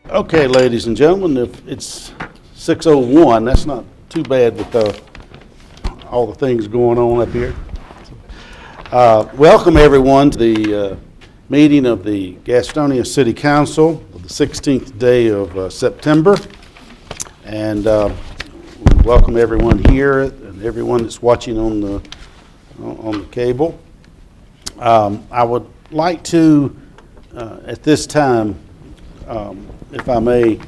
Okay, ladies and gentlemen, if it's 6:01, that's not too bad with all the things going on up here. Welcome everyone to the meeting of the Gastonia City Council of the 16th day of September. And welcome everyone here and everyone that's watching on the cable. I would like to, at this time, if I may,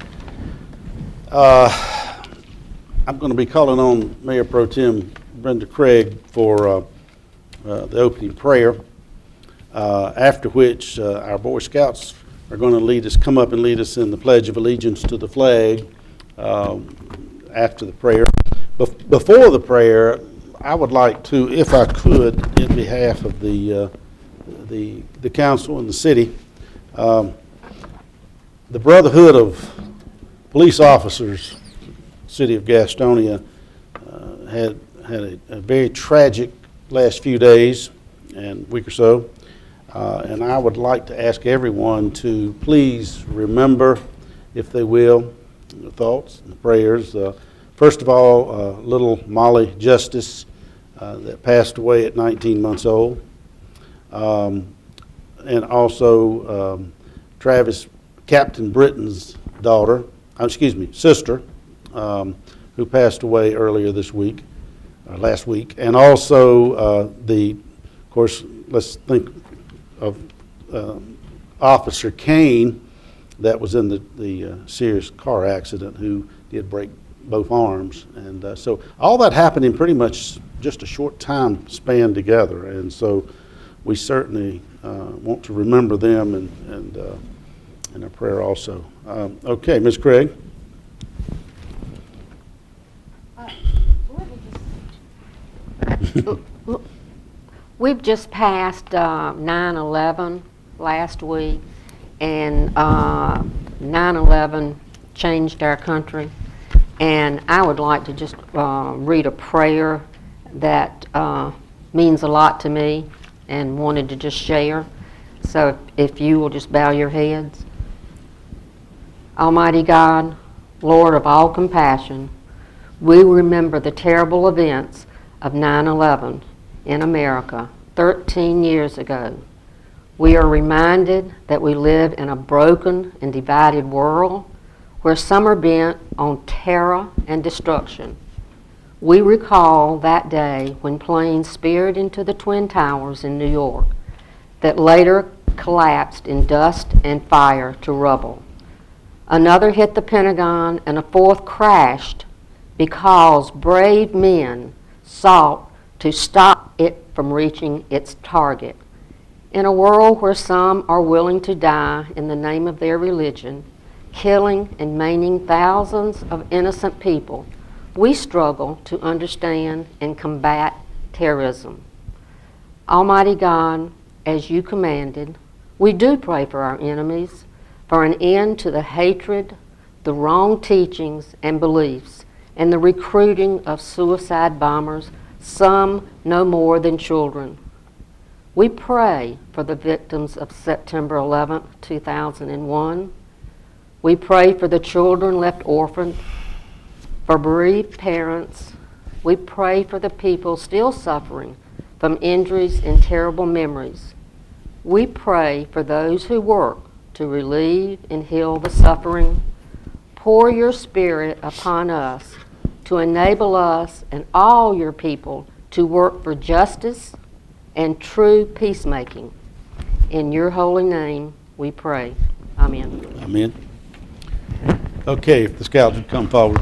I'm going to be calling on Mayor Pro Tem Brenda Craig for the opening prayer, after which our Boy Scouts are going to come up and lead us in the Pledge of Allegiance to the flag after the prayer. Before the prayer, I would like to, if I could, in behalf of the council and the city, the Brotherhood of Police Officers, City of Gastonia, had a very tragic last few days and week or so, and I would like to ask everyone to please remember, if they will, the thoughts and the prayers. First of all, little Molly Justice that passed away at 19 months old, and also Travis Captain Britton's sister, who passed away earlier this week, last week, and also of course, let's think of Officer Kane that was in the serious car accident, who did break both arms. And so all that happened in pretty much just a short time span together. And so we certainly want to remember them and in our prayer also. Okay, Ms. Craig. We've just passed 9/11 last week, and 9/11 changed our country. And I would like to just read a prayer that means a lot to me and wanted to just share. So if you will just bow your heads. Almighty God, Lord of all compassion, we remember the terrible events of 9/11 in America 13 years ago. We are reminded that we live in a broken and divided world where some are bent on terror and destruction. We recall that day when planes speared into the Twin Towers in New York that later collapsed in dust and fire to rubble. Another hit the Pentagon, and a fourth crashed because brave men sought to stop it from reaching its target. In a world where some are willing to die in the name of their religion, killing and maiming thousands of innocent people, we struggle to understand and combat terrorism. Almighty God, as you commanded, we do pray for our enemies, for an end to the hatred, the wrong teachings and beliefs, and the recruiting of suicide bombers, some no more than children. We pray for the victims of September 11, 2001. We pray for the children left orphaned, for bereaved parents. We pray for the people still suffering from injuries and terrible memories. We pray for those who work to relieve and heal the suffering. Pour your Spirit upon us to enable us and all your people to work for justice and true peacemaking. In your holy name we pray. Amen. Amen. Okay, if the scouts would come forward.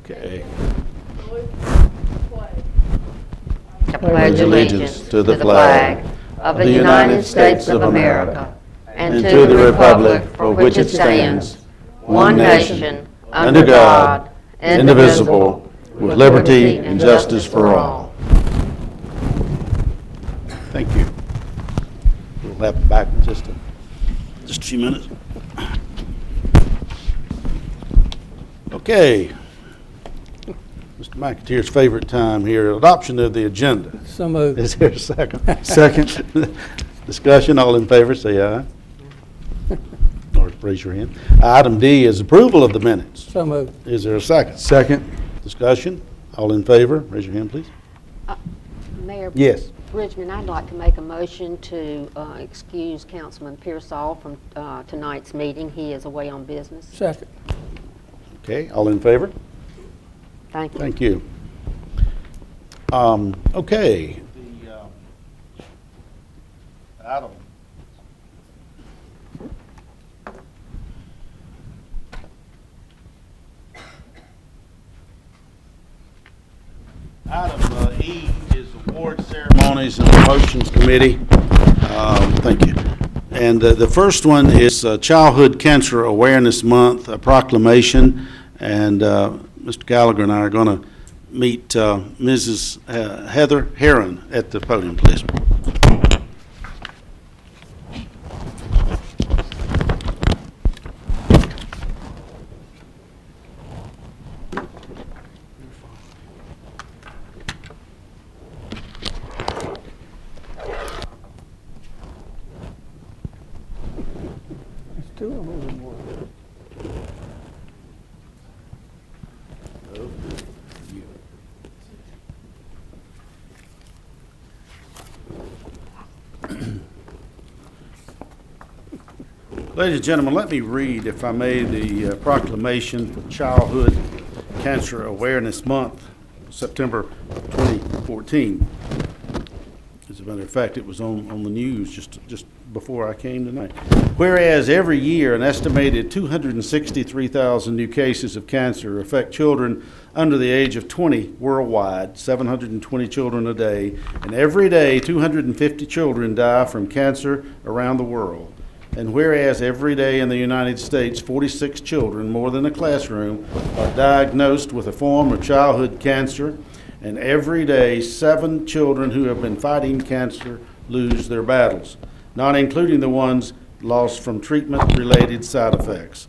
Okay. I pledge allegiance to the flag of the United States of America and to the republic for which it stands, one nation, under God, indivisible, with liberty and justice for all. Thank you. We'll have them back in just a few minutes. Okay. Mr. McAteer's favorite time here, adoption of the agenda. So moved. Is there a second? Second. Discussion, all in favor, say aye. Or raise your hand. Item D is approval of the minutes. So moved. Is there a second? Second. Discussion, all in favor, raise your hand, please. Mayor Yes. Bridgman, I'd like to make a motion to excuse Councilman Pearsall from tonight's meeting. He is away on business. Second. Okay, all in favor? Thank you. Thank you. Okay. Item. Item E is award ceremonies and promotions committee. Thank you. And the first one is Childhood Cancer Awareness Month, a proclamation, and Mr. Gallagher and I are going to meet Mrs. Heather Heron at the podium, please. Let's do a little more. Ladies and gentlemen, let me read, if I may, the proclamation for Childhood Cancer Awareness Month, September 2014. As a matter of fact, it was on the news just before I came tonight. Whereas every year an estimated 263,000 new cases of cancer affect children under the age of 20 worldwide, 720 children a day, and every day 250 children die from cancer around the world. And whereas every day in the United States, 46 children, more than a classroom, are diagnosed with a form of childhood cancer, and every day 7 children who have been fighting cancer lose their battles, not including the ones lost from treatment-related side effects.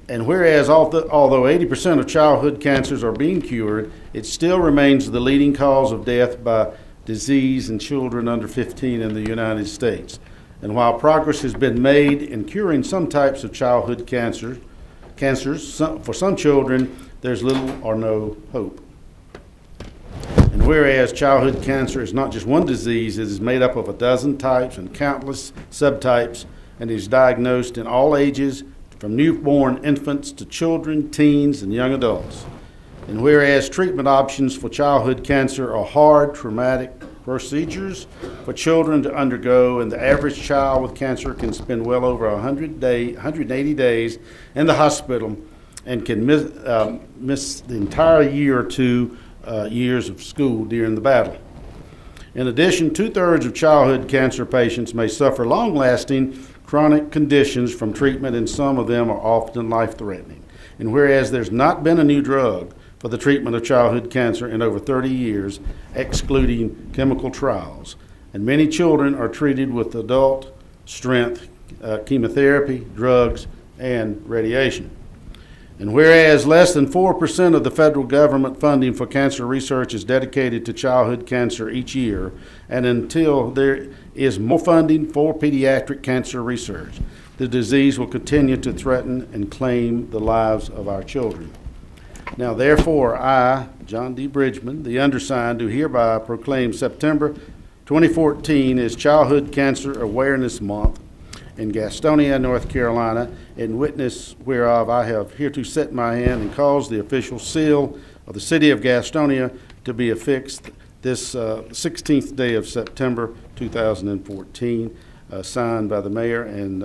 And whereas although 80% of childhood cancers are being cured, it still remains the leading cause of death by disease in children under 15 in the United States. And while progress has been made in curing some types of childhood cancers, for some children, there's little or no hope. And whereas childhood cancer is not just one disease, it is made up of a dozen types and countless subtypes, and is diagnosed in all ages, from newborn infants to children, teens, and young adults. And whereas treatment options for childhood cancer are hard, traumatic procedures for children to undergo, and the average child with cancer can spend well over 180 days in the hospital and can miss the entire year or 2 years of school during the battle. In addition, 2/3 of childhood cancer patients may suffer long-lasting chronic conditions from treatment, and some of them are often life-threatening. And whereas there's not been a new drug for the treatment of childhood cancer in over 30 years, excluding chemical trials, and many children are treated with adult-strength chemotherapy, drugs, and radiation. And whereas less than 4% of the federal government funding for cancer research is dedicated to childhood cancer each year, and until there is more funding for pediatric cancer research, the disease will continue to threaten and claim the lives of our children. Now, therefore, I, John D. Bridgman, the undersigned, do hereby proclaim September 2014 as Childhood Cancer Awareness Month in Gastonia, North Carolina, in witness whereof I have hereto set my hand and caused the official seal of the city of Gastonia to be affixed this 16th day of September 2014, signed by the mayor and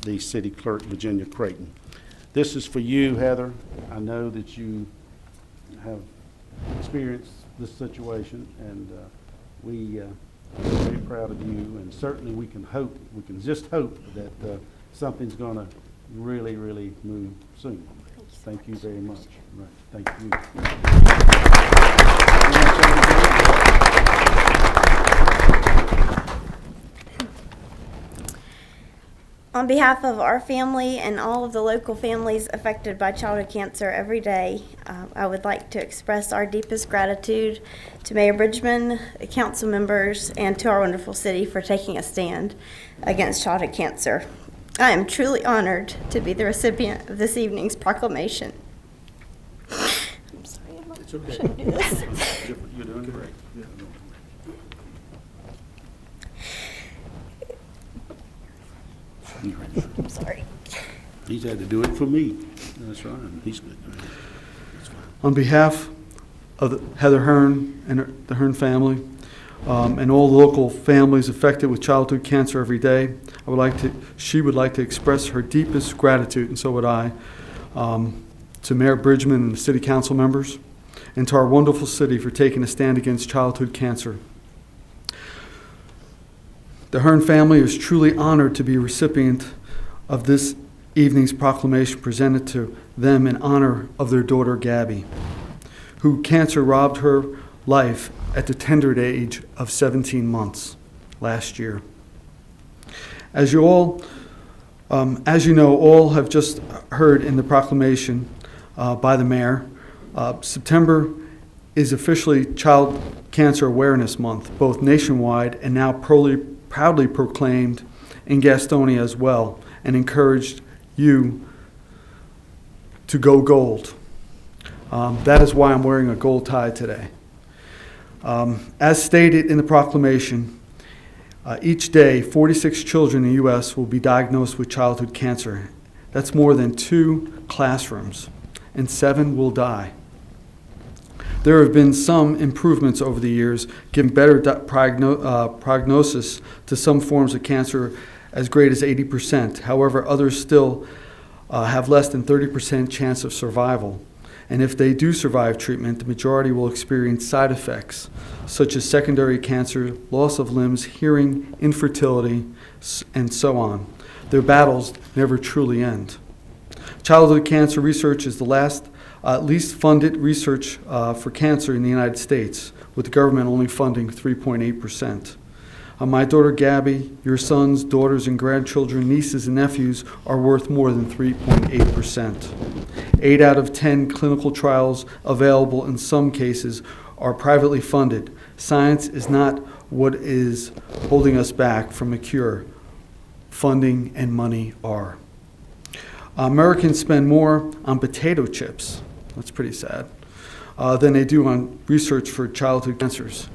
the city clerk, Virginia Creighton. This is for you, Heather. I know that you have experienced this situation, and we are very proud of you, and certainly we can just hope that something's going to really, really move soon. Thank you very much. Right. Thank you. On behalf of our family and all of the local families affected by childhood cancer every day, I would like to express our deepest gratitude to Mayor Bridgman, the council members, and to our wonderful city for taking a stand against childhood cancer. I am truly honored to be the recipient of this evening's proclamation. I'm sorry, It's okay. I shouldn't do this. You're doing great. Yeah. I'm sorry. He's had to do it for me. That's right. He's good. That's fine. On behalf of Heather Hearn and the Hearn family, and all the local families affected with childhood cancer every day, she would like to express her deepest gratitude, and so would I, to Mayor Bridgman and the city council members, and to our wonderful city for taking a stand against childhood cancer. The Hearn family is truly honored to be a recipient of this evening's proclamation presented to them in honor of their daughter, Gabby, who cancer robbed her life at the tender age of 17 months last year. As you know, all have just heard in the proclamation by the mayor, September is officially Child Cancer Awareness Month, both nationwide and now proudly proclaimed in Gastonia as well, and encouraged you to go gold. That is why I'm wearing a gold tie today. As stated in the proclamation, Each day, 46 children in the U.S. will be diagnosed with childhood cancer. That's more than 2 classrooms, and 7 will die. There have been some improvements over the years, giving better prognosis to some forms of cancer as great as 80%. However, others still have less than 30% chance of survival. And if they do survive treatment, the majority will experience side effects, such as secondary cancer, loss of limbs, hearing, infertility, and so on. Their battles never truly end. Childhood cancer research is the least funded research for cancer in the United States, with the government only funding 3.8%. My daughter Gabby, your sons, daughters, and grandchildren, nieces, and nephews are worth more than 3.8%. 8 out of 10 clinical trials available in some cases are privately funded. Science is not what is holding us back from a cure. Funding and money are. Americans spend more on potato chips, that's pretty sad, than they do on research for childhood cancers,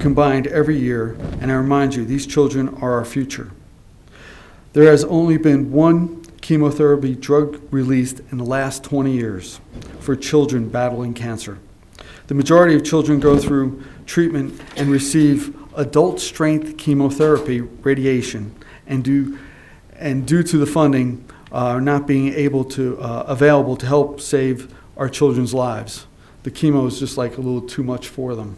combined every year, and I remind you, these children are our future. There has only been 1 chemotherapy drug released in the last 20 years for children battling cancer. The majority of children go through treatment and receive adult-strength chemotherapy radiation, and due to the funding not being available to help save our children's lives. The chemo is just like a little too much for them.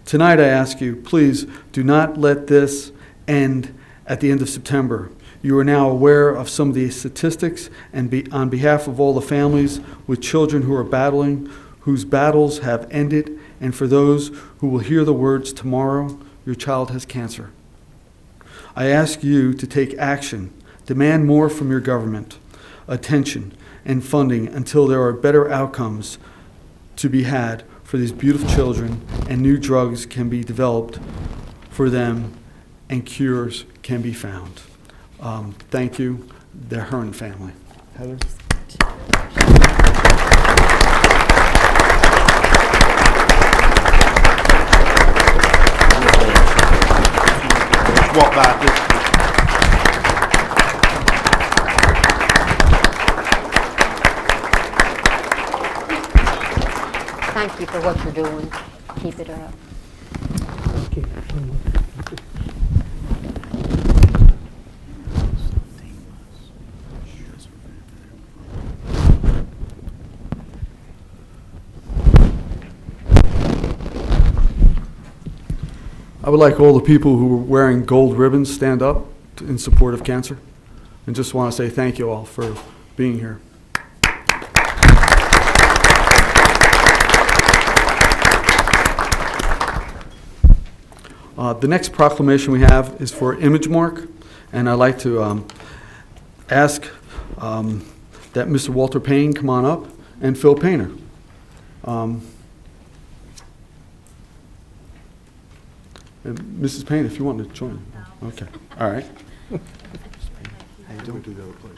Tonight I ask you, please do not let this end at the end of September. You are now aware of some of the statistics, and on behalf of all the families with children who are battling, whose battles have ended, and for those who will hear the words tomorrow, your child has cancer. I ask you to take action, demand more from your government, attention and funding until there are better outcomes to be had for these beautiful children, and new drugs can be developed for them and cures can be found. Thank you, the Hearn family. Heather? Walk by this. Thank you for what you're doing. Keep it up. I would like all the people who are wearing gold ribbons stand up in support of cancer, and just want to say thank you all for being here. The next proclamation we have is for ImageMark, and I'd like to ask that Mr. Walter Payne come on up, and Phil Painter. And Mrs. Payne, if you want to join. Okay, all right. How you doing? Do the other place.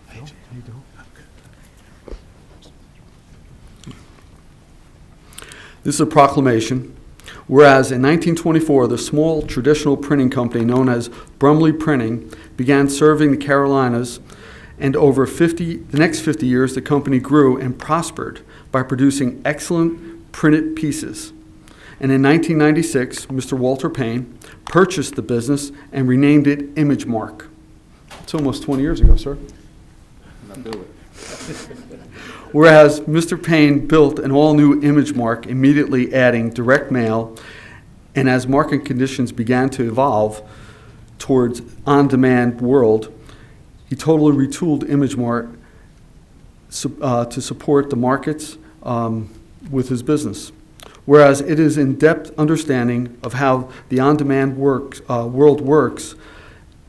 How you doing? This is a proclamation. Whereas in 1924, the small traditional printing company known as Brumley Printing began serving the Carolinas, and over the next 50 years, the company grew and prospered by producing excellent printed pieces. And in 1996, Mr. Walter Payne purchased the business and renamed it ImageMark. It's almost 20 years ago, sir. Whereas Mr. Payne built an all-new ImageMark, immediately adding direct mail, and as market conditions began to evolve towards on-demand world, he totally retooled ImageMark to support the markets with his business. Whereas it is in-depth understanding of how the on-demand world works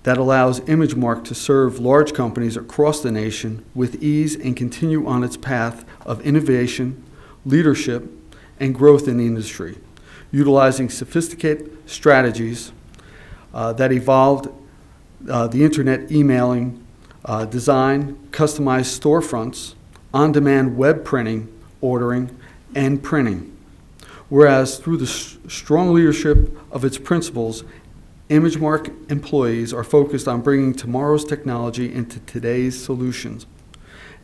that allows ImageMark to serve large companies across the nation with ease and continue on its path of innovation, leadership, and growth in the industry, utilizing sophisticated strategies that evolved the internet emailing, design, customized storefronts, on-demand web printing, ordering, and printing. Whereas through the strong leadership of its principals, ImageMark employees are focused on bringing tomorrow's technology into today's solutions.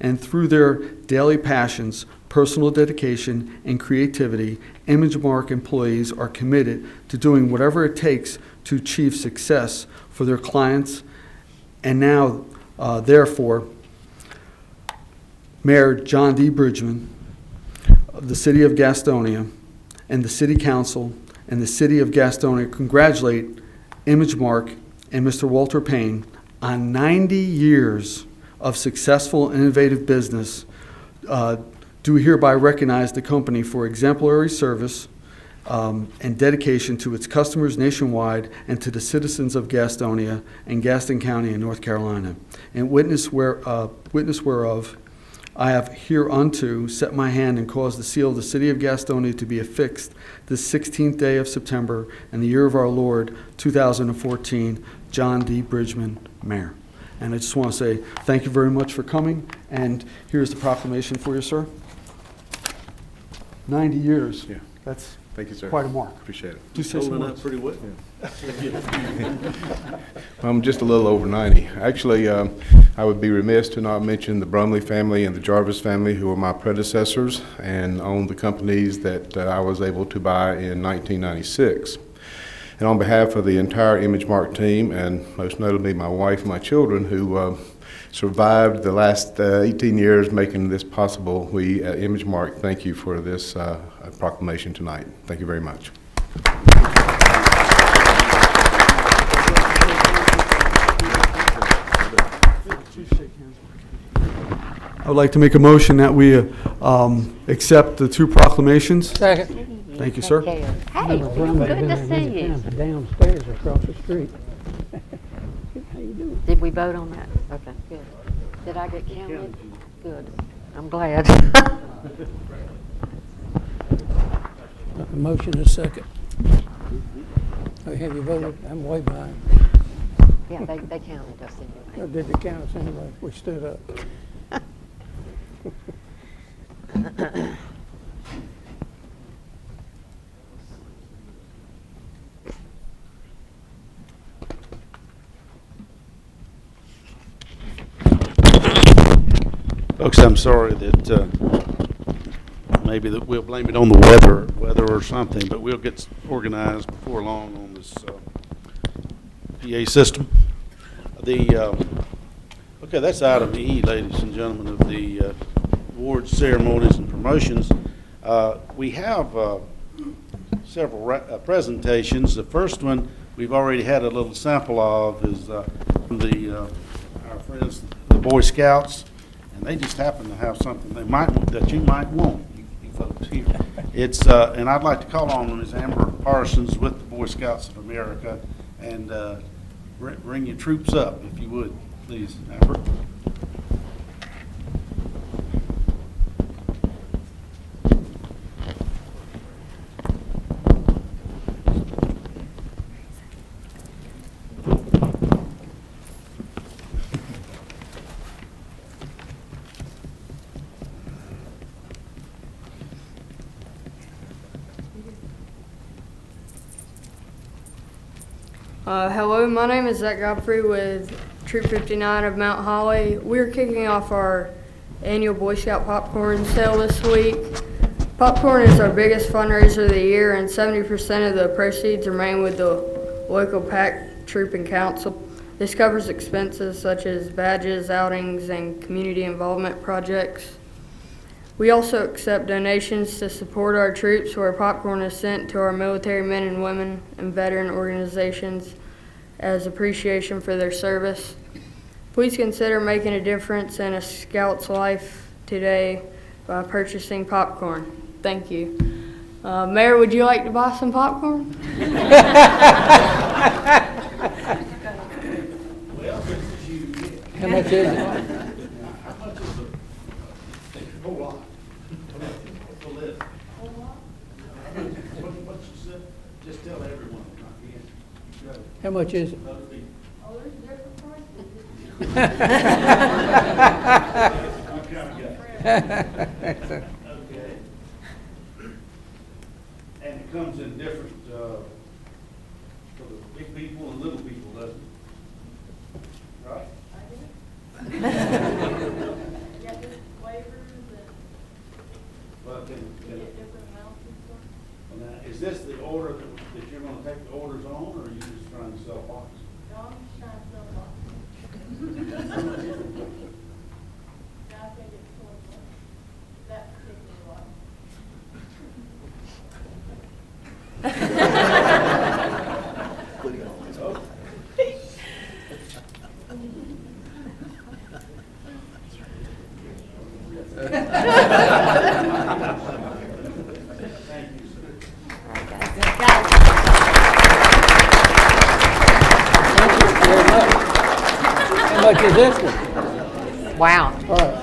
And through their daily passions, personal dedication, and creativity, ImageMark employees are committed to doing whatever it takes to achieve success for their clients. And now, therefore, Mayor John D. Bridgman of the City of Gastonia and the City Council and the City of Gastonia congratulate ImageMark and Mr. Walter Payne on 90 years of successful and innovative business. Do hereby recognize the company for exemplary service and dedication to its customers nationwide and to the citizens of Gastonia and Gaston County in North Carolina. And witness whereof, I have hereunto set my hand and caused the seal of the City of Gastonia to be affixed this 16th day of September in the year of our Lord, 2014, John D. Bridgman, Mayor. And I just want to say thank you very much for coming, and here's the proclamation for you, sir. 90 years. Yeah. That's Thank you, sir. quite a mark. Appreciate it. Do say some Holding up words. pretty well. I'm just a little over 90. Actually, I would be remiss to not mention the Brumley family and the Jarvis family, who were my predecessors and owned the companies that I was able to buy in 1996. And on behalf of the entire ImageMark team, and most notably my wife and my children, who survived the last 18 years making this possible, we at ImageMark thank you for this proclamation tonight. Thank you very much. I would like to make a motion that we accept the two proclamations. Second. Thank you, sir. Hey, Brumley good been to there see many you. times, downstairs across the street. How you doing? Did we vote on that? Okay, good. Did I get counted? Good. I'm glad. A motion is second. Oh, have you voted? I'm way behind. Yeah, they counted us Oh, anyway. did they count us anyway? We stood up. Folks, I'm sorry that maybe that we'll blame it on the weather or something, but we'll get organized before long on this PA system. Okay, that's item E, ladies and gentlemen, of the awards ceremonies and promotions. We have several presentations. The first one we've already had a little sample of is from our friends, the Boy Scouts. And they just happen to have something that you might want, you folks here. It's and I'd like to call on Ms. Amber Parsons with the Boy Scouts of America, and bring your troops up, if you would, please, Amber. Hello, my name is Zach Godfrey with Troop 59 of Mount Holly. We're kicking off our annual Boy Scout popcorn sale this week. Popcorn is our biggest fundraiser of the year, and 70% of the proceeds remain with the local PAC troop and council. This covers expenses such as badges, outings, and community involvement projects. We also accept donations to support our troops, where popcorn is sent to our military men and women and veteran organizations as appreciation for their service. Please consider making a difference in a Scout's life today by purchasing popcorn. Thank you. Mayor, would you like to buy some popcorn? How much is it? Just tell everyone. How much is it? comes in different, for the big people and little people, doesn't it? Right? Well, now, is this the order that you're gonna take the orders on, or are you just trying to sell boxes? No, I'm just trying to sell boxes. I think it's for that particular one. How much is this one? Wow. All right.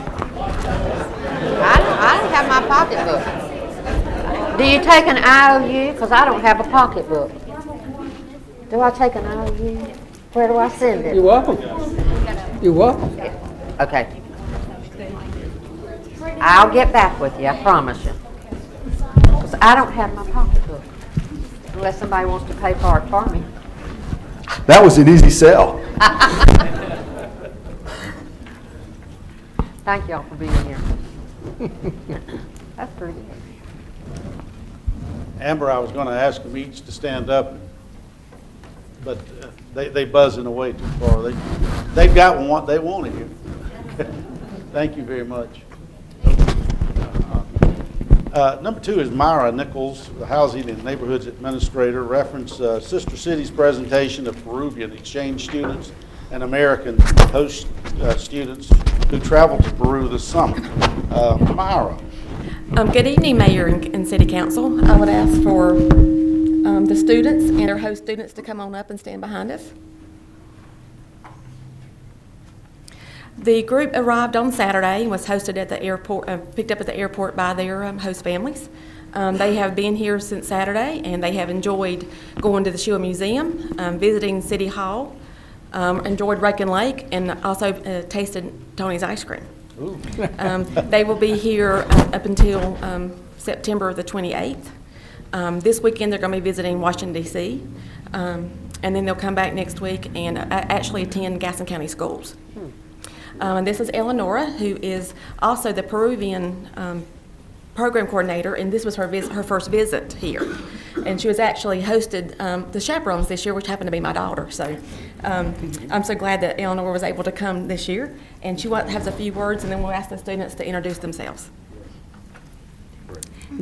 I don't have my pocketbook. Do you take an IOU? Because I don't have a pocketbook. Do I take an IOU? Where do I send You're it? welcome. You're welcome. Okay. I'll get back with you, I promise you. Because I don't have my pocketbook. Unless somebody wants to pay for it for me. That was an easy sell. Thank y'all for being here. That's pretty good. Amber, I was gonna ask them each to stand up, but they buzzing away too far. They've got what they wanted here. Thank you very much. Number 2 is Myra Nichols, the Housing and Neighborhoods Administrator. Reference Sister City's presentation of Peruvian exchange students and American host students who traveled to Peru this summer. Myra. Good evening, Mayor and City Council. I would ask for the students and their host students to come on up and stand behind us. The group arrived on Saturday and was hosted at the airport, picked up at the airport by their host families. They have been here since Saturday, and they have enjoyed going to the Shoah Museum, visiting City Hall, enjoyed Racon Lake, and also tasted Tony's ice cream. They will be here up until September the 28th. This weekend they're going to be visiting Washington, D.C., and then they'll come back next week and actually attend Gaston County schools. And this is Eleonora, who is also the Peruvian program coordinator, and this was her first visit here. And she was actually hosted the chaperones this year, which happened to be my daughter. So I'm so glad that Eleanor was able to come this year. And she has a few words, and then we'll ask the students to introduce themselves.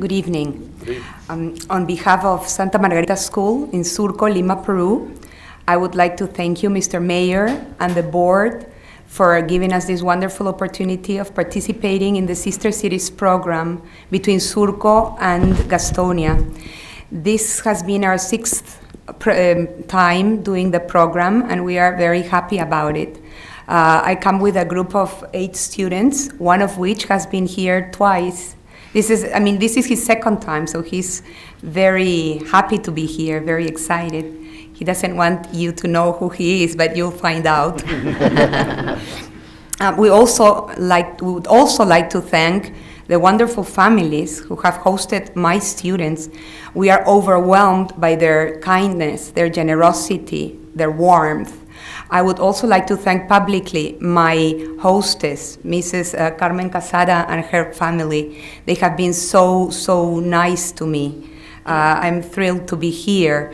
Good evening. On behalf of Santa Margarita School in Surco, Lima, Peru, I would like to thank you, Mr. Mayor, and the board for giving us this wonderful opportunity of participating in the Sister Cities program between Surco and Gastonia. This has been our 6th time doing the program, and we are very happy about it. I come with a group of 8 students, one of which has been here twice. This is his 2nd time, so he's very happy to be here, very excited. He doesn't want you to know who he is, but you'll find out. We would also like to thank the wonderful families who have hosted my students. We are overwhelmed by their kindness, their generosity, their warmth. I would also like to thank publicly my hostess, Mrs. Carmen Casada, and her family. They have been so nice to me. I'm thrilled to be here.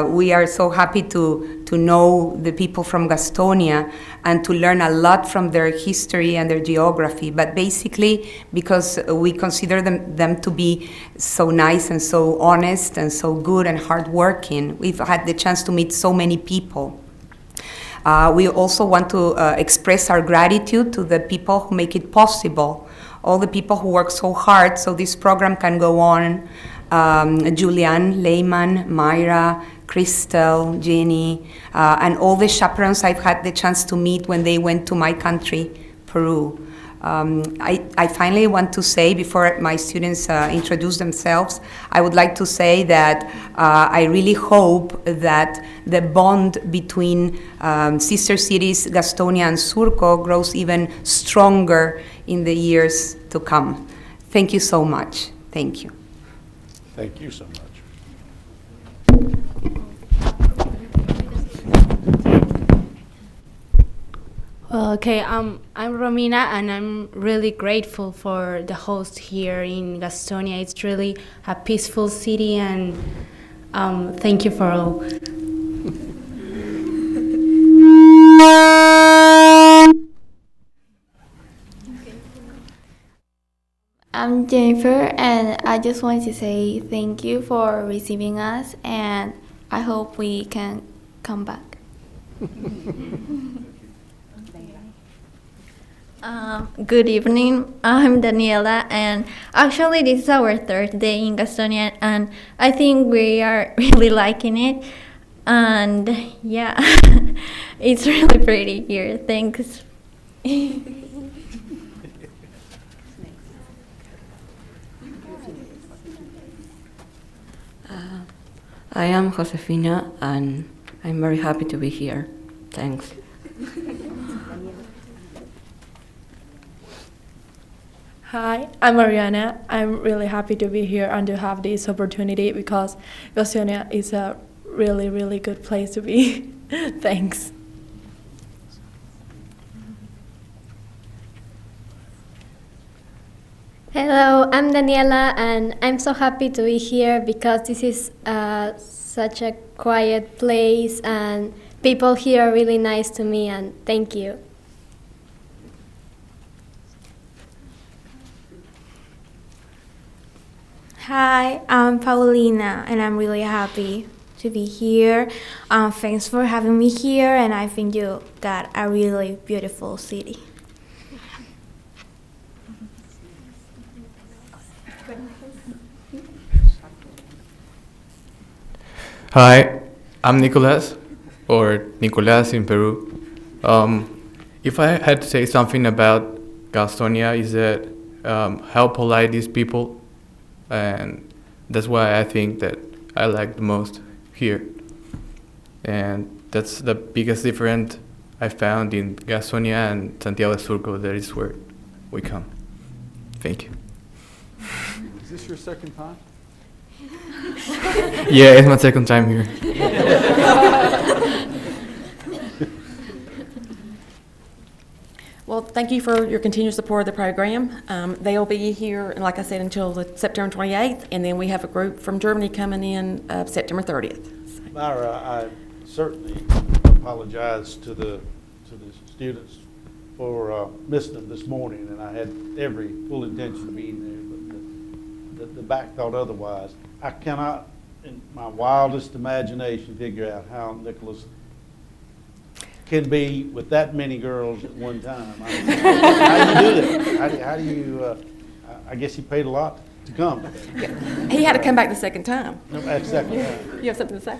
We are so happy to know the people from Gastonia and to learn a lot from their history and their geography, but basically because we consider them to be so nice and so honest and so good and hardworking. We've had the chance to meet so many people. We also want to express our gratitude to the people who make it possible, all the people who work so hard so this program can go on. Julian, Lehman, Myra, Crystal, Jenny, and all the chaperones I've had the chance to meet when they went to my country, Peru. I finally want to say, before my students introduce themselves, I would like to say that I really hope that the bond between Sister Cities, Gastonia, and Surco grows even stronger in the years to come. Thank you so much. Thank you. Thank you so much. Okay, I'm Romina, and I'm really grateful for the host here in Gastonia. It's really a peaceful city, and thank you for all. I'm Jennifer, and I just want to say thank you for receiving us, and I hope we can come back. Good evening, I'm Daniela, and actually this is our third day in Gastonia, and I think we are really liking it, and yeah, it's really pretty here. Thanks. I am Josefina, and I'm very happy to be here. Thanks. Hi, I'm Mariana. I'm really happy to be here and to have this opportunity because Gastonia is a really, really good place to be. Thanks. Hello, I'm Daniela, and I'm so happy to be here because this is such a quiet place, and people here are really nice to me, and thank you. Hi, I'm Paulina, and I'm really happy to be here. Thanks for having me here, and I think you got a really beautiful city. Hi, I'm Nicolas, or Nicolas in Peru. If I had to say something about Gastonia, is that how polite these people, and that's why I think that I like the most here. And that's the biggest difference I found in Gastonia and Santiago de Surco. That is where we come. Thank you. Is this your second time? Yeah, it's my second time here. Well, thank you for your continued support of the program. They'll be here, like I said, until September 28th, and then we have a group from Germany coming in September 30th. Myra, I certainly apologize to the students for missing them this morning, and I had every full intention of being there, but the back thought otherwise. I cannot, in my wildest imagination, figure out how Nicholas can be with that many girls at one time. How do you do that? How do you, I guess he paid a lot to come. Yeah. He had to come back the second time. No, at second time. You have something to say?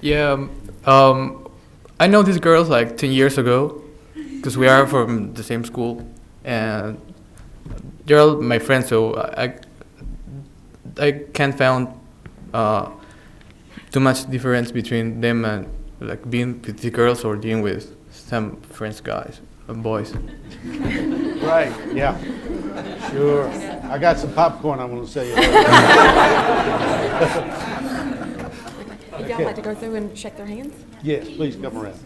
Yeah, I know these girls like 10 years ago, because we are from the same school, and they're all my friends, so I can't find too much difference between them and like being with the girls or dealing with some French guys and boys. Right, yeah, sure. I got some popcorn I want to say. If y'all like to go through and shake their hands? Yes, please come around.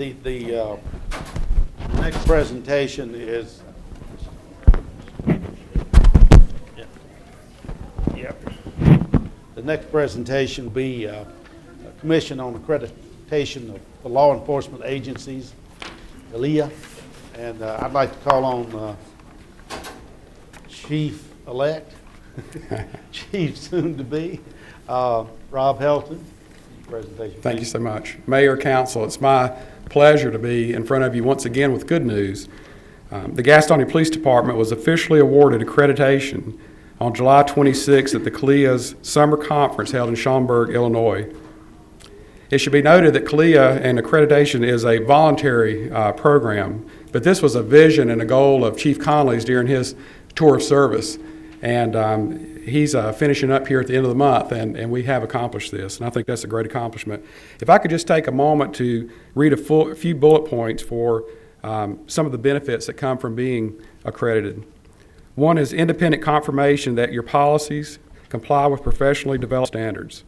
The next presentation is the next presentation will be a Commission on Accreditation of the Law Enforcement Agencies, ALEA, and I'd like to call on Chief-elect Chief soon-to-be, Rob Helton. Presentation. Thank you so much. Mayor, Council, it's my pleasure to be in front of you once again with good news. The Gastonia Police Department was officially awarded accreditation on July 26th at the CALEA's Summer Conference held in Schaumburg, Illinois. It should be noted that CALEA and accreditation is a voluntary program, but this was a vision and a goal of Chief Conley's during his tour of service. And he's finishing up here at the end of the month, and we have accomplished this, and I think that's a great accomplishment. If I could just take a moment to read a few bullet points for some of the benefits that come from being accredited. One is independent confirmation that your policies comply with professionally developed standards.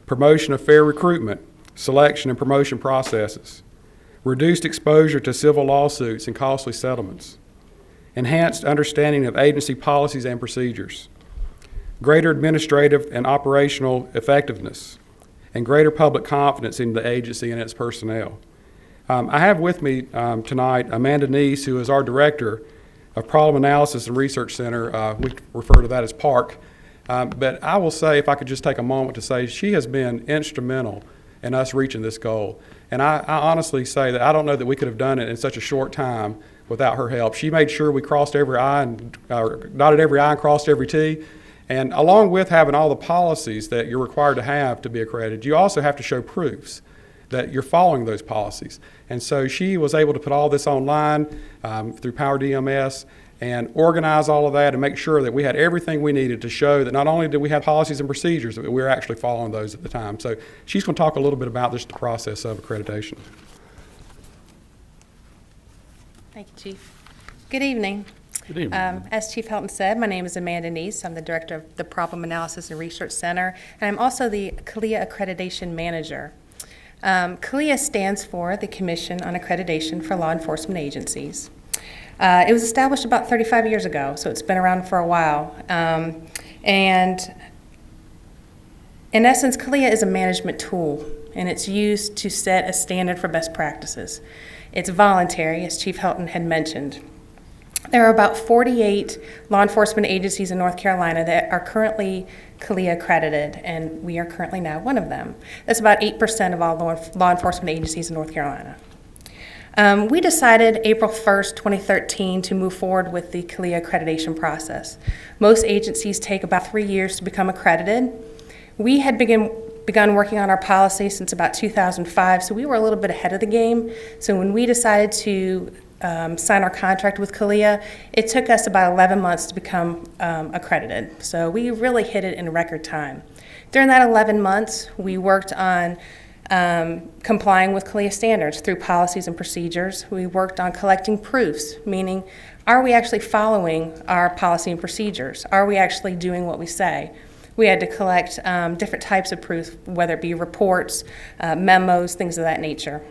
Promotion of fair recruitment, selection and promotion processes. Reduced exposure to civil lawsuits and costly settlements. Enhanced understanding of agency policies and procedures. Greater administrative and operational effectiveness. And greater public confidence in the agency and its personnel. I have with me tonight Amanda Neese, who is our Director of Problem Analysis and Research Center. We refer to that as PARC. But I will say, if I could just take a moment to say, she has been instrumental in us reaching this goal. And I honestly say that I don't know that we could have done it in such a short time without her help. She made sure we crossed every I and dotted every I and crossed every T. And along with having all the policies that you're required to have to be accredited, you also have to show proofs that you're following those policies. And so she was able to put all this online through Power DMS and organize all of that and make sure that we had everything we needed to show that not only did we have policies and procedures, but we were actually following those at the time. So she's going to talk a little bit about this, the process of accreditation. Thank you, Chief. Good evening. Good evening. As Chief Helton said, my name is Amanda Neese. I'm the Director of the Problem Analysis and Research Center, and I'm also the CALEA Accreditation Manager. CALEA stands for the Commission on Accreditation for Law Enforcement Agencies. It was established about 35 years ago, so it's been around for a while. And in essence, CALEA is a management tool, and it's used to set a standard for best practices. It's voluntary, as Chief Helton had mentioned. There are about 48 law enforcement agencies in North Carolina that are currently CALEA accredited, and we are currently now one of them. That's about 8% of all law enforcement agencies in North Carolina. We decided April 1st, 2013 to move forward with the CALEA accreditation process. Most agencies take about 3 years to become accredited. We had begun working on our policy since about 2005, so we were a little bit ahead of the game. So when we decided to sign our contract with CALEA, it took us about 11 months to become accredited. So we really hit it in record time. During that 11 months, we worked on complying with CALEA standards through policies and procedures. We worked on collecting proofs, meaning, are we actually following our policy and procedures? Are we actually doing what we say? We had to collect different types of proof, whether it be reports, memos, things of that nature.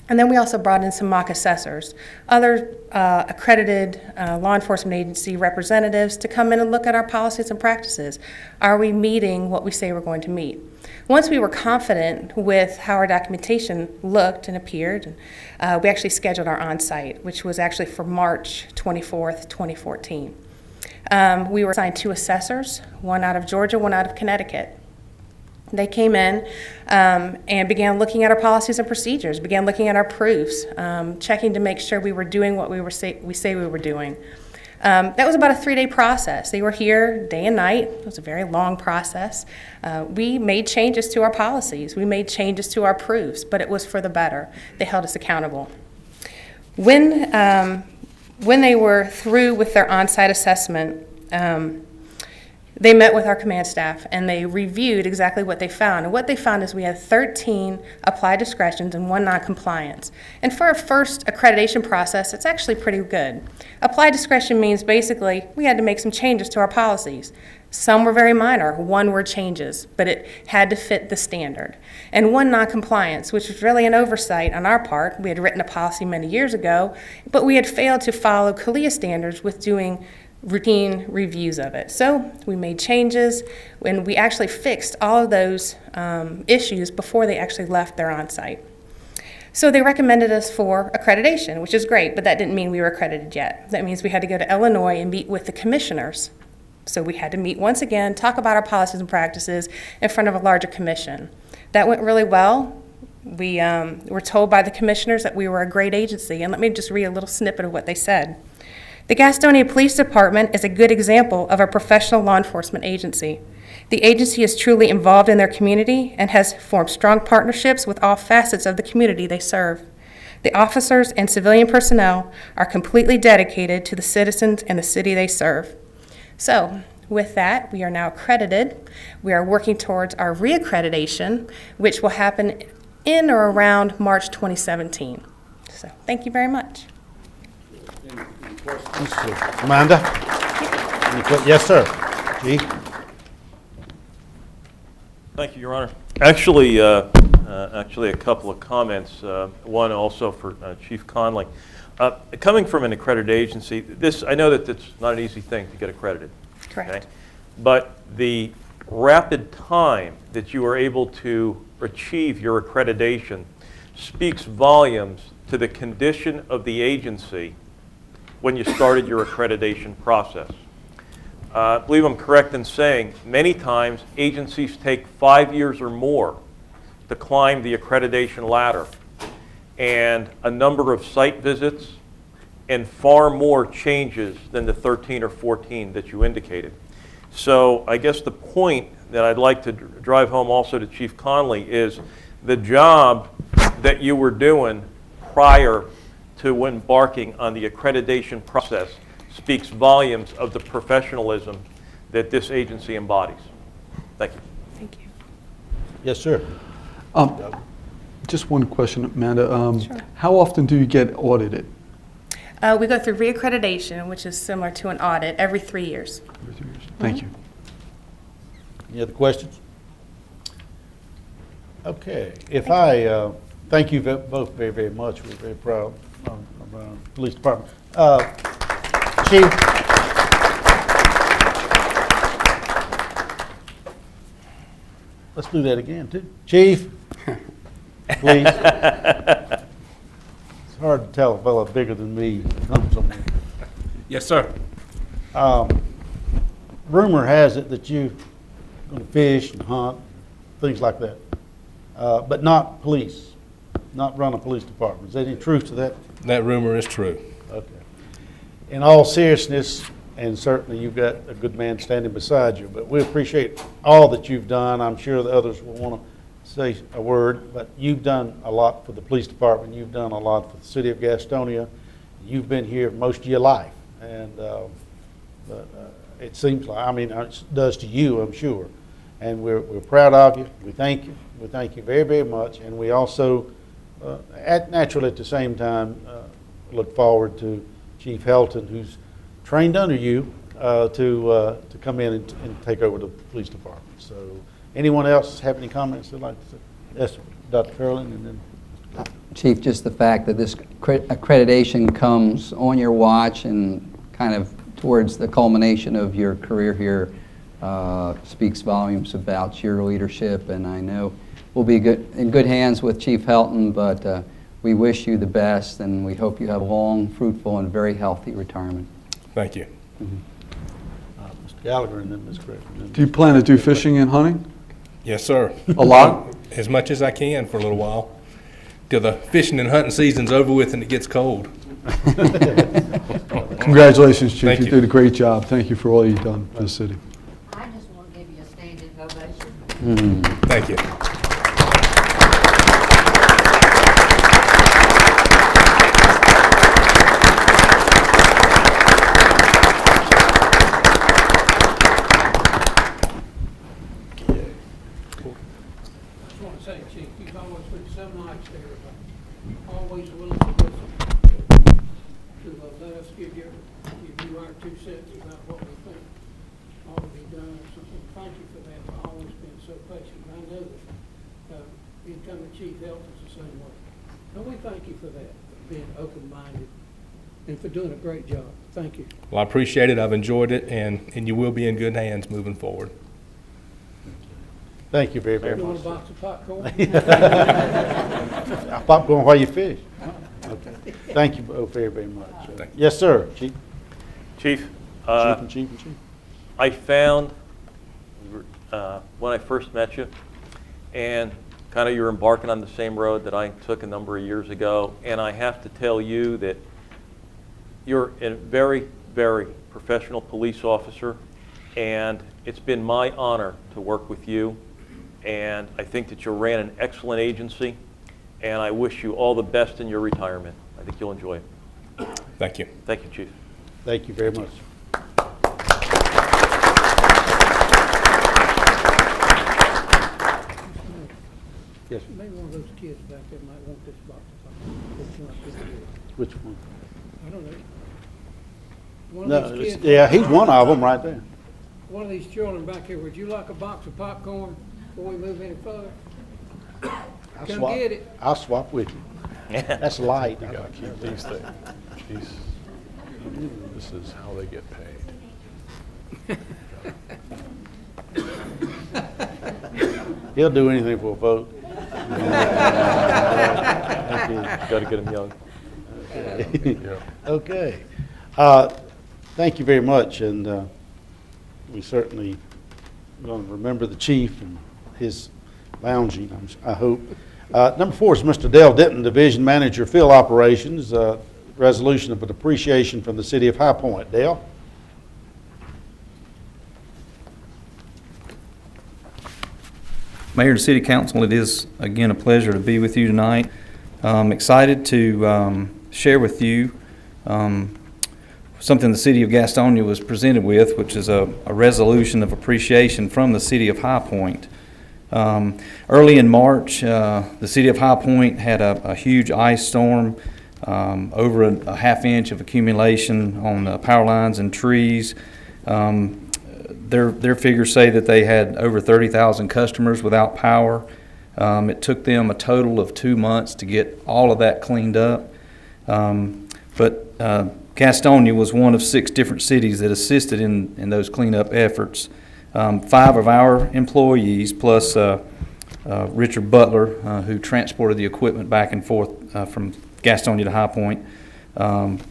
And then we also brought in some mock assessors, other accredited law enforcement agency representatives to come in and look at our policies and practices. Are we meeting what we say we're going to meet? Once we were confident with how our documentation looked and appeared, we actually scheduled our on-site, which was actually for March 24th, 2014. We were assigned 2 assessors, one out of Georgia, one out of Connecticut. They came in and began looking at our policies and procedures, began looking at our proofs, checking to make sure we were doing what we say we were doing. That was about a 3-day process. They were here day and night. It was a very long process. We made changes to our policies. We made changes to our proofs, but it was for the better. They held us accountable. When they were through with their on-site assessment, they met with our command staff and they reviewed exactly what they found. And what they found is we had 13 applied discretions and 1 non-compliance. And for a first accreditation process, it's actually pretty good. Applied discretion means basically we had to make some changes to our policies. Some were very minor, 1-word changes, but it had to fit the standard. And 1 non-compliance, which was really an oversight on our part. We had written a policy many years ago, but we had failed to follow CALEA standards with doing routine reviews of it. So we made changes and we actually fixed all of those issues before they actually left their on-site. So they recommended us for accreditation, which is great, but that didn't mean we were accredited yet. That means we had to go to Illinois and meet with the commissioners. So we had to meet once again, talk about our policies and practices in front of a larger commission. That went really well. We were told by the commissioners that we were a great agency, and let me just read a little snippet of what they said. The Gastonia Police Department is a good example of a professional law enforcement agency. The agency is truly involved in their community and has formed strong partnerships with all facets of the community they serve. The officers and civilian personnel are completely dedicated to the citizens and the city they serve. So, with that, we are now accredited. We are working towards our reaccreditation, which will happen in or around March 2017. So, thank you very much. Amanda? Yes, sir. Chief? Thank you, Your Honor. Actually, a couple of comments. One also for Chief Conley. Coming from an accredited agency, I know that it's not an easy thing to get accredited. Correct. Okay? But the rapid time that you are able to achieve your accreditation speaks volumes to the condition of the agency when you started your accreditation process. I believe I'm correct in saying many times agencies take 5 years or more to climb the accreditation ladder, and a number of site visits and far more changes than the 13 or 14 that you indicated. So I guess the point that I'd like to drive home also to Chief Conley is the job that you were doing prior to embarking on the accreditation process speaks volumes of the professionalism that this agency embodies. Thank you. Thank you. Yes, sir. Just one question, Amanda. Sure. How often do you get audited? We go through reaccreditation, which is similar to an audit, every 3 years. Every 3 years. Thank you. Any other questions? Okay. If I thank you both very, very much. We're very proud of our police department. Chief? Let's do that again, too. Chief, please. It's hard to tell a fellow bigger than me comes on me. Yes, sir. Rumor has it that you're going to fish and hunt, things like that, but not police, not run a police department. Is there any truth to that? That rumor is true. Okay. In all seriousness, and certainly you've got a good man standing beside you, but we appreciate all that you've done. I'm sure the others will want to say a word, but you've done a lot for the police department. You've done a lot for the city of Gastonia. You've been here most of your life, and it seems like, I mean, it does to you, I'm sure. And we're proud of you. We thank you. We thank you very, very much. And we also, naturally at the same time, look forward to Chief Helton, who's trained under you, to come in and take over the police department. So anyone else have any comments they'd like to say? Yes, sir. Dr. Curlin, and then. Chief, just the fact that this accreditation comes on your watch and kind of towards the culmination of your career here speaks volumes about your leadership, and I know we'll be in good hands with Chief Helton, but we wish you the best, and we hope you have a long, fruitful, and very healthy retirement. Thank you. Mr. Gallagher and then Ms. Griffin. Do you plan to do fishing and hunting? Yes, sir. A lot? As much as I can for a little while, till the fishing and hunting season's over with and it gets cold. Congratulations, Chief. Thank You you. did a great job. Thank you for all you've done for the city. I just want to give you a standing ovation. Thank you. I just want to say, Chief, you've always been so nice to everybody. Always willing to listen, to let us give you our 2 cents about what we think ought to be done. So thank you for that. I've always been so patient. I know that incoming Chief Helton's the same way. And we thank you for that, for being open-minded and for doing a great job. Thank you. Well, I appreciate it. I've enjoyed it, and you will be in good hands moving forward. Thank you very, very You want much. a box of popcorn? Popcorn while you fish. Okay. Thank you both very, very much. Yes, sir. Chief. Chief, Chief and Chief and Chief. I found when I first met you, and kind of you're embarking on the same road that I took a number of years ago, and I have to tell you that you're a very, very professional police officer, and it's been my honor to work with you, and I think that you ran an excellent agency, and I wish you all the best in your retirement. I think you'll enjoy it. Thank you. Thank you, Chief. Thank you very much. Yes. Maybe one of those kids back there might want this box. Which one? I don't know. One No, of these kids. yeah, he's one of them right there. One of these children back here, would you like a box of popcorn before we move any further? Come get it. I'll swap with you. That's light. You gotta keep these things. This is how they get paid. He'll do anything for a vote. Got to get him young. Okay. Thank you very much, and we certainly going to remember the chief and his lounging, I hope. Number 4 is Mr. Dale Denton, Division Manager, Field Operations, resolution of an appreciation from the City of High Point. Dale? Mayor and City Council, it is again a pleasure to be with you tonight. I'm excited to share with you something the City of Gastonia was presented with, which is a resolution of appreciation from the City of High Point. Early in March, the City of High Point had a huge ice storm, over a half-inch of accumulation on power lines and trees. Their figures say that they had over 30,000 customers without power. It took them a total of 2 months to get all of that cleaned up. But Gastonia was one of 6 different cities that assisted in those cleanup efforts. 5 of our employees, plus Richard Butler, who transported the equipment back and forth from Gastonia to High Point,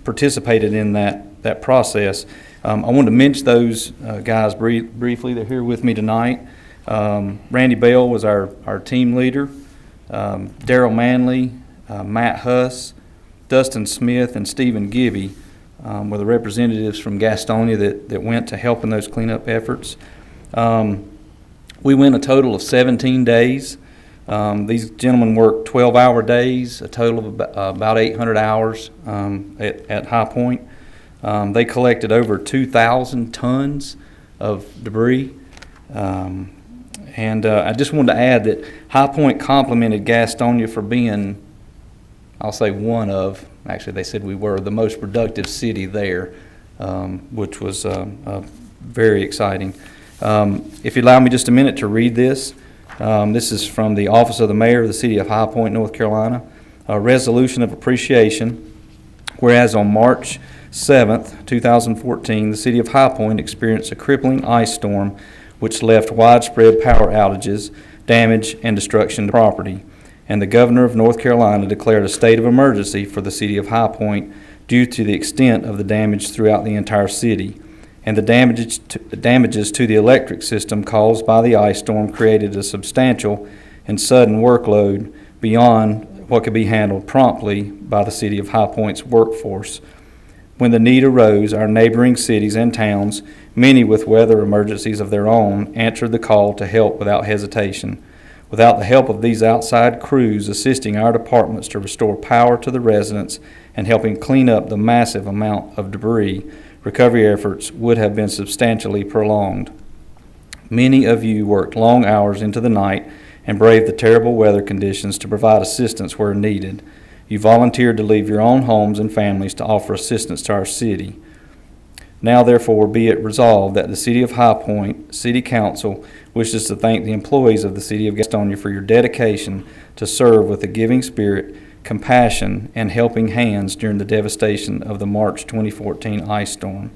participated in that process. I wanted to mention those guys briefly. They're here with me tonight. Randy Bell was our team leader. Daryl Manley, Matt Huss, Dustin Smith, and Stephen Gibby were the representatives from Gastonia that went to help in those cleanup efforts. We went a total of 17 days. These gentlemen worked 12-hour days, a total of about 800 hours at High Point. They collected over 2,000 tons of debris. And I just wanted to add that High Point complimented Gastonia for being, I'll say actually they said we were the most productive city there, which was very exciting. If you allow me just a minute to read this. This is from the Office of the Mayor of the City of High Point, North Carolina. A resolution of appreciation. Whereas on March 7th, 2014, the City of High Point experienced a crippling ice storm which left widespread power outages, damage, and destruction to property. And the Governor of North Carolina declared a state of emergency for the City of High Point due to the extent of the damage throughout the entire city. And the damages to the electric system caused by the ice storm created a substantial and sudden workload beyond what could be handled promptly by the City of High Point's workforce. When the need arose, our neighboring cities and towns, many with weather emergencies of their own, answered the call to help without hesitation. Without the help of these outside crews assisting our departments to restore power to the residents and helping clean up the massive amount of debris, recovery efforts would have been substantially prolonged. Many of you worked long hours into the night and braved the terrible weather conditions to provide assistance where needed. You volunteered to leave your own homes and families to offer assistance to our city. Now, therefore, be it resolved that the City of High Point City Council wishes to thank the employees of the City of Gastonia for your dedication to serve with a giving spirit, compassion, and helping hands during the devastation of the March 2014 ice storm.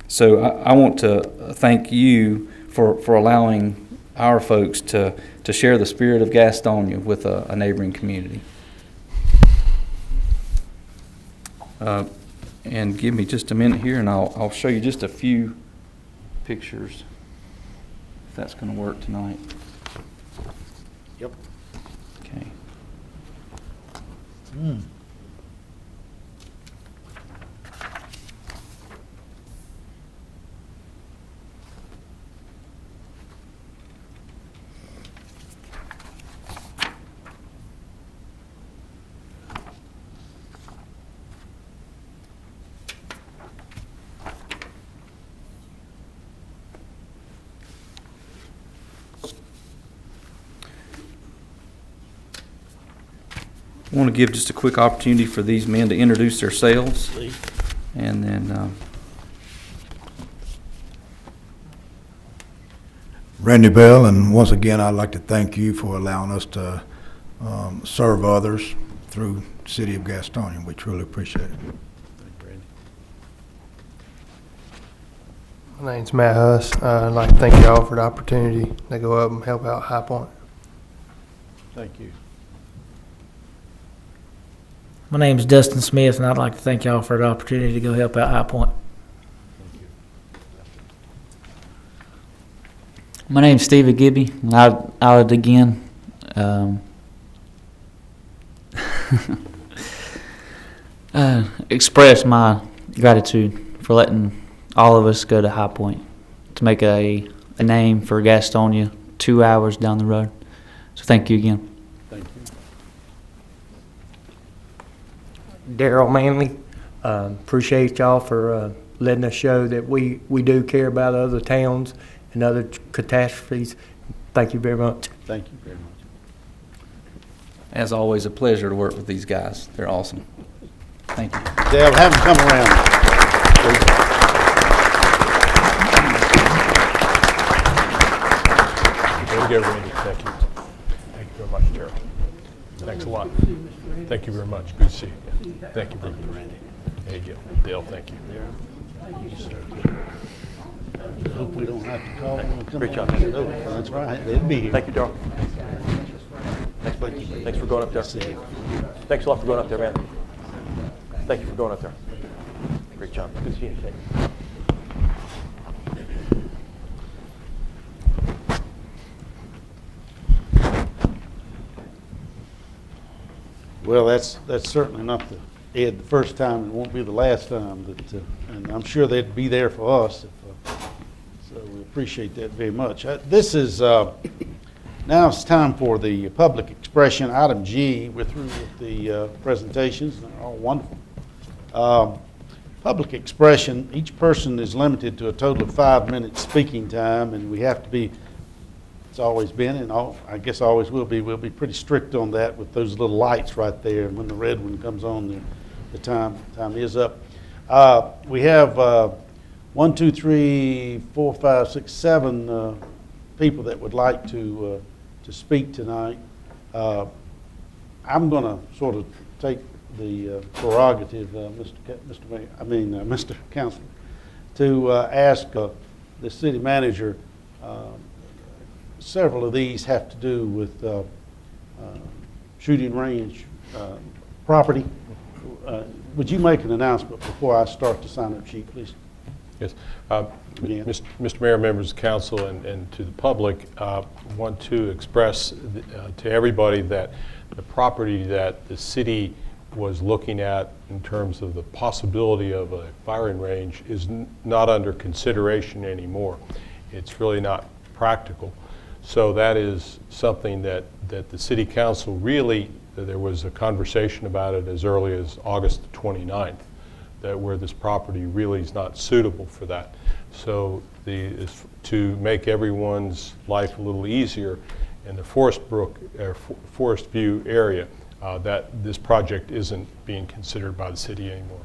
So I want to thank you for allowing our folks to share the spirit of Gastonia with a neighboring community. And give me just a minute here, and I'll show you just a few pictures, if that's going to work tonight. Yep. Okay. I want to give just a quick opportunity for these men to introduce themselves, and then Randy Bell, and once again, I'd like to thank you for allowing us to serve others through the City of Gastonia. We truly appreciate it. My name's Matt Huss. I'd like to thank y'all for the opportunity to go up and help out High Point. Thank you. My name is Dustin Smith, and I'd like to thank y'all for the opportunity to go help out High Point. My name's Steve Gibby, and I would again express my gratitude for letting all of us go to High Point to make a name for Gastonia 2 hours down the road. So thank you again. Thank you. Daryl Manley. Appreciate y'all for letting us show that we do care about other towns and other catastrophes. Thank you very much. Thank you very much. as always, a pleasure to work with these guys. They're awesome. Thank you. Dale, have them come around, please. There you go, Randy. Thank you. Thank you very much, Terry. Thanks a lot. Thank you very much. Good to see you. Thank you very much, Randy. There you go. Dale, thank you. Thank you, sir. Hope we don't have to call them and come Great job. on. That's right. They'll be here. Thank you, Darrell. Thanks for going up there. Thanks a lot for going up there, man. Thank you for going up there. Great job. Good to see you. Well, that's certainly not the first time. It won't be the last time. That, and I'm sure they'd be there for us. So we appreciate that very much. This is now it's time for the public expression. Item G. We're through with the presentations. They're all wonderful. Public expression. Each person is limited to a total of 5 minutes speaking time, and we have to be. It's always been, and I guess always will be. We'll be pretty strict on that with those little lights right there. And when the red one comes on, the time is up. We have 1, 2, 3, 4, 5, 6, 7 people that would like to speak tonight. I'm going to sort of take the prerogative, Mr. Counselor, to ask the city manager. Several of these have to do with shooting range property. Would you make an announcement before I start the sign-up sheet, please? Yes. Mr. Mayor, members of council, and to the public, want to express to everybody that the property that the city was looking at in terms of the possibility of a firing range is not under consideration anymore. It's really not practical. So that is something that the city council really, there was a conversation about it as early as August 29th, that where this property really is not suitable for that. So to make everyone's life a little easier in the Forest View area, that this project isn't being considered by the city anymore.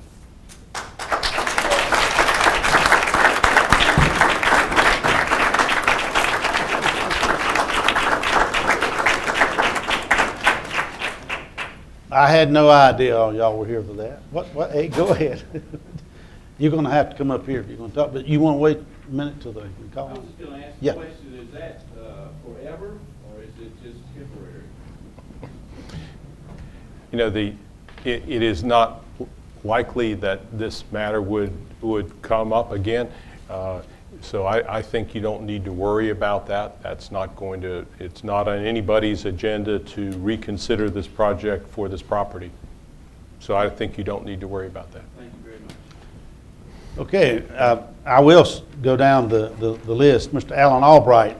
I had no idea y'all were here for that. What? Hey, go ahead. You're going to have to come up here if you're going to talk, but you want to wait a minute till they call? I was just going to ask the question, is that forever, or is it just temporary? You know, it is not likely that this matter would come up again. So I think you don't need to worry about that. That's not going to, it's not on anybody's agenda to reconsider this project for this property. So I think you don't need to worry about that. Thank you very much. Okay, I will go down the list. Mr. Alan Albright,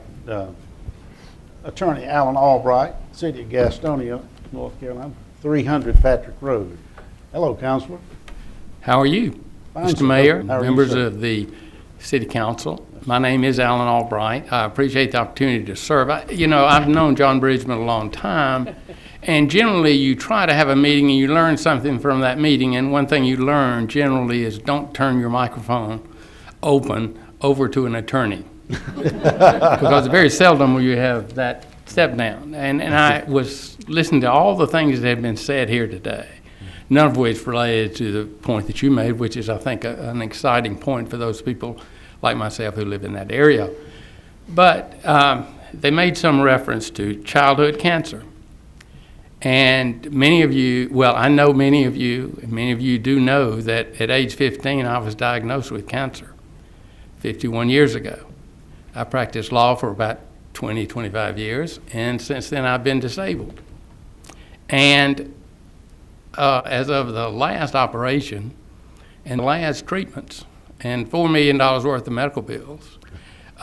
Attorney Alan Albright, City of Gastonia, North Carolina, 300 Patrick Road. Hello, Counselor. How are you, Fine, Mr. sir. Mayor, How are you, members sir? of the City Council? My name is Alan Albright. I appreciate the opportunity to serve. I've known John Bridgman a long time, and generally you try to have a meeting and you learn something from that meeting, and one thing you learn generally is don't turn your microphone open over to an attorney. Because very seldom will you have that step down. And I was listening to all the things that have been said here today, none of which related to the point that you made, which is, I think, an exciting point for those people like myself who live in that area. But they made some reference to childhood cancer. And many of you, well, I know many of you do know that at age 15 I was diagnosed with cancer 51 years ago. I practiced law for about 20, 25 years, and since then I've been disabled. And as of the last operation and the last treatments and $4 million worth of medical bills,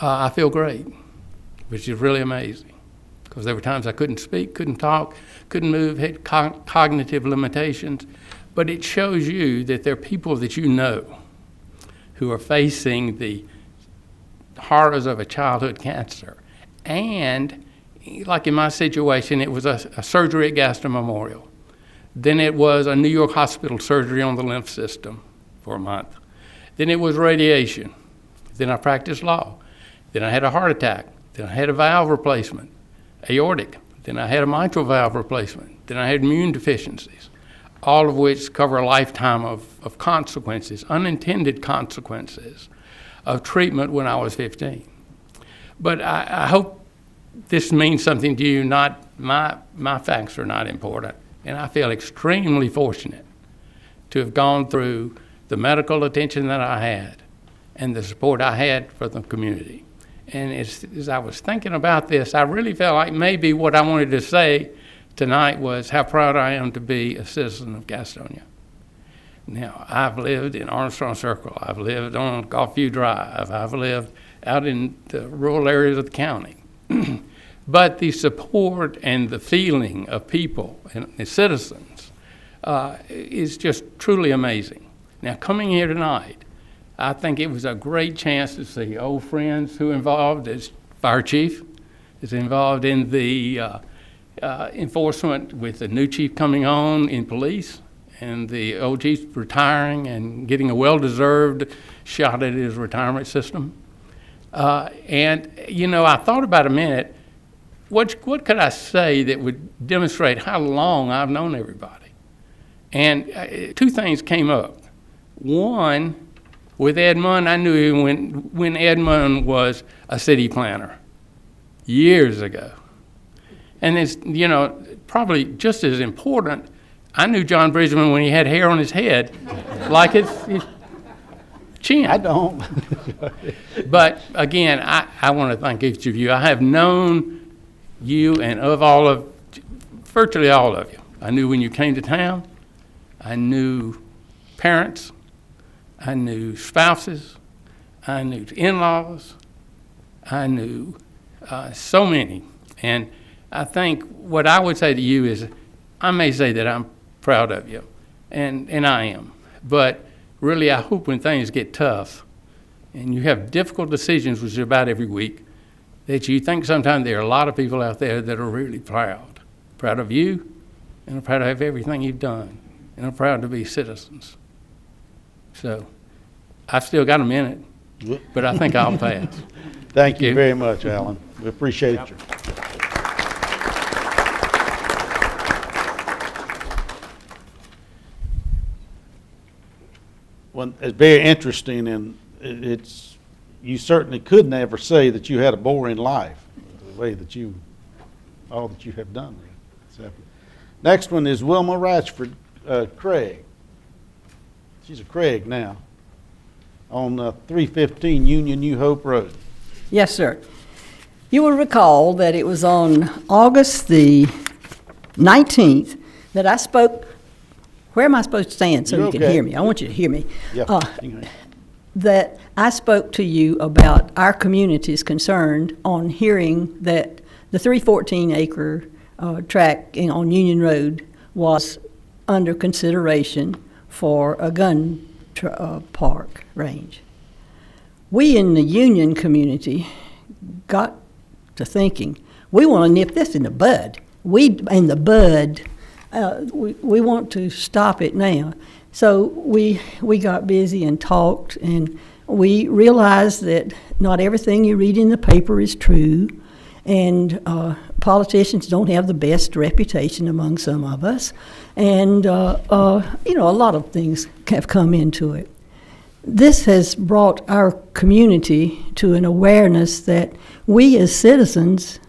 I feel great, which is really amazing. Because there were times I couldn't speak, couldn't talk, couldn't move, had cognitive limitations. But it shows you that there are people that you know who are facing the horrors of a childhood cancer. And like in my situation, it was a surgery at Gaston Memorial. Then it was a New York hospital surgery on the lymph system for a month. Then it was radiation. Then I practiced law. Then I had a heart attack. Then I had a valve replacement, aortic. Then I had a mitral valve replacement. Then I had immune deficiencies, all of which cover a lifetime of consequences, unintended consequences of treatment when I was 15. But I hope this means something to you. Not my facts are not important. And I feel extremely fortunate to have gone through the medical attention that I had and the support I had for the community. And as I was thinking about this, I really felt like maybe what I wanted to say tonight was how proud I am to be a citizen of Gastonia. Now, I've lived in Armstrong Circle. I've lived on Gulfview Drive. I've lived out in the rural areas of the county. But the support and the feeling of people and the citizens is just truly amazing. Now, coming here tonight, I think it was a great chance to see old friends who are involved as fire chief, is involved in the enforcement with the new chief coming on in police, and the old chief retiring and getting a well-deserved shot at his retirement system. And, I thought about a minute, what could I say that would demonstrate how long I've known everybody? And two things came up. One, with Edmund, I knew him when Edmund was a city planner years ago. And it's, probably just as important, I knew John Bridgman when he had hair on his head, like his chin. I don't. But again, I want to thank each of you. I have known you and virtually all of you. I knew when you came to town. I knew parents. I knew spouses. I knew in-laws. I knew so many. And I think what I would say to you is, I may say that I'm proud of you, and I am. But really, I hope when things get tough and you have difficult decisions, which is about every week, that you think sometimes there are a lot of people out there that are really proud. Proud of you, and I'm proud of everything you've done, and I'm proud to be citizens. So, I've still got a minute, but I think I'll pass. Thank you very much, Alan. We appreciate you. Well, it's very interesting, and you certainly could never say that you had a boring life, the way that all that you have done. Next one is Wilma Ratchford Craig. She's a Craig now. on 315 Union New Hope Road. Yes, sir. You will recall that it was on August the 19th that I spoke. Where am I supposed to stand so you can hear me? I want you to hear me. Yeah. That I spoke to you about our community's concern on hearing that the 314-acre tract on Union Road was under consideration for a gun park range. We in the Union community got to thinking, we want to nip this in the bud. We want to stop it now. So we got busy and talked, and we realized that not everything you read in the paper is true, and politicians don't have the best reputation among some of us, and a lot of things have come into it. This has brought our community to an awareness that we as citizens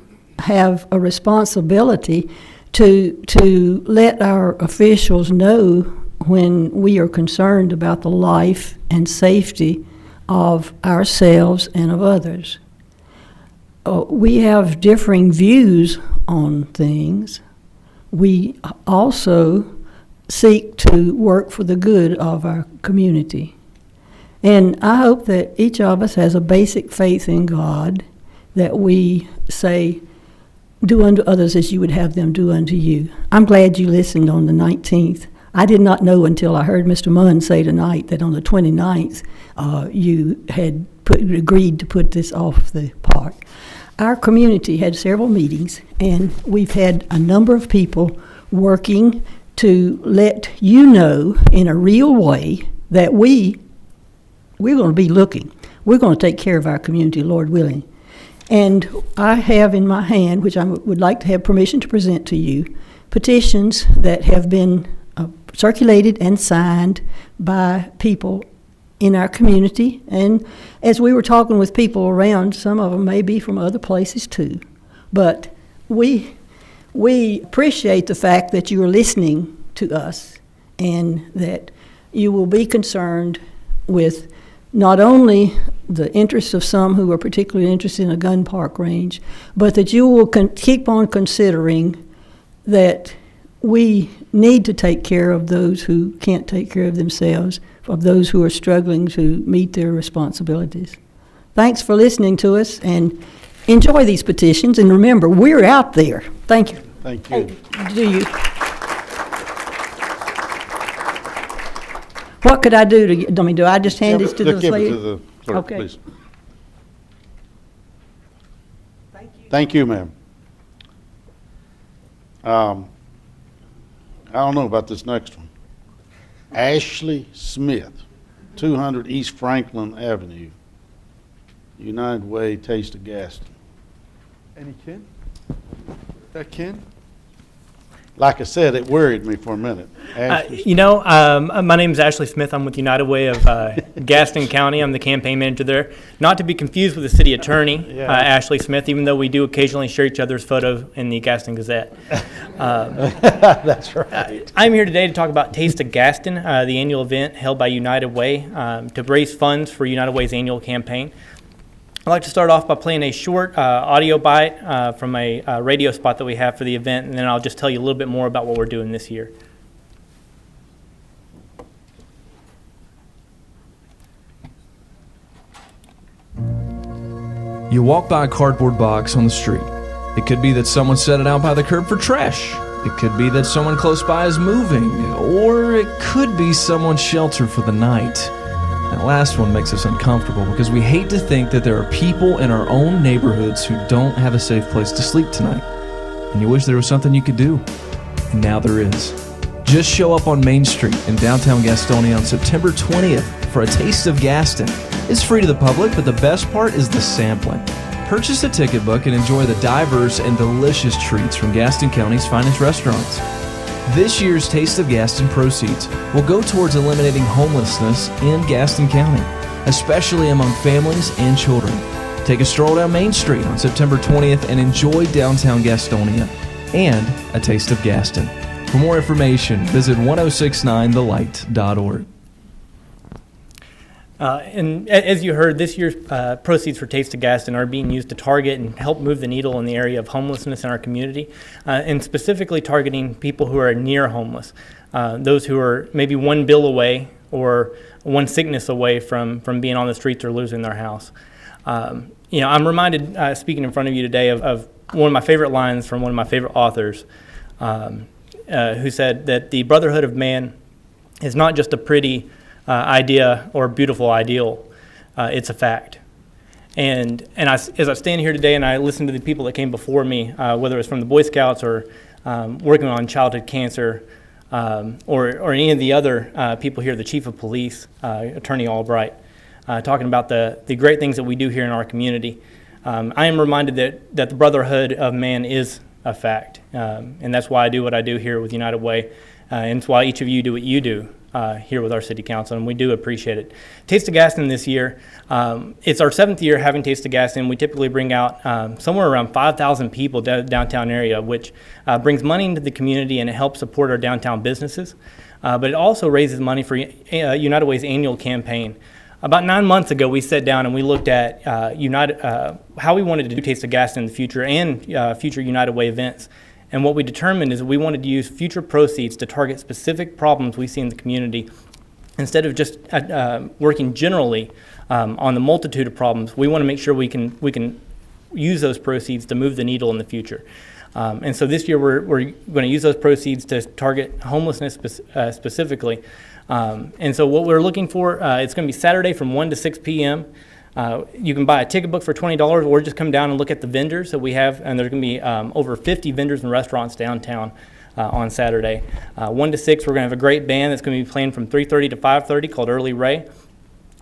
have a responsibility to let our officials know when we are concerned about the life and safety of ourselves and of others. We have differing views on things. We also seek to work for the good of our community. And I hope that each of us has a basic faith in God, that we say, do unto others as you would have them do unto you. I'm glad you listened on the 19th. I did not know until I heard Mr. Munn say tonight that on the 29th you had agreed to put this off the park. Our community had several meetings, and we've had a number of people working to let you know in a real way that we're going to be looking. We're going to take care of our community, Lord willing. And I have in my hand, which I would like to have permission to present to you, petitions that have been circulated and signed by people in our community. And as we were talking with people around, some of them may be from other places too. But we appreciate the fact that you are listening to us and that you will be concerned with not only the interests of some who are particularly interested in a gun park range, but that you will keep on considering that we need to take care of those who can't take care of themselves, of those who are struggling to meet their responsibilities. Thanks for listening to us, and enjoy these petitions, and remember, we're out there. Thank you. Thank you. Hey, what could I do to, do I just hand this to the lady? Give it to the clerk, okay. Please. Thank you, ma'am. I don't know about this next one. Ashley Smith, 200 East Franklin Avenue, United Way, Taste of Gaston. Any Ken? That Ken? Like I said, it worried me for a minute. My name is Ashley Smith. I'm with United Way of Gaston County. I'm the campaign manager there. Not to be confused with the city attorney, Ashley Smith, even though we do occasionally share each other's photo in the Gaston Gazette. That's right. I'm here today to talk about Taste of Gaston, the annual event held by United Way to raise funds for United Way's annual campaign. I'd like to start off by playing a short audio bite from a radio spot that we have for the event, and then I'll just tell you a little bit more about what we're doing this year. You walk by a cardboard box on the street. It could be that someone set it out by the curb for trash. It could be that someone close by is moving, or it could be someone's shelter for the night. That last one makes us uncomfortable because we hate to think that there are people in our own neighborhoods who don't have a safe place to sleep tonight. And you wish there was something you could do. And now there is. Just show up on Main Street in downtown Gastonia on September 20th for a Taste of Gaston. It's free to the public, but the best part is the sampling. Purchase a ticket book and enjoy the diverse and delicious treats from Gaston County's finest restaurants. This year's Taste of Gaston proceeds will go towards eliminating homelessness in Gaston County, especially among families and children. Take a stroll down Main Street on September 20th and enjoy downtown Gastonia and a Taste of Gaston. For more information, visit 1069thelight.org. And as you heard, this year's proceeds for Taste of Gaston are being used to target and help move the needle in the area of homelessness in our community, and specifically targeting people who are near homeless, those who are maybe one bill away or one sickness away from being on the streets or losing their house. You know, I'm reminded, speaking in front of you today, of one of my favorite lines from one of my favorite authors, who said that the brotherhood of man is not just a pretty idea or beautiful ideal, it's a fact. And as I stand here today and I listen to the people that came before me, whether it's from the Boy Scouts or working on childhood cancer, or any of the other people here, the Chief of Police, Attorney Albright, talking about the great things that we do here in our community, I am reminded that the brotherhood of man is a fact. And that's why I do what I do here with United Way, and it's why each of you do what you do here with our City Council, and we do appreciate it. Taste of Gaston this year, it's our 7th year having Taste of Gaston. We typically bring out somewhere around 5,000 people downtown area, which brings money into the community and it helps support our downtown businesses. But it also raises money for United Way's annual campaign. About 9 months ago, we sat down and we looked at how we wanted to do Taste of Gaston in the future and future United Way events. And what we determined is that we wanted to use future proceeds to target specific problems we see in the community. Instead of just working generally on the multitude of problems, we want to make sure we can use those proceeds to move the needle in the future. And so this year we're going to use those proceeds to target homelessness specifically. And so what we're looking for, it's going to be Saturday from 1 to 6 p.m. You can buy a ticket book for $20 or just come down and look at the vendors that we have. And there's going to be over 50 vendors and restaurants downtown on Saturday. 1 to 6, we're going to have a great band that's going to be playing from 3:30 to 5:30 called Early Ray.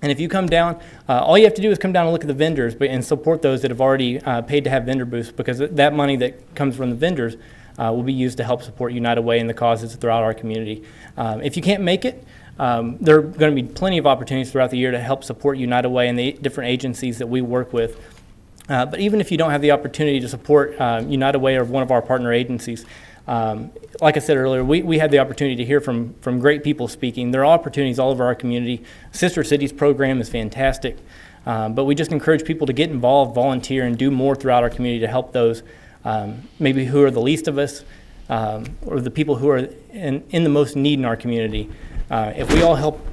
And if you come down, all you have to do is come down and look at the vendors and support those that have already paid to have vendor booths, because that money that comes from the vendors will be used to help support United Way and the causes throughout our community. If you can't make it, there are going to be plenty of opportunities throughout the year to help support United Way and the different agencies that we work with. But even if you don't have the opportunity to support United Way or one of our partner agencies, like I said earlier, we had the opportunity to hear from great people speaking. There are opportunities all over our community. Sister Cities program is fantastic, but we just encourage people to get involved, volunteer, and do more throughout our community to help those maybe who are the least of us, or the people who are in the most need in our community. If we all help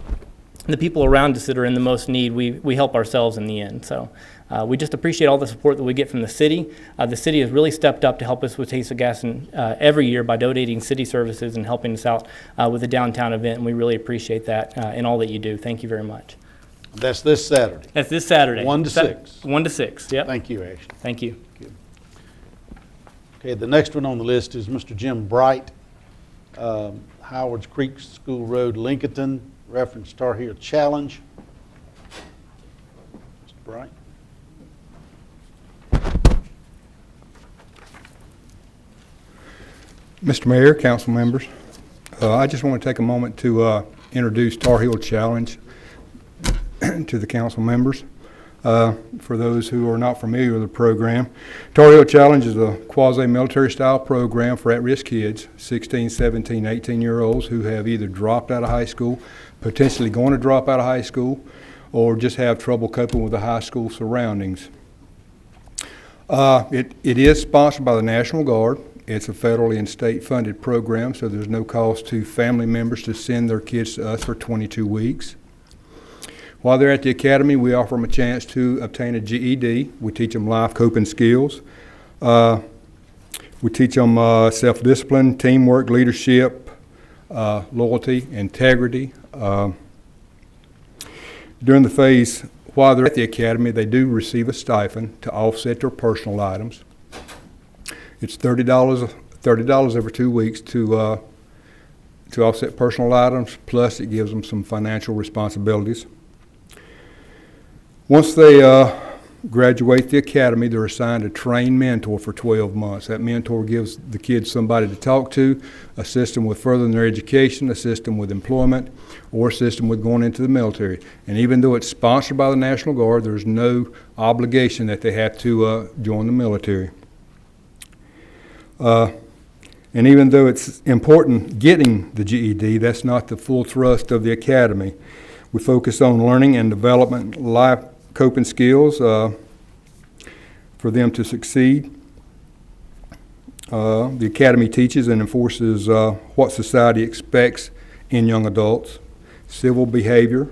the people around us that are in the most need, we help ourselves in the end. So we just appreciate all the support that we get from the city. The city has really stepped up to help us with Taste of Gaston every year by donating city services and helping us out with the downtown event, and we really appreciate that in all that you do. Thank you very much. That's this Saturday. That's this Saturday. 1 to 6. 1 to 6, yep. Thank you, Ashley. Thank you. Okay, the next one on the list is Mr. Jim Bright, Howard's Creek School Road, Lincolnton, reference Tar Heel Challenge. Mr. Bright. Mr. Mayor, council members, I just want to take a moment to introduce Tar Heel Challenge to the council members. For those who are not familiar with the program, Tar Heel Challenge is a quasi-military style program for at-risk kids, 16, 17, 18-year-olds who have either dropped out of high school, potentially going to drop out of high school, or just have trouble coping with the high school surroundings. It is sponsored by the National Guard. It's a federally and state funded program, so there's no cost to family members to send their kids to us for 22 weeks. While they're at the academy, we offer them a chance to obtain a GED. We teach them life coping skills. We teach them self-discipline, teamwork, leadership, loyalty, integrity. During the phase, while they're at the academy, they do receive a stipend to offset their personal items. It's $30 every 2 weeks to offset personal items, plus it gives them some financial responsibilities. Once they graduate the academy, they're assigned a trained mentor for 12 months. That mentor gives the kids somebody to talk to, assist them with furthering their education, assist them with employment, or assist them with going into the military. And even though it's sponsored by the National Guard, there's no obligation that they have to join the military. And even though it's important getting the GED, that's not the full thrust of the academy. We focus on learning and development life coping skills for them to succeed. The Academy teaches and enforces what society expects in young adults: civil behavior,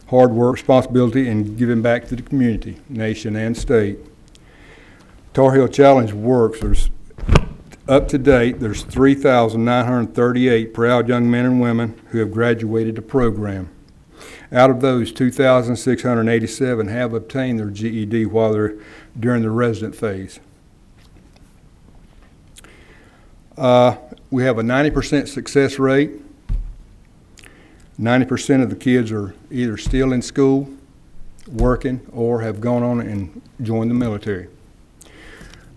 hard work, responsibility, and giving back to the community, nation, and state. Tar Heel Challenge works. Up to date, there's 3,938 proud young men and women who have graduated the program. Out of those, 2,687 have obtained their GED while they're during the resident phase. We have a 90% success rate. 90% of the kids are either still in school, working, or have gone on and joined the military.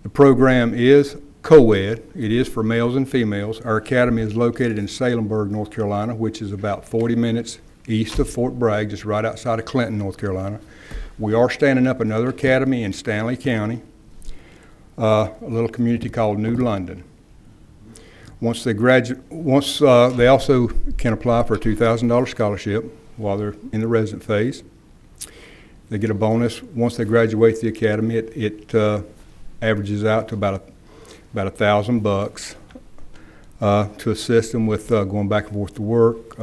The program is co-ed. It is for males and females. Our academy is located in Salemburg, North Carolina, which is about 40 minutes east of Fort Bragg, just right outside of Clinton, North Carolina. We are standing up another academy in Stanley County, a little community called New London. Once they graduate, they also can apply for a $2,000 scholarship while they're in the resident phase. They get a bonus once they graduate the academy. It averages out to about $1,000 to assist them with going back and forth to work.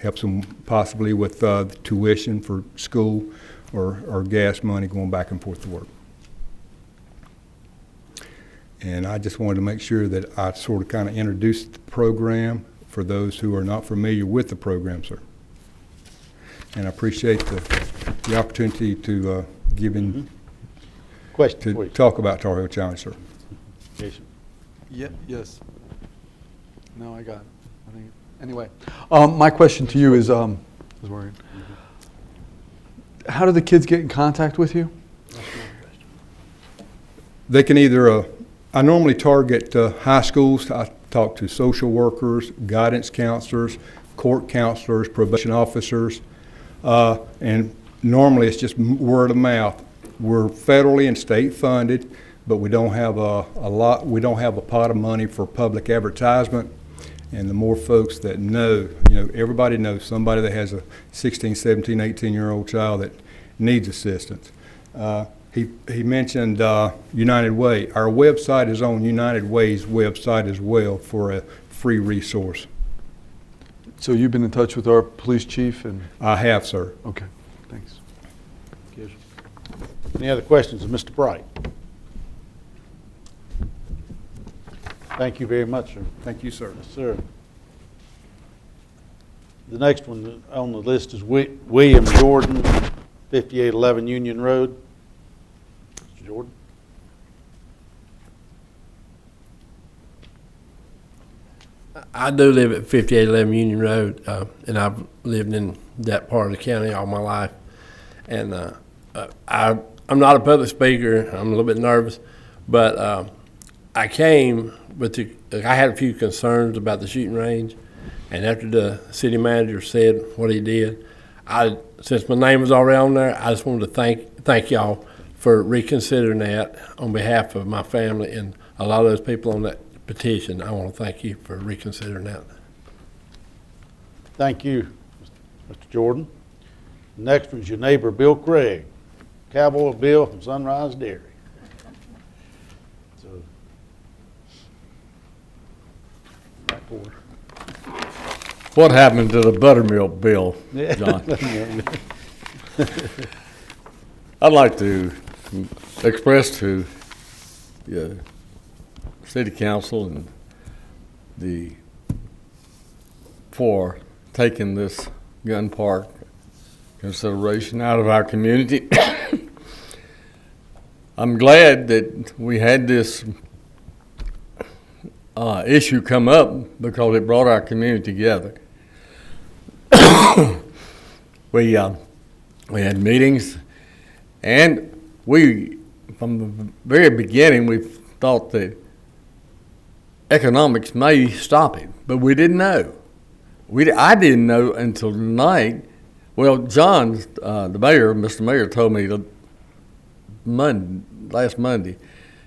Helps them possibly with the tuition for school or gas money going back and forth to work. And I just wanted to make sure that I sort of kind of introduced the program for those who are not familiar with the program, sir. And I appreciate the opportunity to give in Question, to please. talk about Tar Heel Challenge, sir. Jason. Yes. No, I got it. I think, anyway, my question to you is, I was worried. How do the kids get in contact with you? They can either, I normally target high schools. I talk to social workers, guidance counselors, court counselors, probation officers, and normally it's just word of mouth. We're federally and state funded, but we don't have we don't have a pot of money for public advertisement. And the more folks that know, everybody knows somebody that has a 16, 17, 18-year-old child that needs assistance. He mentioned United Way. Our website is on United Way's website as well for a free resource. So you've been in touch with our police chief? And I have, sir. Okay, thanks. Any other questions of Mr. Bright? Thank you very much, sir. Thank you, sir. Yes, sir. The next one on the list is William Jordan, 5811 Union Road. Mr. Jordan. I do live at 5811 Union Road, and I've lived in that part of the county all my life. And I'm not a public speaker. I'm a little bit nervous, but I came with I had a few concerns about the shooting range, and after the city manager said what he did, since my name was already on there, I just wanted to thank y'all for reconsidering that on behalf of my family and a lot of those people on that petition. I want to thank you for reconsidering that. Thank you, Mr. Jordan. Next one's your neighbor, Bill Craig, Cowboy Bill from Sunrise Dairy. So, back forward. What happened to the buttermilk bill, John? I'd like to express to the city council and for taking this gun park consideration out of our community. I'm glad that we had this issue come up because it brought our community together. We had meetings, and from the very beginning, we thought that economics may stop it, but we didn't know. I didn't know until tonight. Well, John, the mayor, Mr. Mayor, told me last Monday,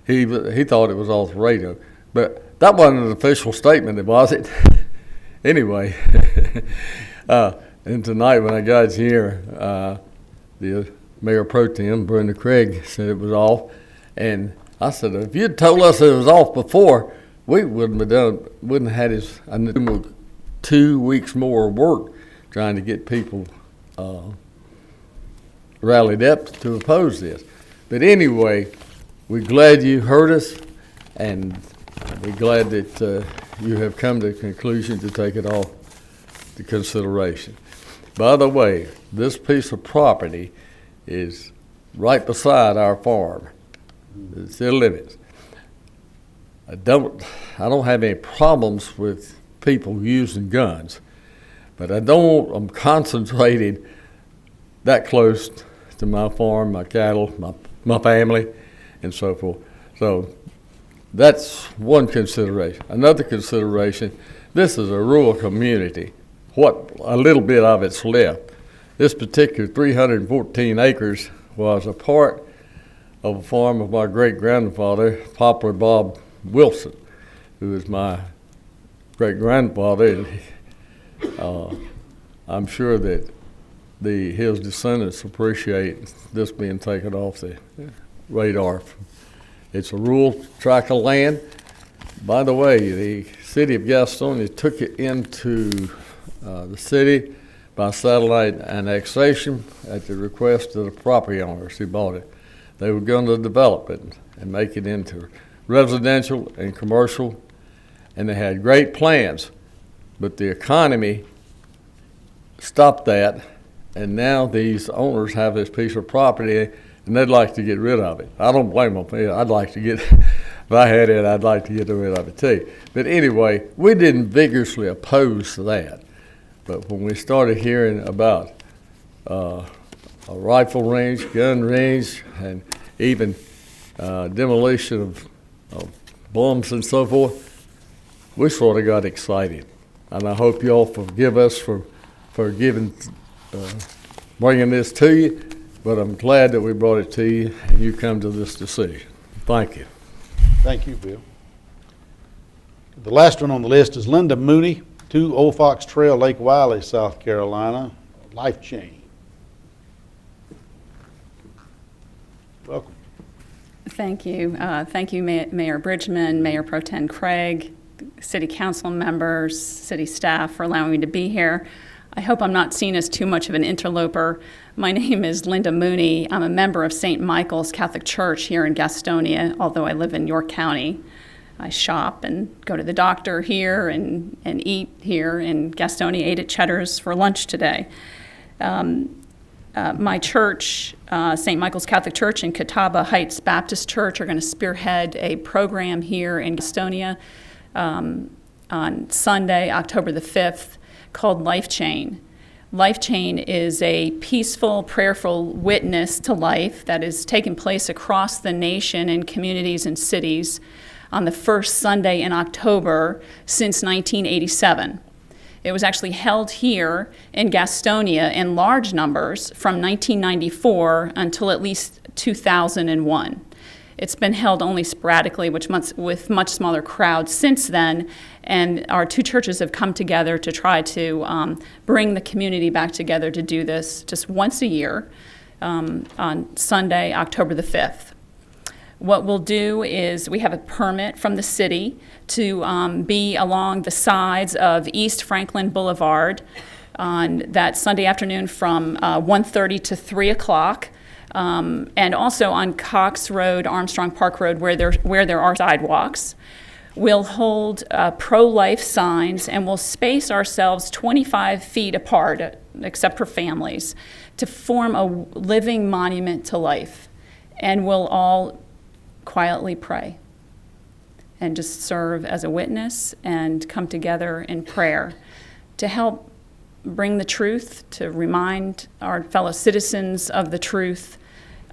he thought it was off the radio, but that wasn't an official statement, was it? Anyway, And tonight when I got here, the Mayor Pro Tem, Brenda Craig, said it was off. And I said, if you'd told us it was off before, we wouldn't have had his, I knew 2 weeks more work trying to get people rallied up to oppose this. But anyway, we're glad you heard us, and we're glad that you have come to the conclusion to take it all to consideration. By the way, this piece of property is right beside our farm. It's the limits. I don't have any problems with people using guns, but I'm concentrated that close to my farm, my cattle, my family, and so forth. So that's one consideration. Another consideration, this is a rural community. What a little bit of it's left. This particular 314 acres was a part of a farm of my great-grandfather, Poplar Bob Wilson, who was my great-grandfather. I'm sure that his descendants appreciate this being taken off the radar. It's a rural tract of land. By the way, the city of Gastonia took it into the city by satellite annexation at the request of the property owners who bought it. They were going to develop it and make it into residential and commercial, and they had great plans, but the economy stopped that, and now these owners have this piece of property and they'd like to get rid of it. I don't blame them. I'd like to get, if I had it, I'd like to get rid of it too. But anyway, we didn't vigorously oppose that. But when we started hearing about a rifle range, gun range, and even demolition of bombs and so forth, we sort of got excited. And I hope you all forgive us for bringing this to you, but I'm glad that we brought it to you and you come to this decision. Thank you. Thank you, Bill. The last one on the list is Linda Mooney, 2 Old Fox Trail, Lake Wiley, South Carolina, Life Chain. Welcome. Thank you. Thank you, Mayor Bridgman, Mayor Pro Tem Craig, City Council members, City staff for allowing me to be here. I hope I'm not seen as too much of an interloper. My name is Linda Mooney. I'm a member of St. Michael's Catholic Church here in Gastonia, although I live in York County. I shop and go to the doctor here and eat here in Gastonia. Ate at Cheddar's for lunch today. My church, St. Michael's Catholic Church and Catawba Heights Baptist Church, are going to spearhead a program here in Gastonia on Sunday, October the 5th, called Life Chain. Life Chain is a peaceful, prayerful witness to life that is taking place across the nation in communities and cities on the first Sunday in October since 1987. It was actually held here in Gastonia in large numbers from 1994 until at least 2001. It's been held only sporadically with much smaller crowds since then, and our 2 churches have come together to try to bring the community back together to do this just once a year on Sunday, October the 5th. What we'll do is we have a permit from the city to be along the sides of East Franklin Boulevard on that Sunday afternoon from 1:30 to 3 o'clock. And also on Cox Road, Armstrong Park Road, where there are sidewalks. We'll hold pro-life signs, and we'll space ourselves 25 feet apart, except for families, to form a living monument to life. And we'll all quietly pray and just serve as a witness and come together in prayer to help bring the truth, to remind our fellow citizens of the truth.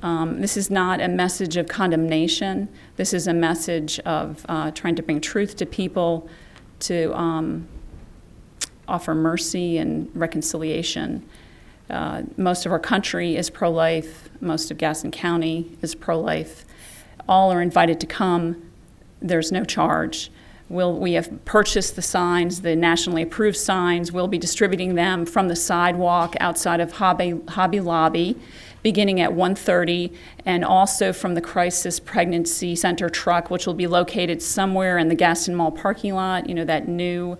This is not a message of condemnation. This is a message of trying to bring truth to people, to offer mercy and reconciliation. Most of our country is pro-life. Most of Gaston County is pro-life. All are invited to come. There's no charge. We have purchased the signs, the nationally approved signs. We'll be distributing them from the sidewalk outside of Hobby Lobby, beginning at 1:30, and also from the Crisis Pregnancy Center truck, which will be located somewhere in the Gaston Mall parking lot. You know, that new,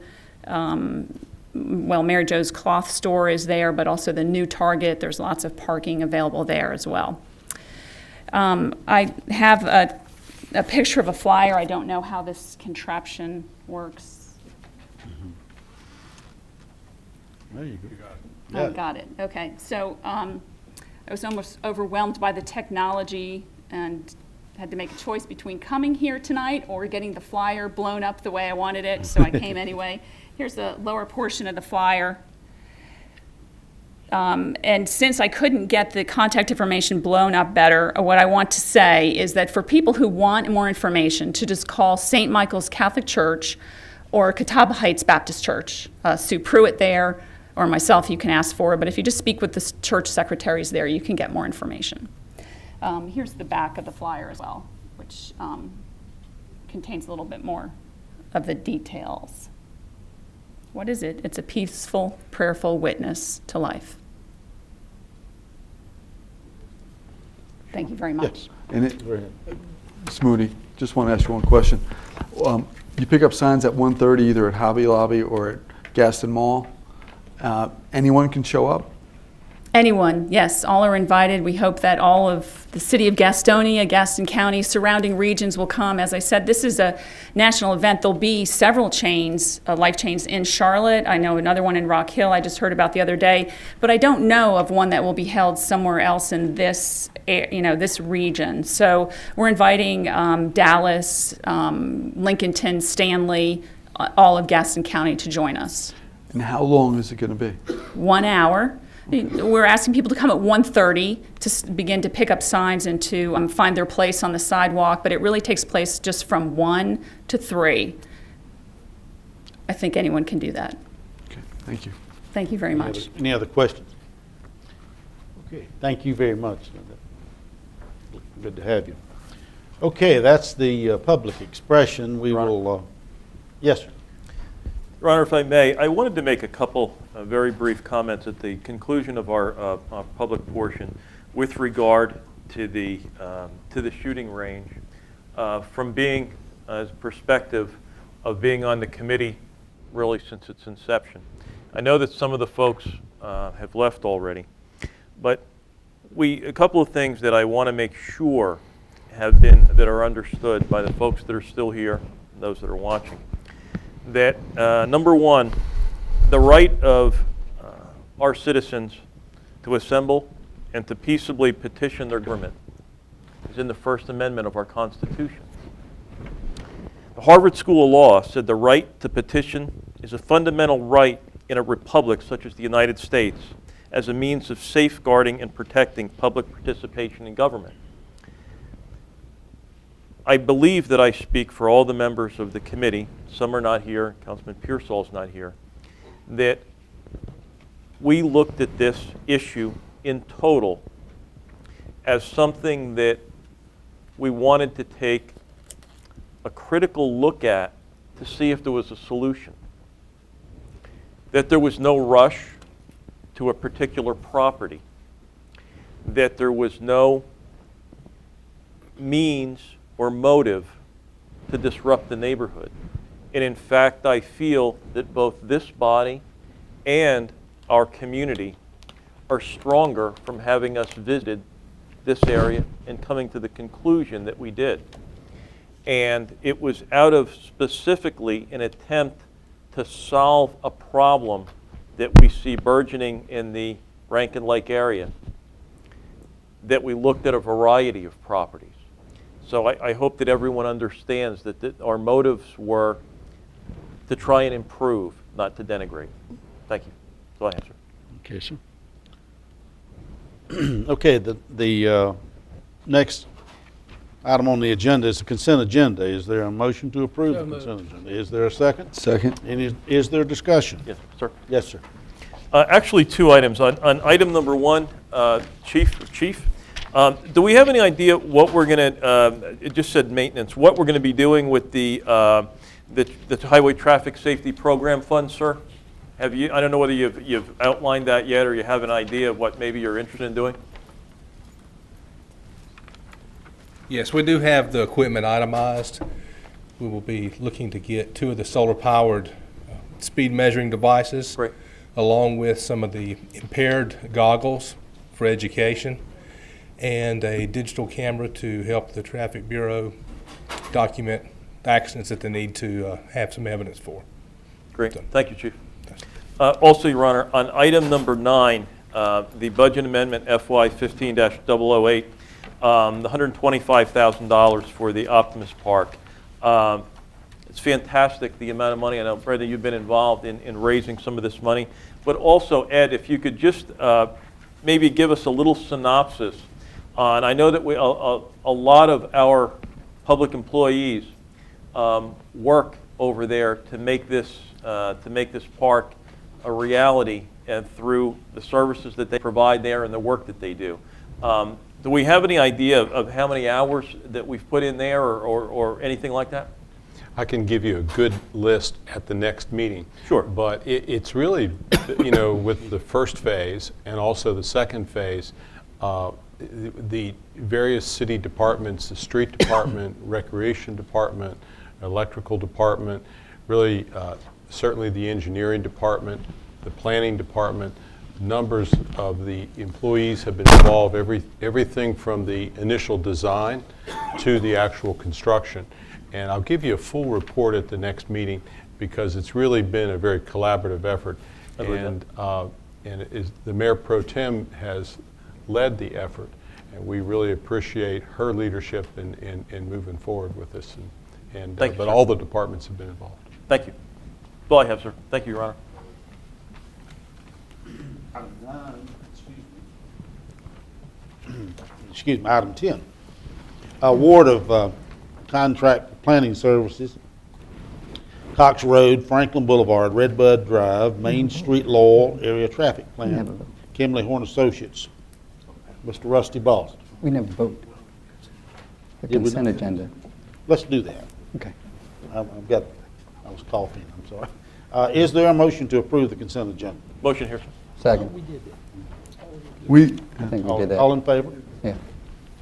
Mary Jo's cloth store is there, but also the new Target. There's lots of parking available there as well. I have a picture of a flyer. I don't know how this contraption works. There you go. Oh, got it. Okay. So I was almost overwhelmed by the technology and had to make a choice between coming here tonight or getting the flyer blown up the way I wanted it, so I came anyway. Here's the lower portion of the flyer. And since I couldn't get the contact information blown up better, what I want to say is that for people who want more information, to just call St. Michael's Catholic Church or Catawba Heights Baptist Church. Sue Pruitt there, or myself, you can ask for it, but if you just speak with the church secretaries there, you can get more information. Here's the back of the flyer as well, which contains a little bit more of the details. What is it? It's a peaceful, prayerful witness to life. Thank you very much. And Smoody, just want to ask you one question. You pick up signs at 1:30 either at Hobby Lobby or at Gaston Mall. Anyone can show up? Anyone, yes, all are invited. We hope that all of the city of Gastonia, Gaston County, surrounding regions will come. As I said, this is a national event. There'll be several chains, life chains in Charlotte. I know another one in Rock Hill I just heard about the other day, but I don't know of one that will be held somewhere else in this, this region. So we're inviting Dallas, Lincolnton, Stanley, all of Gaston County to join us. And how long is it going to be? 1 hour. We're asking people to come at 1:30 to begin to pick up signs and to find their place on the sidewalk, but it really takes place just from 1 to 3. I think anyone can do that. Okay, thank you. Thank you very much. Any other questions? Okay, thank you very much. Good to have you. Okay, that's the public expression. We will, yes, sir. Your Honor, if I may, I wanted to make a couple very brief comments at the conclusion of our public portion with regard to the shooting range, from being as perspective of being on the committee really since its inception. I know that some of the folks have left already, but a couple of things that I want to make sure that are understood by the folks that are still here and those that are watching. That number one, the right of our citizens to assemble and to peaceably petition their government is in the First Amendment of our Constitution. The Harvard School of Law said the right to petition is a fundamental right in a republic such as the United States as a means of safeguarding and protecting public participation in government. I believe that I speak for all the members of the committee, some are not here, Councilman Pearsall's not here, that we looked at this issue in total as something that we wanted to take a critical look at to see if there was a solution. That there was no rush to a particular property, that there was no means or motive to disrupt the neighborhood. And in fact, I feel that both this body and our community are stronger from having us visited this area and coming to the conclusion that we did. And it was out of specifically an attempt to solve a problem that we see burgeoning in the Rankin Lake area that we looked at a variety of properties. So I hope that everyone understands that our motives were to try and improve, not to denigrate. Thank you. That's all I answer. Okay, sir. Okay, the next item on the agenda is the consent agenda. Is there a motion to approve the consent agenda? Is there a second? Second. Is there discussion? Yes, sir. Yes, sir. Actually, two items. On item number one, Chief, do we have any idea what we're going to, it just said maintenance, what we're going to be doing with the the Highway Traffic Safety Program Fund, sir? Have you, I don't know whether you've outlined that yet or you have an idea of what maybe you're interested in doing? Yes, we do have the equipment itemized. We will be looking to get 2 of the solar-powered speed measuring devices, along with some of the impaired goggles for education, and a digital camera to help the Traffic Bureau document accidents that they need to have some evidence for. Great. Thank you, Chief. Also, Your Honor, on item number 9, the budget amendment FY 15-008, the $125,000 for the Optimus Park. It's fantastic, the amount of money. I know, Brenda, you've been involved in raising some of this money. But also, Ed, if you could just maybe give us a little synopsis on, I know that a lot of our public employees work over there to make this park a reality, and through the services that they provide there and the work that they do. Do we have any idea of how many hours that we've put in there or anything like that? I can give you a good list at the next meeting. Sure. But it's really, you know, with the first phase and also the second phase, the various city departments, the street department, recreation department, electrical department, really certainly the engineering department, the planning department, numbers of the employees have been involved, everything from the initial design to the actual construction. And I'll give you a full report at the next meeting because it's really been a very collaborative effort. And the Mayor Pro Tem has led the effort, and we really appreciate her leadership in moving forward with this. But all the departments have been involved. Thank you. That's all I have, sir. Thank you, Your Honor. Excuse me, item 10. Award of contract for planning services, Cox Road, Franklin Boulevard, Redbud Drive, Main Street, Lowell, area traffic plan, Kimley Horn Associates. Mr. Rusty Boston. We never vote. The Did we consent not? agenda. Let's do that. Okay. I was coughing, I'm sorry. Is there a motion to approve the consent agenda? Motion here, sir. Second. I think we did that. All in favor? Yeah.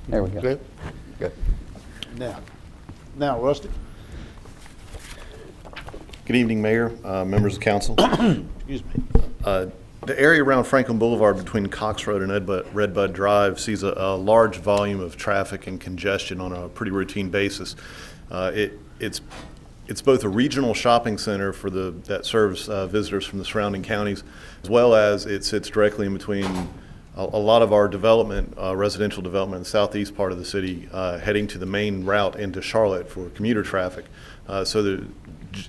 There we go. Good. Good. Now, Rusty. Good evening, Mayor, members of council. Excuse me. The area around Franklin Boulevard between Cox Road and Redbud Drive sees a large volume of traffic and congestion on a pretty routine basis. It's both a regional shopping center for that serves visitors from the surrounding counties, as well as it sits directly in between a lot of our development, residential development in the southeast part of the city, heading to the main route into Charlotte for commuter traffic.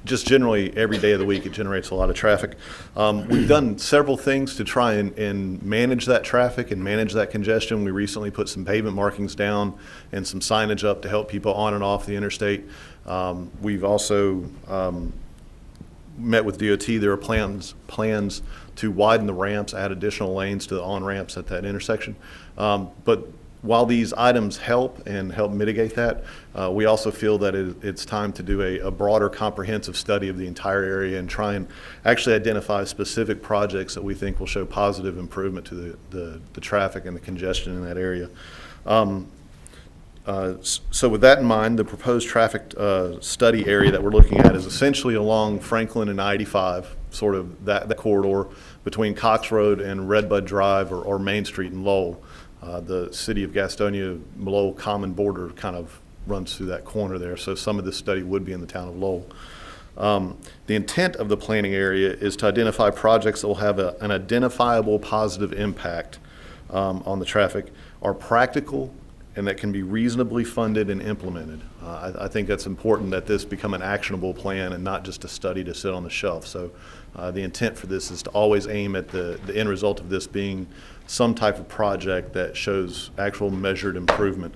Just generally every day of the week it generates a lot of traffic. We've done several things to try and manage that traffic and manage that congestion. We recently put some pavement markings down and some signage up to help people on and off the interstate. We've also met with DOT. There are plans to widen the ramps, add additional lanes to the on-ramps at that intersection. But while these items help mitigate that, we also feel that it's time to do a broader comprehensive study of the entire area and try and actually identify specific projects that we think will show positive improvement to the traffic and the congestion in that area. So with that in mind, the proposed traffic study area that we're looking at is essentially along Franklin and I-85, sort of that corridor between Cox Road and Redbud Drive or Main Street in Lowell. The city of Gastonia-Lowell common border kind of runs through that corner there, so some of this study would be in the town of Lowell. The intent of the planning area is to identify projects that will have an identifiable positive impact on the traffic, are practical, and that can be reasonably funded and implemented. I think that's important that this become an actionable plan and not just a study to sit on the shelf. So the intent for this is to always aim at the end result of this being some type of project that shows actual measured improvement.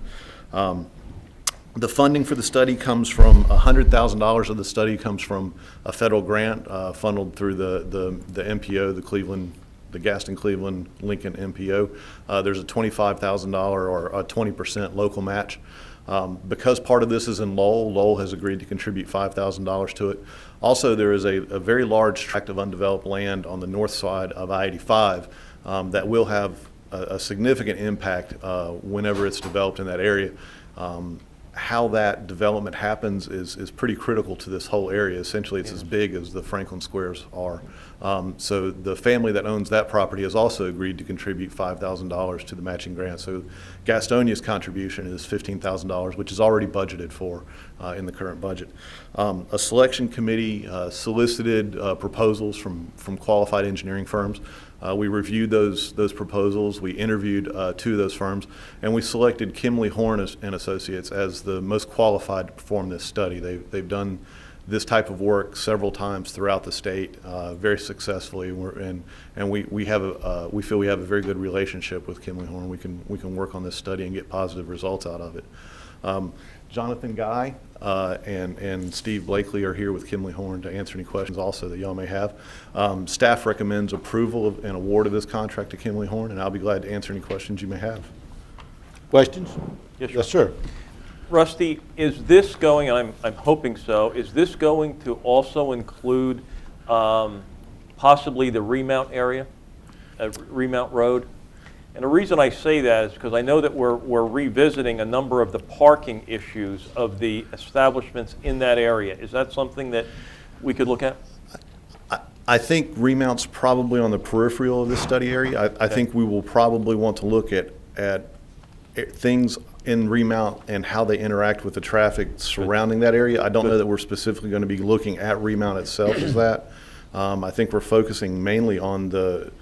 The funding for the study comes from $100,000 of the study comes from a federal grant funneled through the MPO, the Gaston Cleveland Lincoln MPO. There's a $25,000 or a 20% local match. Because part of this is in Lowell, Lowell has agreed to contribute $5,000 to it. Also, there is a very large tract of undeveloped land on the north side of I-85 that will have a significant impact whenever it's developed in that area. How that development happens is pretty critical to this whole area. Essentially, it's as big as the Franklin Squares are. So the family that owns that property has also agreed to contribute $5,000 to the matching grant. So Gastonia's contribution is $15,000, which is already budgeted for in the current budget. A selection committee solicited proposals from qualified engineering firms. We reviewed those proposals. We interviewed 2 of those firms, and we selected Kimley Horn and Associates as the most qualified to perform this study. They've done this type of work several times throughout the state, very successfully, and we feel we have a very good relationship with Kimley Horn. We can work on this study and get positive results out of it. Jonathan Guy and Steve Blakely are here with Kimley Horn to answer any questions also that y'all may have. Staff recommends approval of and award of this contract to Kimley Horn, and I'll be glad to answer any questions you may have. Questions? Yes, sir. Yes, sir. Rusty, is this going, and I'm hoping so, is this going to also include possibly the Remount area, Remount Road? And the reason I say that is because I know that we're revisiting a number of the parking issues of the establishments in that area. Is that something that we could look at? I think Remount's probably on the peripheral of this study area. I think we will probably want to look at things in Remount and how they interact with the traffic surrounding that area. I don't know that we're specifically going to be looking at Remount itself as that. I think we're focusing mainly on the,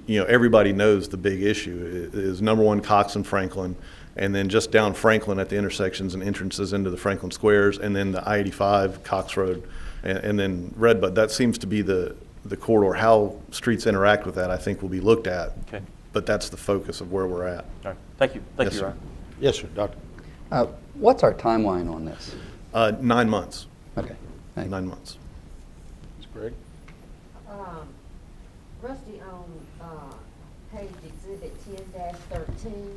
everybody knows the big issue is number 1, Cox and Franklin, and then just down Franklin at the intersections and entrances into the Franklin Squares, and then the I-85, Cox Road, and then Redbud. That seems to be the corridor. How streets interact with that, I think, will be looked at. Okay. But that's the focus of where we're at. All right. Thank you. Thank Yes, you, sir. Ryan. Yes, sir, Doctor. What's our timeline on this? 9 months. Okay. Thank you. 9 months. That's great. Rusty, on page exhibit 10-13,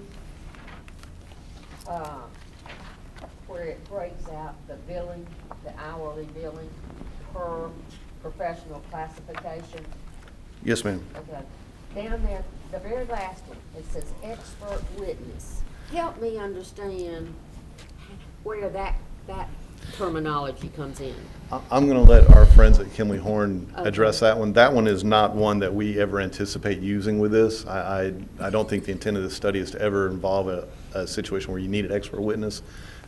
where it breaks out the billing, the hourly billing per professional classification. Yes, ma'am. Okay. Down there, the very last one, it says expert witness. Help me understand where that terminology comes in. I'm going to let our friends at Kimley Horn address Okay. that one. That one is not one that we ever anticipate using with this. I don't think the intent of this study is to ever involve a situation where you need an expert witness,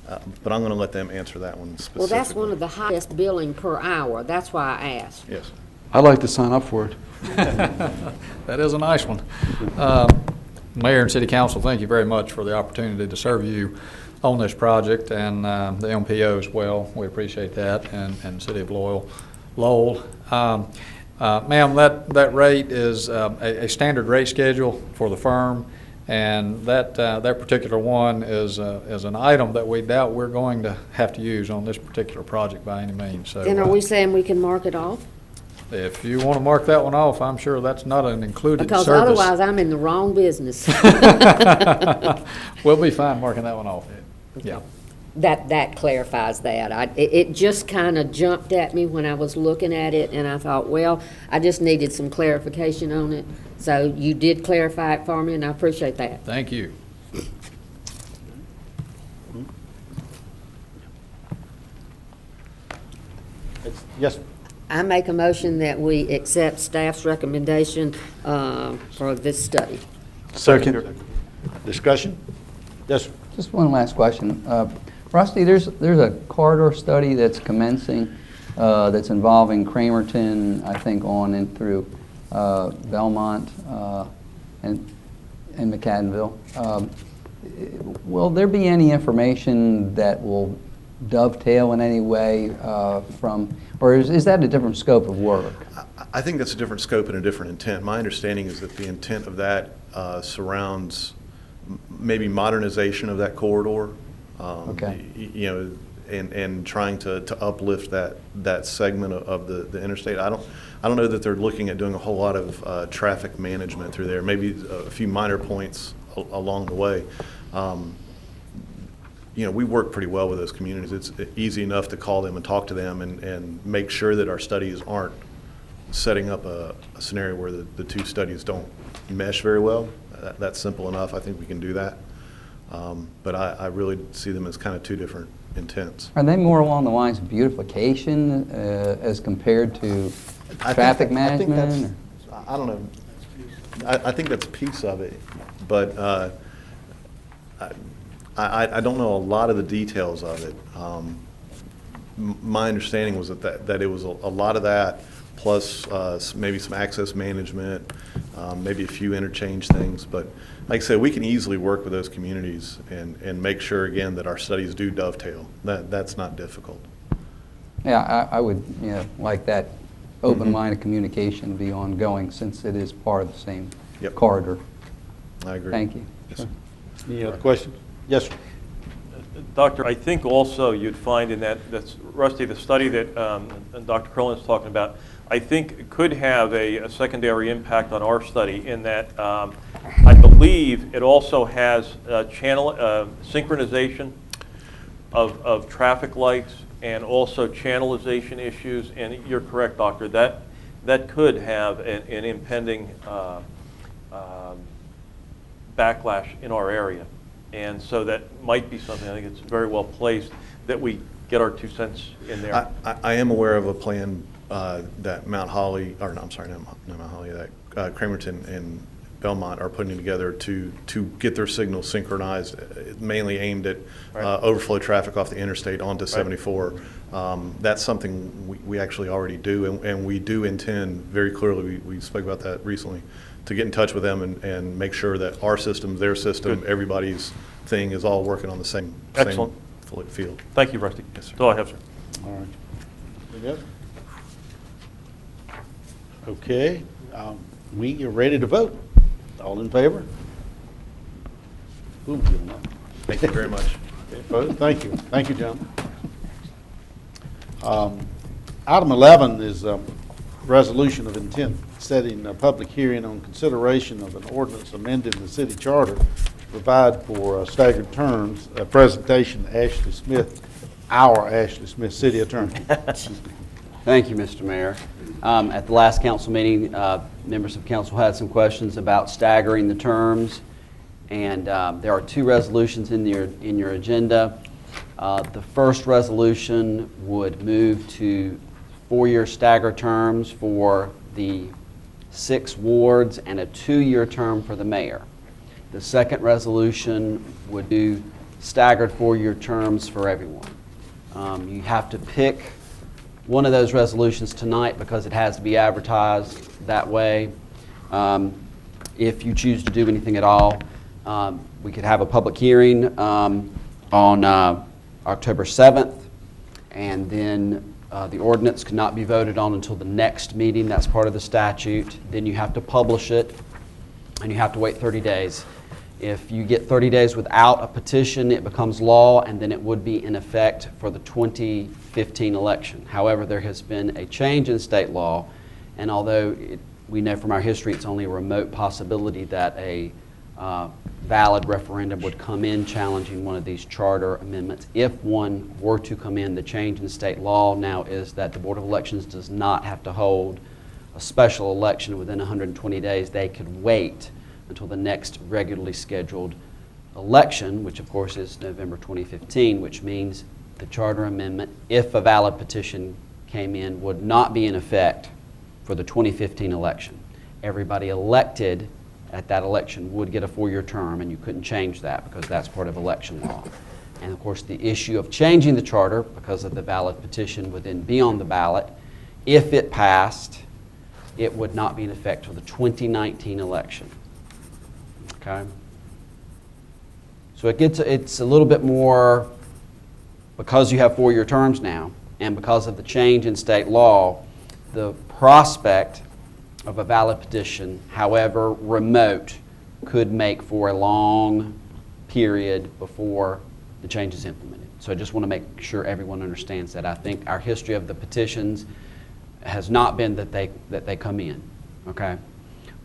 but I'm going to let them answer that one specifically. Well, that's one of the highest billing per hour. That's why I asked. Yes. I'd like to sign up for it. That is a nice one. Mayor and City Council, thank you very much for the opportunity to serve you on this project, and the MPO as well. We appreciate that, and City of Lowell. Ma'am, that rate is a standard rate schedule for the firm, and that particular one is an item that we doubt we're going to have to use on this particular project by any means. So, Then are we saying we can mark it off? if you want to mark that one off, I'm sure that's not an included Because service. otherwise I'm in the wrong business. We'll be fine marking that one off. Yeah. That clarifies that. It just kind of jumped at me when I was looking at it, and I thought, well, I just needed some clarification on it. So you did clarify it for me, and I appreciate that. Thank you. Yes. I make a motion that we accept staff's recommendation for this study. Second. Discussion? Yes, sir. Just one last question. Rusty, there's a corridor study that's commencing that's involving Cramerton, I think, on and through Belmont and McAdenville. Will there be any information that will dovetail in any way from, or is that a different scope of work? I think that's a different scope and a different intent. My understanding is that the intent of that surrounds maybe modernization of that corridor. Okay. And trying to uplift that segment of the interstate. I don't know that they're looking at doing a whole lot of traffic management through there. Maybe a few minor points along the way. we work pretty well with those communities. It's easy enough to call them and talk to them and make sure that our studies aren't setting up a scenario where the two studies don't mesh very well. That's simple enough. I think we can do that. But I really see them as kind of two different intents. Are they more along the lines of beautification as compared to traffic management? I don't know. I think that's a piece of it, but I don't know a lot of the details of it. My understanding was that it was a lot of that, plus maybe some access management, maybe a few interchange things. But like I said, we can easily work with those communities and make sure, again, that our studies do dovetail. That's not difficult. Yeah, I would like that open line of communication to be ongoing, since it is part of the same corridor. I agree. Thank you. Yes, sir. Any other questions? Yes, sir. Doctor, I think also you'd find in that's Rusty, the study that Dr. Curlin is talking about, I think could have a secondary impact on our study in that I believe it also has channel synchronization of traffic lights and also channelization issues. And you're correct, Doctor, that could have an impending backlash in our area. And so that might be something, I think it's very well placed that we get our 2 cents in there. I am aware of a plan that Mount Holly, or no, I'm sorry, not Mount Holly, that Cramerton and Belmont are putting together to get their signals synchronized, mainly aimed at overflow traffic off the interstate onto 74. That's something we actually already do, and we do intend very clearly, we spoke about that recently, to get in touch with them and make sure that our system, their system, everybody's thing is all working on the same field. Thank you, Rusty. Yes, sir. That's all I have, sir. All right. We good? Okay. We are ready to vote. All in favor? Ooh, Thank you very much. Thank you. Thank you, John. Item 11 is resolution of intent setting a public hearing on consideration of an ordinance amending the city charter to provide for staggered terms. A presentation, Ashley Smith, our Ashley Smith, city attorney. Thank you, Mr. Mayor. At the last council meeting, members of council had some questions about staggering the terms, and there are 2 resolutions in your agenda. The first resolution would move to 4-year stagger terms for the 6 wards and a 2-year term for the mayor. The second resolution would do staggered 4-year terms for everyone. You have to pick one of those resolutions tonight because it has to be advertised that way. If you choose to do anything at all, we could have a public hearing on October 7th, and then the ordinance could not be voted on until the next meeting. That's part of the statute. Then you have to publish it, and you have to wait 30 days. If you get 30 days without a petition, it becomes law, and then it would be in effect for the 2015 election. However, there has been a change in state law, and although we know from our history it's only a remote possibility that a valid referendum would come in challenging one of these charter amendments. If one were to come in, the change in state law now is that the Board of Elections does not have to hold a special election within 120 days. They could wait until the next regularly scheduled election, which of course is November 2015, which means the charter amendment, if a valid petition came in, would not be in effect for the 2015 election. Everybody elected at that election would get a 4-year term, and you couldn't change that because that's part of election law. And of course the issue of changing the charter because of the valid petition would then be on the ballot. If it passed, it would not be in effect for the 2019 election. Okay? So it's a little bit more, because you have 4-year terms now, and because of the change in state law, the prospect of a valid petition, however remote, could make for a long period before the change is implemented. So I just want to make sure everyone understands that. I think our history of the petitions has not been that they come in, okay?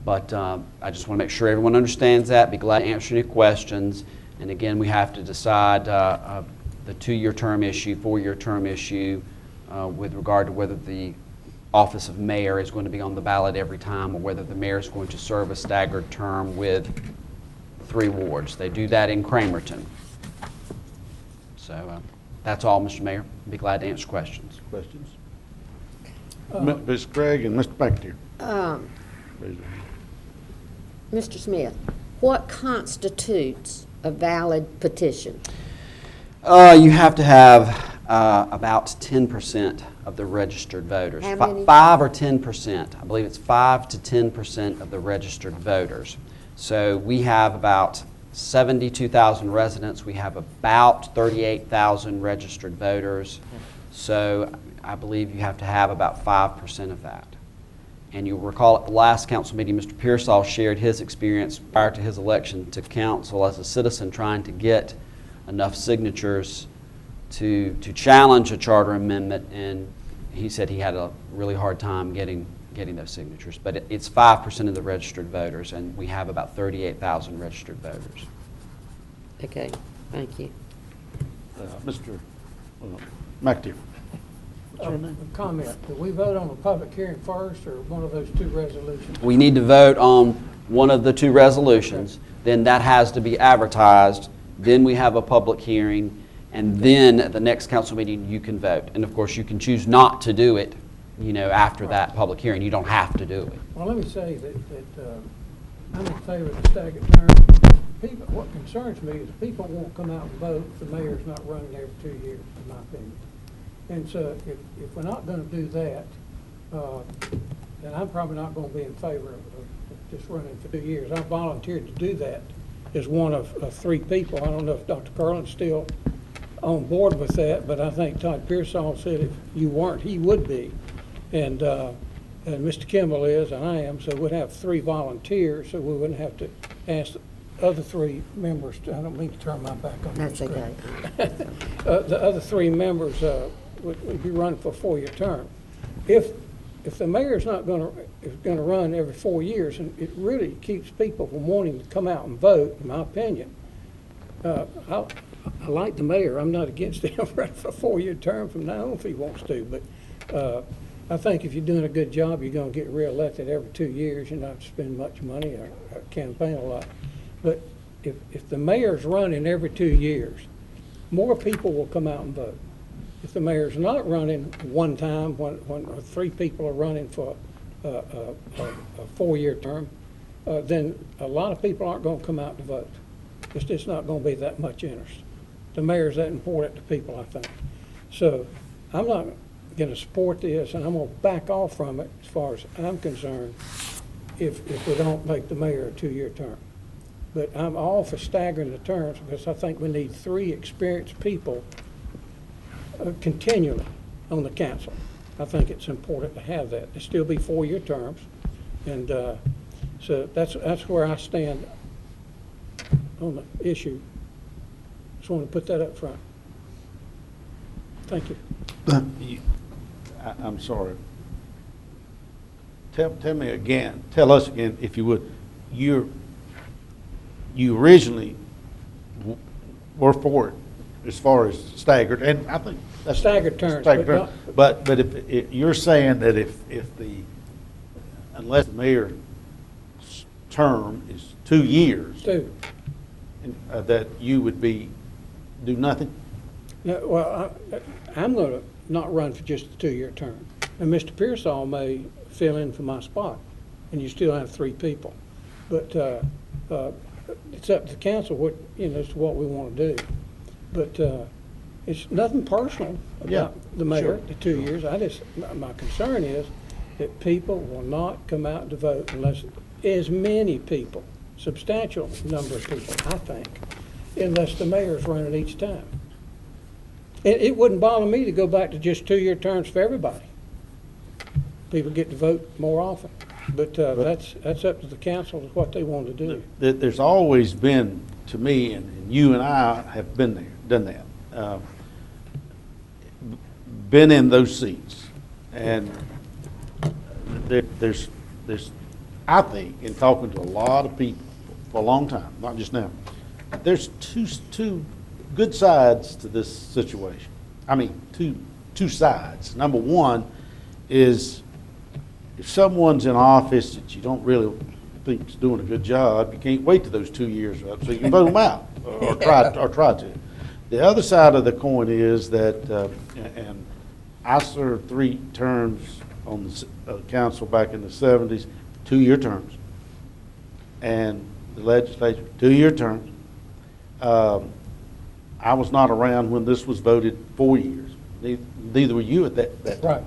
But I just want to make sure everyone understands that. Be glad to answer any questions. And again, we have to decide the 2-year term issue, 4-year term issue with regard to whether the office of mayor is going to be on the ballot every time or whether the mayor is going to serve a staggered term with 3 wards. They do that in Cramerton. So that's all, Mr. Mayor. I'd be glad to answer questions. Questions? Ms. Craig and Mr. McAteer. Raise your hand. Mr. Smith, what constitutes a valid petition? You have to have about 10% of the registered voters. How many? 5 or 10%. I believe it's 5 to 10% of the registered voters. So we have about 72,000 residents. We have about 38,000 registered voters. So I believe you have to have about 5% of that. And you'll recall at the last council meeting, Mr. Pearsall shared his experience prior to his election to council as a citizen trying to get enough signatures to challenge a charter amendment, and he said he had a really hard time getting those signatures. But it's 5% of the registered voters, and we have about 38,000 registered voters. Okay, thank you. Mr. McAteer. A comment. Do we vote on the public hearing first or one of those 2 resolutions? We need to vote on one of the 2 resolutions, then that has to be advertised, then we have a public hearing, and then at the next council meeting you can vote. And of course you can choose not to do it, after that public hearing. You don't have to do it. Well, let me say that I'm in favor of the staggered term. What concerns me is people won't come out and vote if the mayor's not running every 2 years, in my opinion. And so if we're not going to do that, then I'm probably not going to be in favor of just running for 2 years. I volunteered to do that as one of 3 people. I don't know if Dr. Carlin's still on board with that, but I think Todd Pearsall said if you weren't, he would be. And Mr. Kimball is, and I am, so we'd have 3 volunteers, so we wouldn't have to ask the other 3 members. I don't mean to turn my back on That's this. okay. The other 3 members would be running for a 4-year term. If the mayor's not going to run every 4 years, and it really keeps people from wanting to come out and vote, in my opinion. I like the mayor. I'm not against him running for a 4-year term from now on if he wants to, but I think if you're doing a good job, you're going to get reelected every 2 years. You're not going to spend much money or campaign a lot. But if the mayor's running every 2 years, more people will come out and vote. If the mayor's not running one time, when 3 people are running for a 4-year term, then a lot of people aren't going to come out to vote. It's just not going to be that much interest. The mayor's that important to people, I think. So I'm not going to support this, and I'm going to back off from it as far as I'm concerned if we don't make the mayor a 2-year term. But I'm all for staggering the terms because I think we need 3 experienced people continually on the council. I think it's important to have that. There still be 4-year terms, and so that's where I stand on the issue. Just want to put that up front. Thank you. I'm sorry. Tell me again. Tell us again, if you would. You originally were for it as far as staggered, and I think that's staggered terms. But if you're saying that unless the mayor's term is 2 years, that you would do nothing? No, well, I'm going to not run for just a 2-year term. And Mr. Pearsall may fill in for my spot, and you still have 3 people. But it's up to the council as to what we want to do. But it's nothing personal about the mayor, the 2 years. My concern is that people will not come out to vote unless as many people, substantial number of people, I think, unless the mayor's running each time. It wouldn't bother me to go back to just 2-year terms for everybody. People get to vote more often. But that's up to the council, is what they want to do. There's always been, to me, and you and I have been there, done that, been in those seats. And there's, I think, in talking to a lot of people for a long time, not just now, there's two good sides to this situation. I mean, two sides. Number one is if someone's in office that you don't really think is doing a good job, you can't wait till those 2 years are up so you can vote them out or try to. The other side of the coin is that, and I served 3 terms on the council back in the 70s, 2-year terms, and the legislature, 2-year terms. I was not around when this was voted 4 years. Neither were you at that time. Right.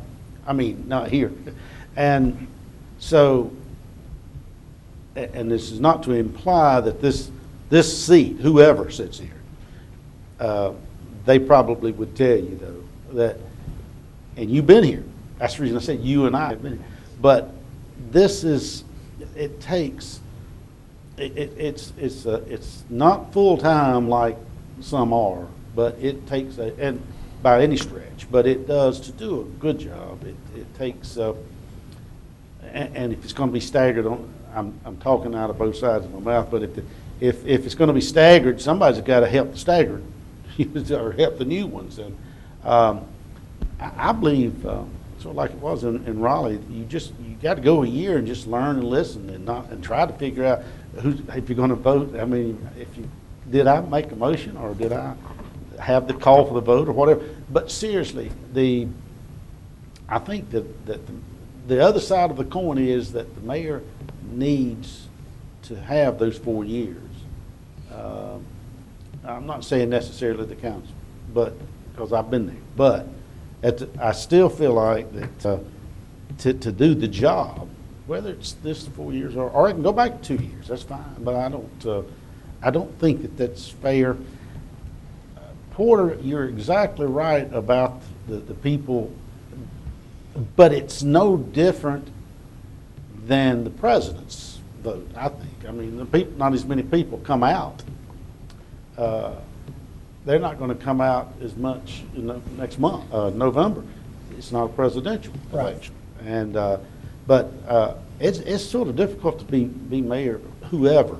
I mean, not here. And so, and this is not to imply that this seat, whoever sits here, they probably would tell you though that, and you've been here. That's the reason I said you and I have been here. But this is, it takes, it's not full time like some are, but it takes and by any stretch, but it does to do a good job. It takes, and if it's going to be staggered on, I'm talking out of both sides of my mouth, but if it's going to be staggered, somebody's got to help the staggered or help the new ones. And I believe, sort of like it was in Raleigh, you got to go a year and just learn and listen and try to figure out if you're going to vote. I mean, did I make a motion or did I have the call for the vote or whatever? But seriously, I think that the other side of the coin is that the mayor needs to have those 4 years. I'm not saying necessarily the council, but because I've been there. But I still feel like that to do the job, whether it's this 4 years or I can go back to 2 years, that's fine. But I don't think that that's fair. Porter, you're exactly right about the people, but it's no different than the president's vote, I think. I mean, not as many people come out. They're not going to come out as much in the next month, November. It's not a presidential election. And but it's sort of difficult to be mayor, whoever,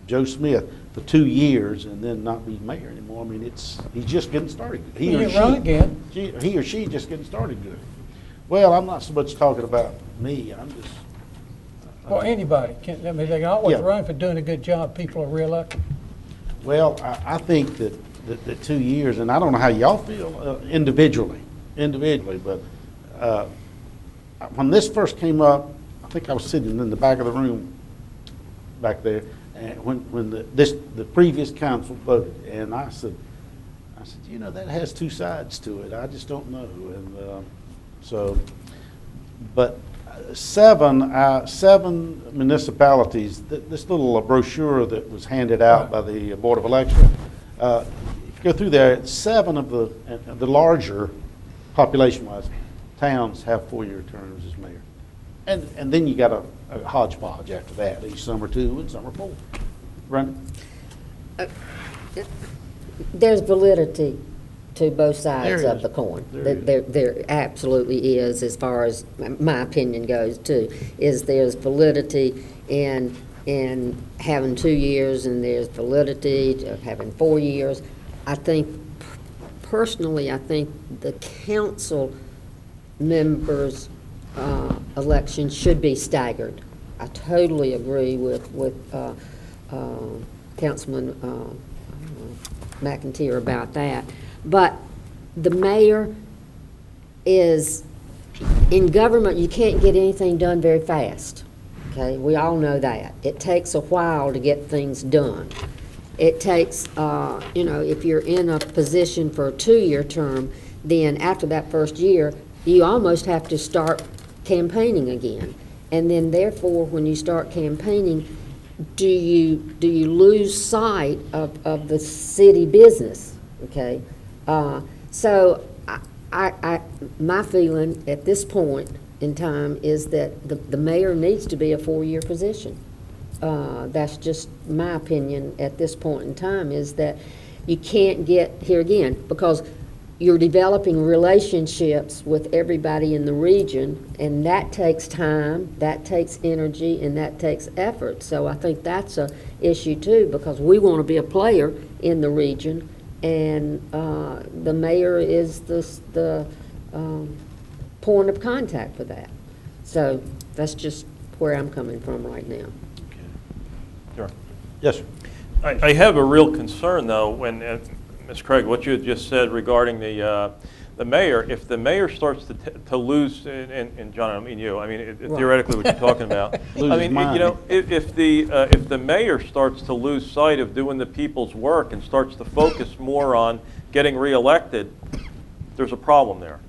Joe Smith, for 2 years and then not be mayor anymore. I mean, he's just getting started. He or she just getting started good. Well, I'm not so much talking about me. I'm just. Well, anybody can. I mean, they can always run for doing a good job. People are reelected. Well, I think that 2 years, and I don't know how y'all feel individually, but when this first came up, I think I was sitting in the back of the room back there, and when the previous council voted, and I said, you know, that has 2 sides to it. I just don't know, and but 7 municipalities. This little brochure that was handed out by the Board of Elections. If you go through there, 7 of the larger population-wise towns have 4-year terms as mayor, and then you got a hodgepodge after that. Some are 2 and some are 4. Brenda? There's validity to both sides of the coin. There absolutely is, as far as my opinion goes too, is there's validity in having 2 years and there's validity to having 4 years. I think, personally, I think the council members' election should be staggered. I totally agree with Councilman McIntyre about that. But the mayor is, in government, you can't get anything done very fast. Okay, we all know that. It takes a while to get things done. It takes, you know, if you're in a position for a 2-year term, then after that first year, you almost have to start campaigning again. And then therefore, when you start campaigning, do you lose sight of the city business? Okay. So my feeling at this point in time is that the mayor needs to be a 4-year position. That's just my opinion at this point in time, is that you can't get, here again, because you're developing relationships with everybody in the region, and that takes time, that takes energy, and that takes effort. So I think that's a issue too, because we want to be a player in the region, and the mayor is the point of contact for that. So that's just where I'm coming from right now. Sure. Yes, sir. I have a real concern, though, when, Ms. Craig, what you had just said regarding the mayor. If the mayor starts to lose, and John, I don't mean you, I mean theoretically what you're talking about. I mean, you know, if the mayor starts to lose sight of doing the people's work and starts to focus more on getting reelected, there's a problem there.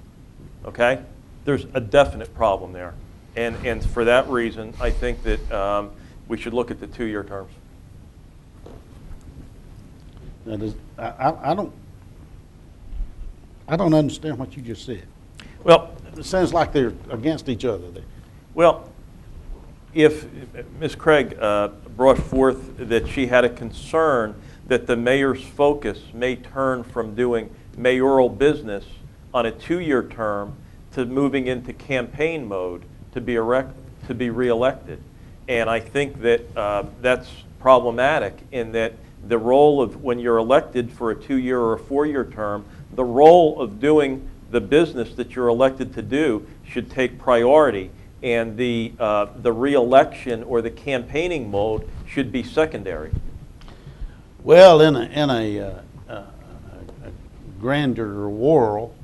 Okay, there's a definite problem there, and for that reason, I think that we should look at the 2-year terms. I don't understand what you just said. Well, it sounds like they're against each other there. Well, if Ms. Craig brought forth that she had a concern that the mayor's focus may turn from doing mayoral business on a 2-year term to moving into campaign mode to be reelected. And I think that that's problematic in that the role of, when you're elected for a 2-year or a 4-year term, the role of doing the business that you're elected to do should take priority, and the re-election or the campaigning mode should be secondary. Well, in a grander world,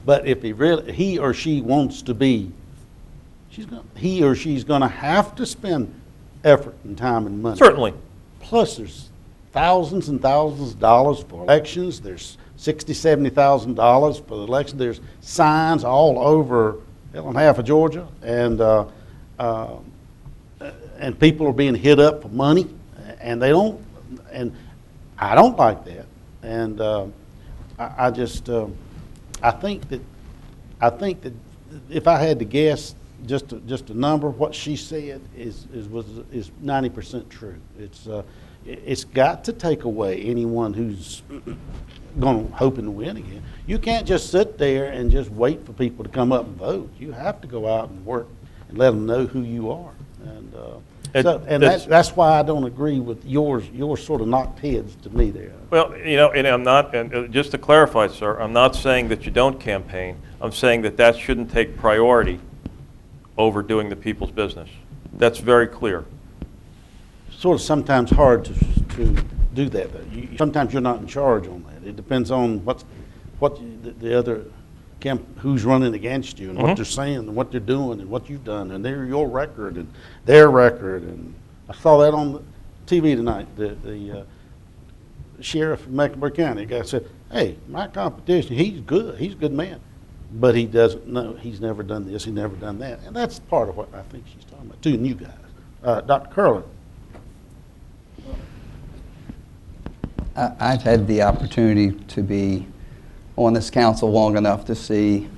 but if he or she wants to be, he or she's going to have to spend effort and time and money. Certainly. Plus, there's thousands and thousands of dollars for elections. There's $60,000, $70,000 for the election. There's signs all over half of Georgia, and people are being hit up for money, and they don't. And I don't like that. And I think that if I had to guess, just a number, what she said is 90% true. It's got to take away anyone who's hoping to win again. You can't just sit there and just wait for people to come up and vote. You have to go out and work and let them know who you are. And that's why I don't agree with yours sort of knocked heads to me there. Well, you know, and I'm not, and just to clarify, sir, I'm not saying that you don't campaign. I'm saying that shouldn't take priority over doing the people's business. That's very clear. Sort of sometimes hard to do that. Sometimes you're not in charge on that. It depends on what the other who's running against you and what they're saying and what they're doing and what you've done and your record and their record. And I saw that on the TV tonight. The sheriff of Mecklenburg County, the guy said, "Hey, my competition, he's good. He's a good man, but he doesn't know. He's never done this. He's never done that." And that's part of what I think she's talking about. 2 new guys. Dr. Curlin. I've had the opportunity to be on this council long enough to see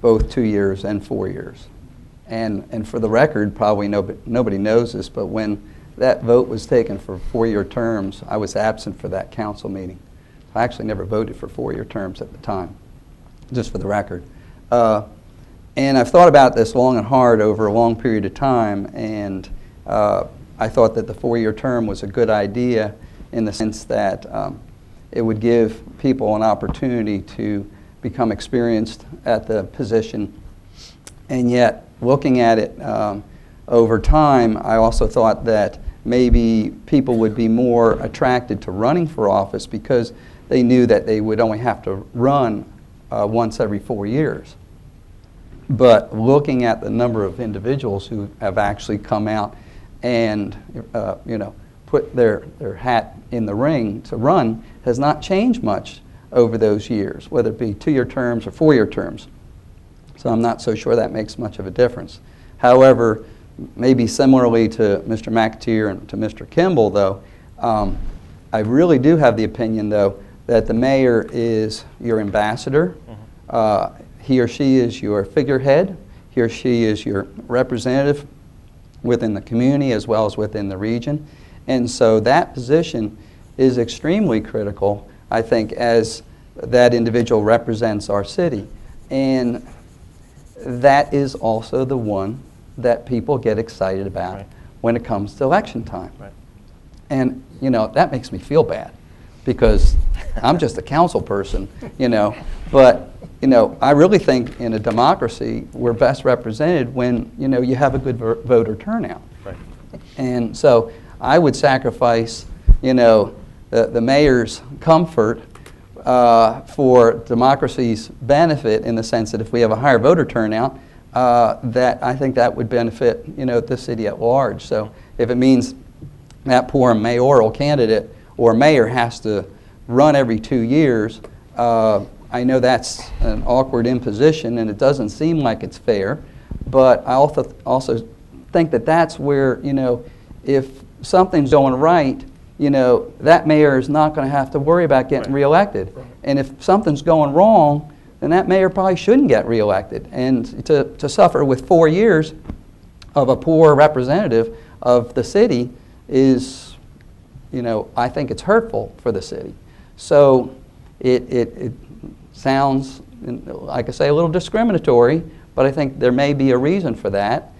both 2 years and 4 years. And for the record, probably nobody knows this, but when that vote was taken for 4-year terms, I was absent for that council meeting. I actually never voted for 4-year terms at the time, just for the record. And I've thought about this long and hard over a long period of time, and I thought that the 4-year term was a good idea in the sense that it would give people an opportunity to become experienced at the position. And yet, looking at it over time, I also thought that maybe people would be more attracted to running for office because they knew that they would only have to run once every 4 years. But looking at the number of individuals who have actually come out and put their hat in the ring to run has not changed much over those years, whether it be 2-year terms or 4-year terms. So I'm not so sure that makes much of a difference. However, maybe similarly to Mr. McAteer and to Mr. Kimball, though, I really do have the opinion, though, that the mayor is your ambassador. He or she is your figurehead. He or she is your representative within the community as well as within the region. And so that position is extremely critical, I think, as that individual represents our city. And that is also the one that people get excited about when it comes to election time. And, you know, that makes me feel bad because I'm just a council person, you know. But, you know, I really think in a democracy, we're best represented when, you know, you have a good voter turnout. And so I would sacrifice, you know, the mayor's comfort for democracy's benefit, in the sense that if we have a higher voter turnout, that I think that would benefit, you know, the city at large. So if it means that poor mayoral candidate or mayor has to run every 2 years, I know that's an awkward imposition and it doesn't seem like it's fair, but I also think that that's where, you know, if something's going right, you know, that mayor is not going to have to worry about getting reelected. And if something's going wrong, then that mayor probably shouldn't get reelected. And to suffer with 4 years of a poor representative of the city is, you know, I think it's hurtful for the city. So it sounds, like I say, a little discriminatory, but I think there may be a reason for that.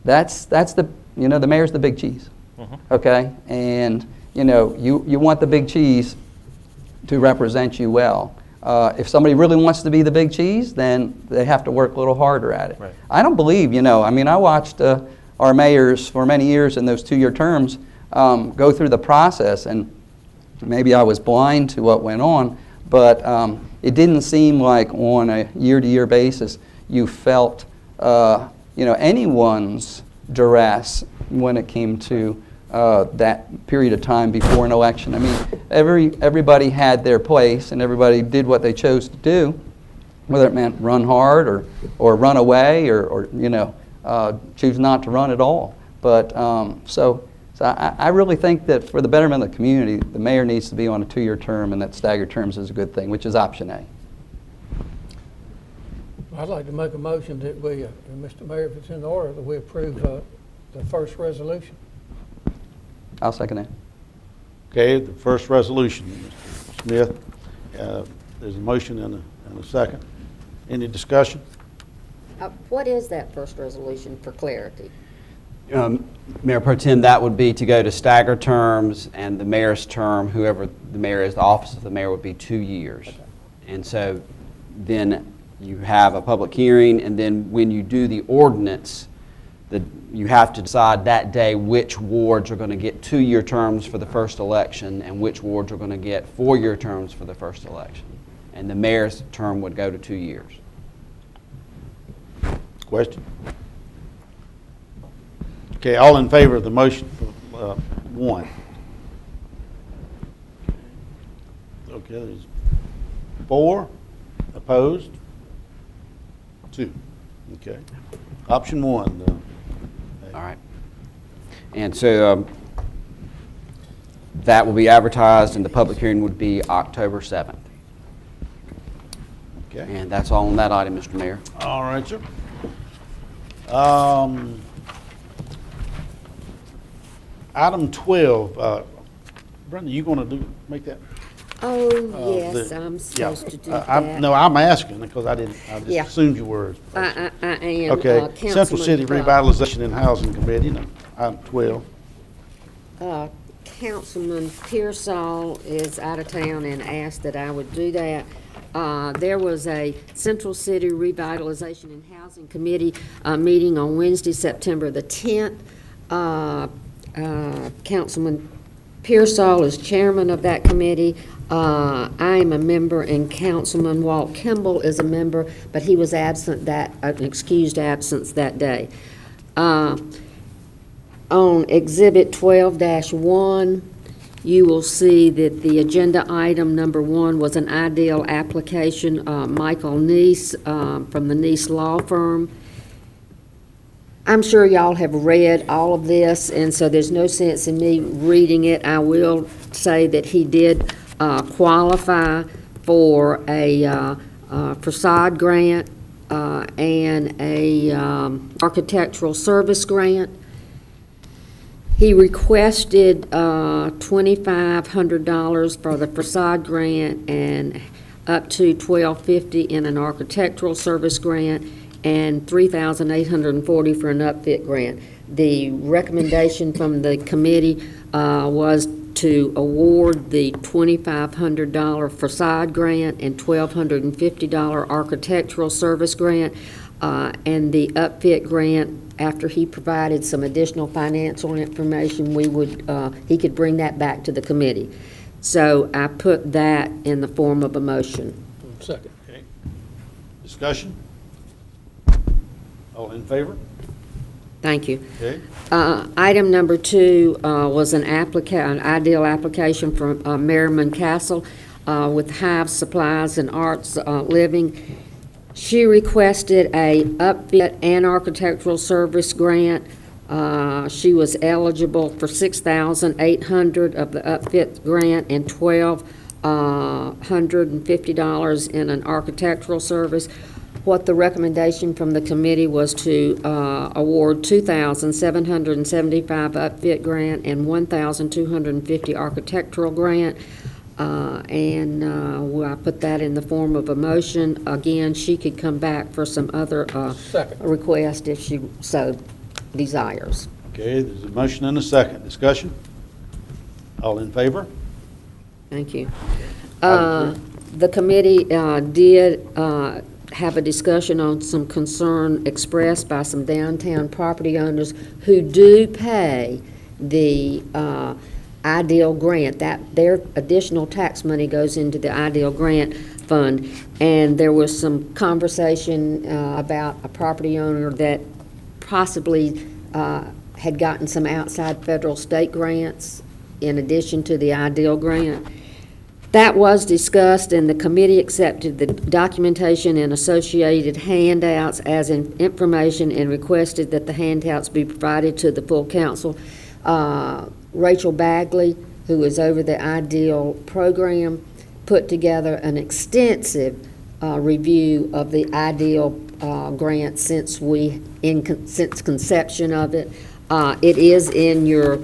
That's the, you know, the mayor's the big cheese. Okay, and you know, you want the big cheese to represent you well. If somebody really wants to be the big cheese, then they have to work a little harder at it. I don't believe, you know, I mean, I watched our mayors for many years in those 2-year terms go through the process, and maybe I was blind to what went on, but it didn't seem like on a year-to-year basis you felt, you know, anyone's duress when it came to that period of time before an election. I mean, everybody had their place and everybody did what they chose to do, whether it meant run hard or run away or you know, choose not to run at all. But so I really think that for the betterment of the community, the mayor needs to be on a 2-year term, and that staggered terms is a good thing, which is option A. I'd like to make a motion that we, Mr. Mayor, if it's in order, that we approve the first resolution. I'll second that. Okay, the first resolution, Mr. Smith. There's a motion and a second. Any discussion? What is that first resolution for clarity? Mayor Pro Tem, that would be to go to staggered terms, and the mayor's term, whoever the mayor is, the office of the mayor would be 2 years. And so then you have a public hearing, and then when you do the ordinance, you have to decide that day which wards are going to get 2-year terms for the first election and which wards are going to get 4-year terms for the first election. And the mayor's term would go to 2 years. Question? Okay, all in favor of the motion for 1? Okay, there's 4. Opposed? 2. Okay. Option 1. All right. And so that will be advertised, and the public hearing would be October 7th. Okay. And that's all on that item, Mr. Mayor. All right, sir. Item 12. Brenda, you going to make that? Oh, yes, I'm supposed to do that. No, I'm asking because I just assumed you were. I am. Okay, Central Councilman, City Revitalization and Housing Committee, item 12. Councilman Pearsall is out of town and asked that I would do that. There was a Central City Revitalization and Housing Committee meeting on Wednesday, September the 10th. Councilman Pearsall is chairman of that committee. I am a member, and Councilman Walt Kimball is a member, but he was absent an excused absence that day. On Exhibit 12-1, you will see that the agenda item number 1 was an ideal application, Michael Neese from the Neese Law Firm. I'm sure y'all have read all of this, and so there's no sense in me reading it. I will say that he did qualify for a facade grant and a architectural service grant. He requested $2,500 for the facade grant and up to $1,250 in an architectural service grant and $3,840 for an upfit grant. The recommendation from the committee was to award the $2,500 facade grant and $1,250 architectural service grant, and the upfit grant, after he provided some additional financial information, he could bring that back to the committee. So I put that in the form of a motion. Second. Okay. Discussion? All in favor? Thank you. Okay. Item number 2 was an ideal application from Merriman Castle with Hive Supplies and Arts Living. She requested a upfit and architectural service grant. She was eligible for $6,800 of the upfit grant and $1,250 in an architectural service. What the recommendation from the committee was to award $2,775 upfit grant and $1,250 architectural grant. I put that in the form of a motion. Again, she could come back for some other request if she so desires. Okay, there's a motion and a second. Discussion? All in favor? Thank you. The committee did have a discussion on some concern expressed by some downtown property owners who do pay the Ideal grant. That their additional tax money goes into the Ideal grant fund. And there was some conversation about a property owner that possibly had gotten some outside federal state grants in addition to the Ideal grant. That was discussed, and the committee accepted the documentation and associated handouts as information and requested that the handouts be provided to the full council. Rachel Bagley, who is over the Ideal program, put together an extensive review of the Ideal grant since conception of it. It is in your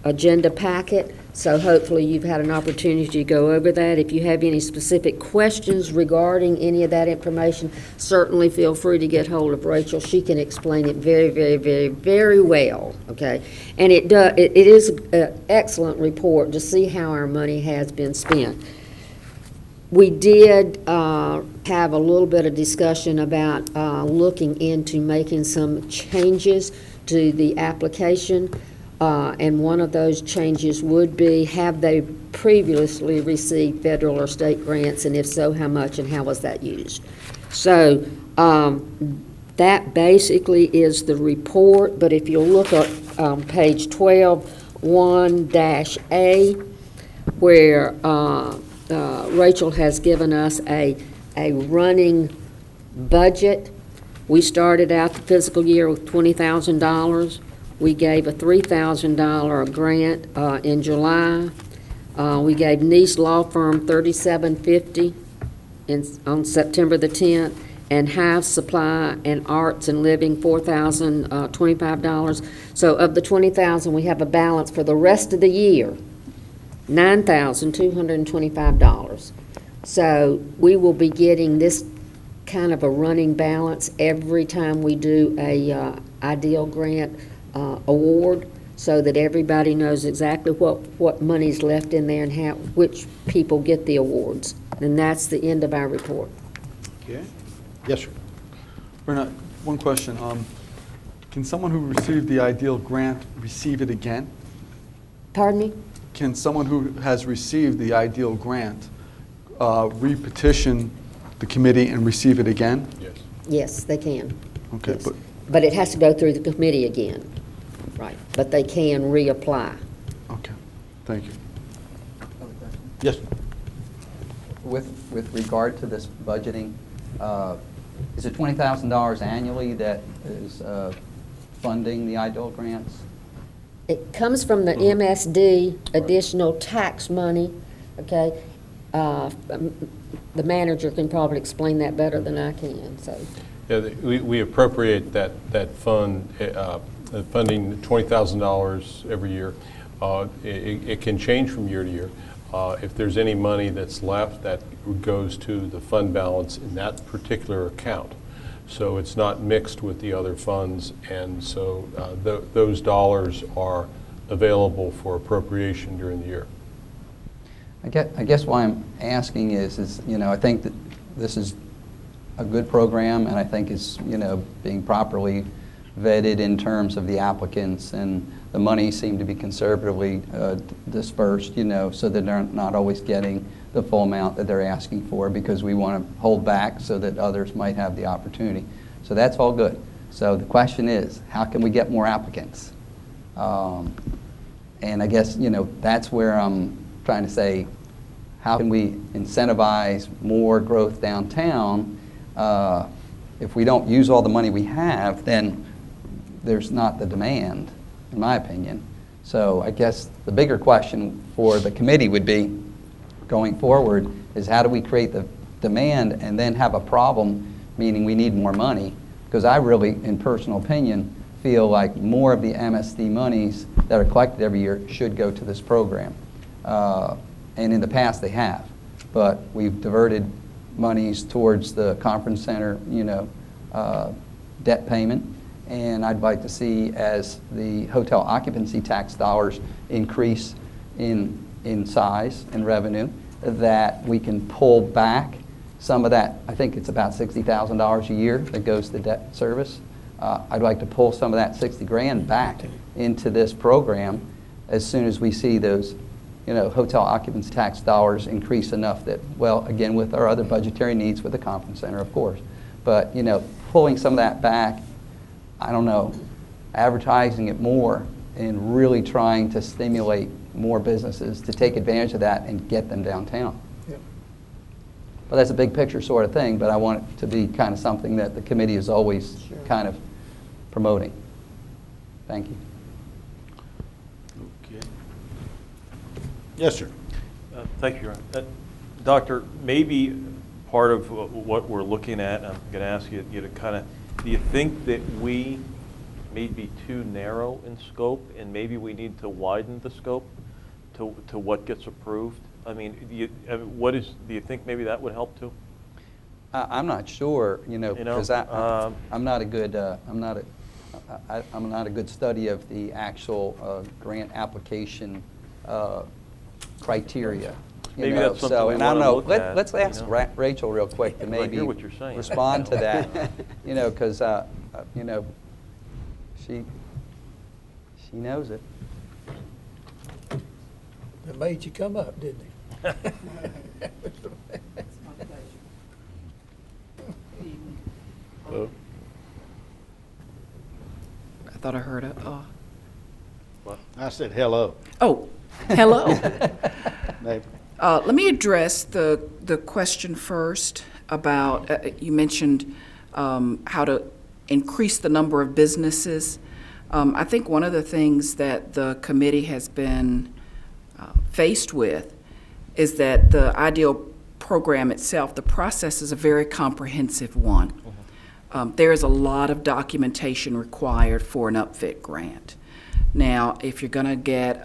agenda packet. So hopefully you've had an opportunity to go over that. If you have any specific questions regarding any of that information, certainly feel free to get hold of Rachel. She can explain it very, very, very, very well, okay? And it is an excellent report to see how our money has been spent. We did have a little bit of discussion about looking into making some changes to the application. And one of those changes would be, have they previously received federal or state grants, and if so, how much and how was that used? So that basically is the report, but if you'll look at page 12-1-A, where Rachel has given us a running budget. We started out the fiscal year with $20,000. We gave a $3,000 grant in July. We gave Nice Law Firm $3,750 on September the 10th, and Hive Supply and Arts and Living $4,025. So of the $20,000, we have a balance for the rest of the year, $9,225. So we will be getting this kind of a running balance every time we do a Ideal grant award, so that everybody knows exactly what money's left in there and which people get the awards. And that's the end of our report. Okay. Yes, sir. Bernard, one question. Can someone who received the Ideal grant receive it again? Pardon me? Can someone who has received the Ideal grant re-petition the committee and receive it again? Yes. Yes, they can. Okay, yes. But it has to go through the committee again. Right, but they can reapply. Okay, thank you. Yes. With regard to this budgeting, is it $20,000 annually that is funding the Ideal grants? It comes from the MSD additional tax money, okay? The manager can probably explain that better than I can, so. Yeah, we appropriate that fund funding $20,000 every year. It can change from year to year. If there's any money that's left, that goes to the fund balance in that particular account. So it's not mixed with the other funds, and so those dollars are available for appropriation during the year. I guess why I'm asking is I think that this is a good program, and I think it's, being properly vetted in terms of the applicants, and the money seemed to be conservatively dispersed, so that they're not always getting the full amount that they're asking for, because we want to hold back so that others might have the opportunity. So that's all good. So the question is, how can we get more applicants? And I guess, that's where I'm trying to say, how can we incentivize more growth downtown? If we don't use all the money we have, then there's not the demand, in my opinion. So I guess the bigger question for the committee would be, going forward, is how do we create the demand and then have a problem, meaning we need more money? Because I really, in personal opinion, feel like more of the MSD monies that are collected every year should go to this program. And in the past they have, but we've diverted monies towards the conference center, debt payment. And I'd like to see, as the hotel occupancy tax dollars increase in size and revenue, that we can pull back some of that. I think it's about $60,000 a year that goes to debt service. I'd like to pull some of that $60,000 back into this program as soon as we see those, hotel occupancy tax dollars increase enough that, well, again, with our other budgetary needs with the conference center, of course. But, pulling some of that back, I don't know, advertising it more and really trying to stimulate more businesses to take advantage of that and get them downtown. Yep. But that's a big picture sort of thing, but I want it to be kind of something that the committee is always kind of promoting. Thank you. Okay. Yes, sir. Thank you, Your Honor. Doctor, maybe part of what we're looking at, I'm going to ask you to kind of, do you think that we may be too narrow in scope, and maybe we need to widen the scope to what gets approved? I mean, do you think maybe that would help too? I'm not sure, because I'm not a good I'm not a good study of the actual grant application criteria. Maybe that's something we and I don't wanna know. look at, Let's ask Rachel real quick to maybe hear what you're saying. respond to that. Because she knows it. It made you come up, didn't it? I thought I heard a. What? I said hello. Oh, hello. Neighbor. Let me address the question first about, you mentioned how to increase the number of businesses. I think one of the things that the committee has been faced with is that the IDEAL program itself, the process is a very comprehensive one. There is a lot of documentation required for an upfit grant. Now, if you're going to get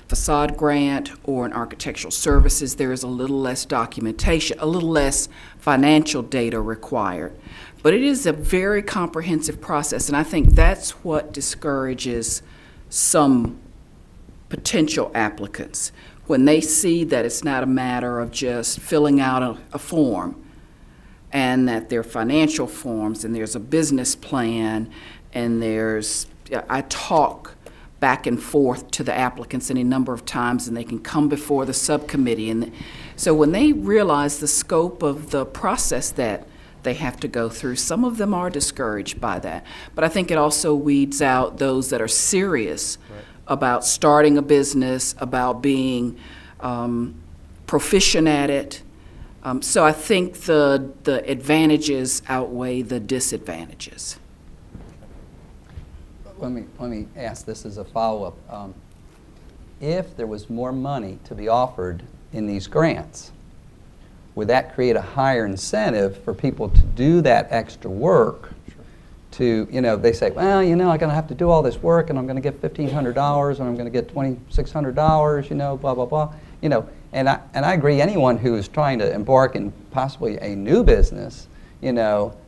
facade grant or an architectural services, there is a little less documentation, a little less financial data required. But it is a very comprehensive process, and I think that's what discourages some potential applicants. When they see that it's not a matter of just filling out a form, and that there are financial forms, and there's a business plan, and I talk back and forth to the applicants any number of times, and they can come before the subcommittee. And so when they realize the scope of the process that they have to go through, some of them are discouraged by that. But I think it also weeds out those that are serious about starting a business, about being proficient at it. So I think the advantages outweigh the disadvantages. Let me ask this as a follow-up. If there was more money to be offered in these grants, would that create a higher incentive for people to do that extra work to, they say, well, I'm going to have to do all this work, and I'm going to get $1,500, and I'm going to get $2,600, blah, blah, blah. And I agree, anyone who is trying to embark in possibly a new business,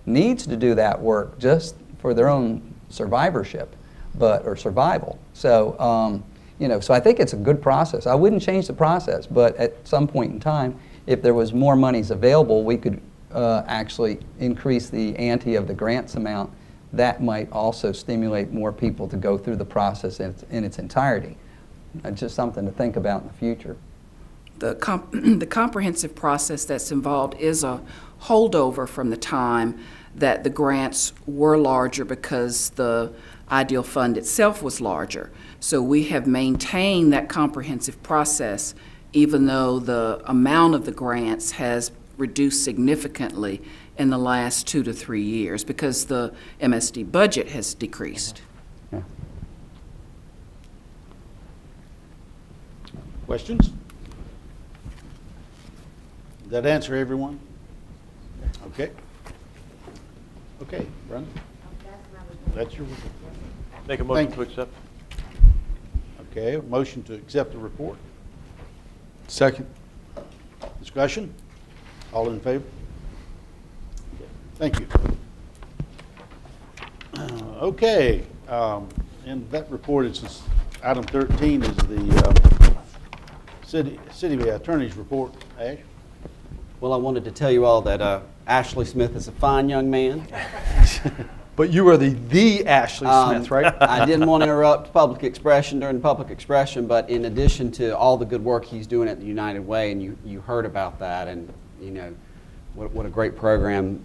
needs to do that work just for their own survivorship, or survival. So, so I think it's a good process. I wouldn't change the process, but at some point in time, if there was more monies available, we could actually increase the ante of the grants amount. That might also stimulate more people to go through the process in its entirety. Just something to think about in the future. The comprehensive process that's involved is a holdover from the time that the grants were larger because the ideal fund itself was larger. So we have maintained that comprehensive process even though the amount of the grants has reduced significantly in the last 2 to 3 years because the MSD budget has decreased. Yeah. Questions? Did that answer everyone? Okay. Okay, Brenda? That's your report. Make a motion Thank to accept. Okay, a motion to accept the report. Second. Discussion? All in favor? Okay, thank you. Okay, and that report is item 13 is the city attorney's report. Ash? Well, I wanted to tell you all that Ashley Smith is a fine young man. But you are the Ashley Smith, right? I didn't want to interrupt public expression during public expression, but in addition to all the good work he's doing at the United Way, and you heard about that, and what a great program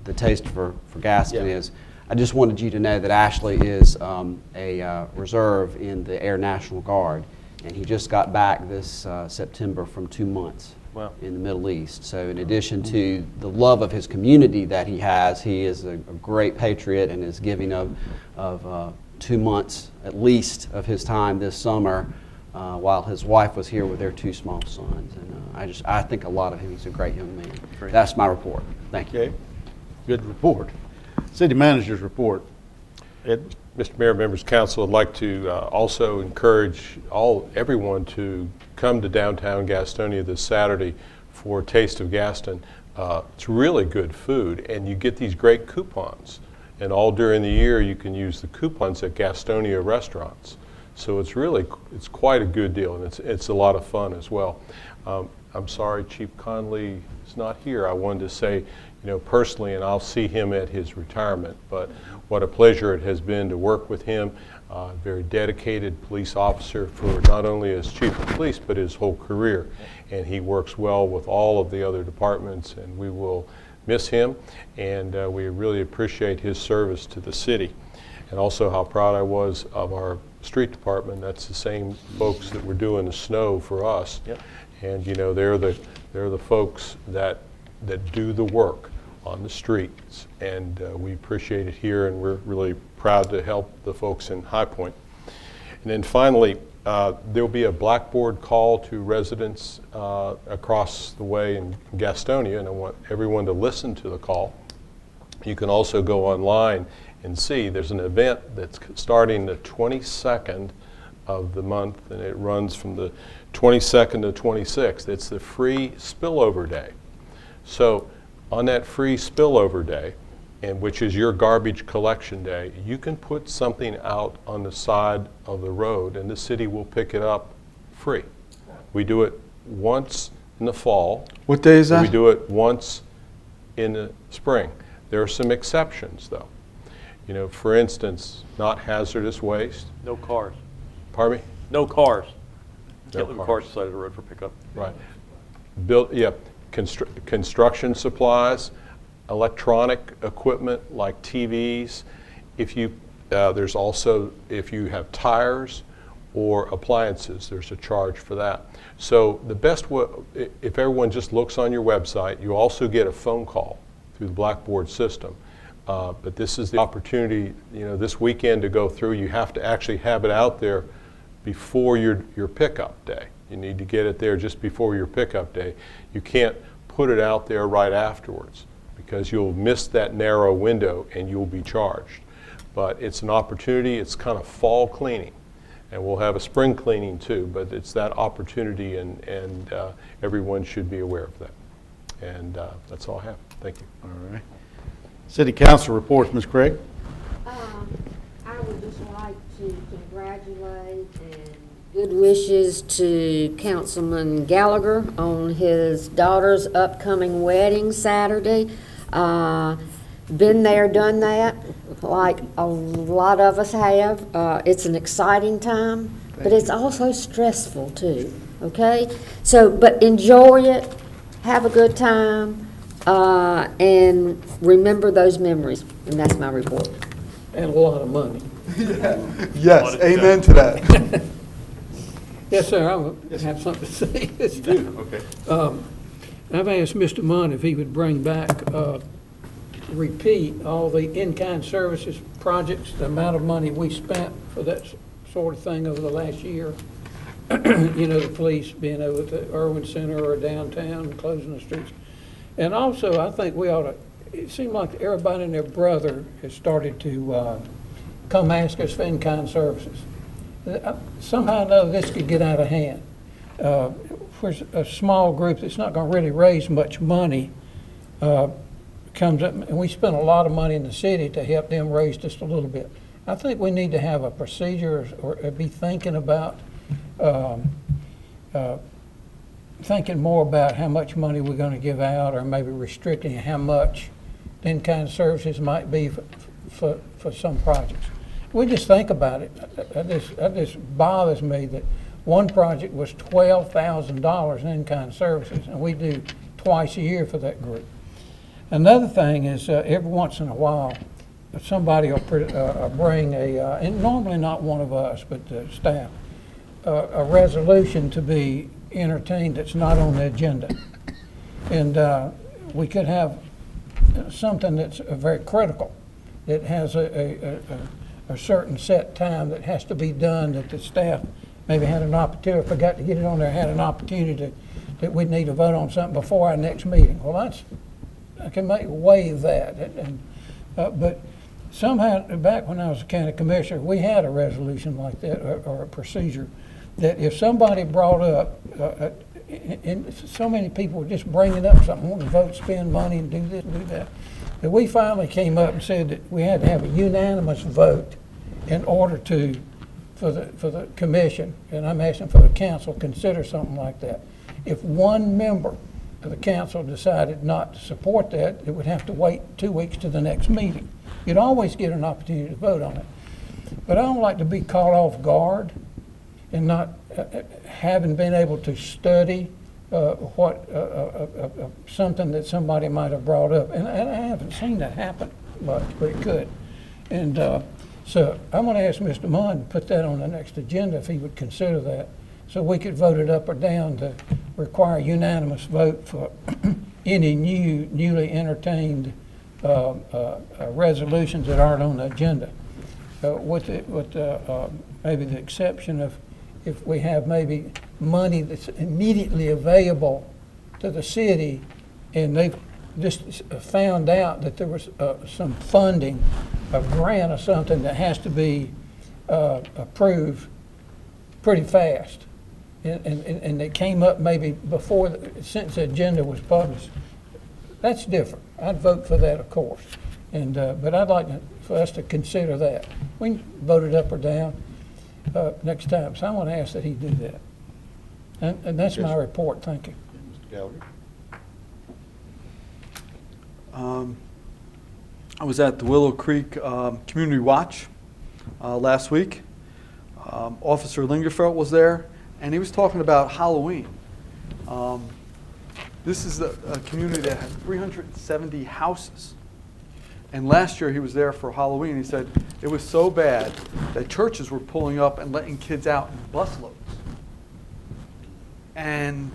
the Taste for Gaston is. I just wanted you to know that Ashley is a reserve in the Air National Guard, and he just got back this September from 2 months. Wow. In the Middle East. So in addition to the love of his community that he has, he is a great patriot and is giving of 2 months at least of his time this summer while his wife was here with their 2 small sons. And I think a lot of him. He's a great young man. Great. That's my report. Thank you. Okay, good report. City manager's report. Ed? Mr. Mayor, members of council, I'd like to also encourage everyone to come to downtown Gastonia this Saturday for Taste of Gaston. It's really good food, and you get these great coupons. And all during the year, you can use the coupons at Gastonia restaurants. So it's quite a good deal, and it's a lot of fun as well. I'm sorry Chief Conley is not here. I wanted to say, personally, and I'll see him at his retirement, but what a pleasure it has been to work with him. Very dedicated police officer for not only as chief of police, but his whole career. And he works well with all of the other departments, and we will miss him. And we really appreciate his service to the city. And also how proud I was of our street department. That's the same folks that were doing the snow for us. Yep. And they're the folks that do the work on the streets, and we appreciate it here, and we're really proud to help the folks in High Point. And then finally, there'll be a blackboard call to residents across the way in Gastonia, and I want everyone to listen to the call. You can also go online and see there's an event that's starting the 22nd of the month, and it runs from the 22nd to 26th. It's the free spillover day. So on that free spillover day, and which is your garbage collection day, you can put something out on the side of the road and the city will pick it up free. We do it once in the fall. What day is that? We do it once in the spring. There are some exceptions though. For instance, not hazardous waste. No cars. Pardon me? No cars. No Can't leave cars. cars beside the road for pickup. Right. Construction supplies, electronic equipment like TVs. There's also, if you have tires or appliances, there's a charge for that. So the best way, if everyone just looks on your website, you also get a phone call through the Blackboard system. But this is the opportunity, this weekend to go through. You have to actually have it out there before your pickup day. You need to get it there just before your pickup day. You can't put it out there right afterwards. because you'll miss that narrow window and you'll be charged. But it's an opportunity. It's kind of fall cleaning. And we'll have a spring cleaning too, but it's that opportunity, and everyone should be aware of that. And that's all I have. Thank you. All right. City Council reports, Ms. Craig. I would just like to congratulate and good wishes to Councilman Gallagher on his daughter's upcoming wedding Saturday. Been there, done that, like a lot of us have. It's an exciting time, but it's also stressful too, okay? So, but enjoy it, have a good time, and remember those memories. And that's my report. And a lot of money. Yes, amen to that. Yes, sir, I have something to say this time. Okay. I've asked Mr. Munn if he would bring back, repeat all the in-kind services projects, the amount of money we spent for that sort of thing over the last year. You know, the police being over at the Irwin Center or downtown, closing the streets. And also, I think we ought to, it seemed like everybody and their brother has started to come ask us for in-kind services. Somehow or another, this could get out of hand. For a small group that's not going to really raise much money, comes up, and we spend a lot of money in the city to help them raise just a little bit. I think we need to have a procedure or be thinking about thinking more about how much money we're going to give out, or maybe restricting how much in-kind services might be for some projects. We just think about it. It just bothers me that one project was $12,000 in in-kind services, and we do twice a year for that group. Another thing is every once in a while, somebody will bring and normally not one of us, but the staff, a resolution to be entertained that's not on the agenda. And we could have something that's very critical, that has a certain set time that has to be done, that the staff maybe had an opportunity, forgot to get it on there, had an opportunity that we'd need to vote on something before our next meeting. Well, I can waive that. But somehow, back when I was a county commissioner, we had a resolution like that, or a procedure, that if somebody brought up, and so many people were just bringing up something, wanting to vote, spend money, and do this and do that, that we finally came up and said that we had to have a unanimous vote in order to, for the commission, and I'm asking for the council, consider something like that. If one member of the council decided not to support that, it would have to wait 2 weeks to the next meeting. You'd always get an opportunity to vote on it. But I don't like to be caught off guard and not having been able to study something that somebody might have brought up. And I haven't seen that happen much, but it could. And so I'm going to ask Mr. Munn to put that on the next agenda if he would consider that, so we could vote it up or down to require unanimous vote for any newly entertained resolutions that aren't on the agenda. With maybe the exception of if we have maybe money that's immediately available to the city, and they've just found out that there was some funding, a grant or something that has to be approved pretty fast. And it came up maybe before, since the agenda was published. That's different. I'd vote for that, of course. And but I'd like for us to consider that. We can vote it up or down next time. So I want to ask that he do that. And that's my report. Thank you. Mr. Gallagher. I was at the Willow Creek Community Watch last week. Officer Lingerfeld was there, and he was talking about Halloween. This is a community that has 370 houses. And last year he was there for Halloween. He said it was so bad that churches were pulling up and letting kids out in busloads. And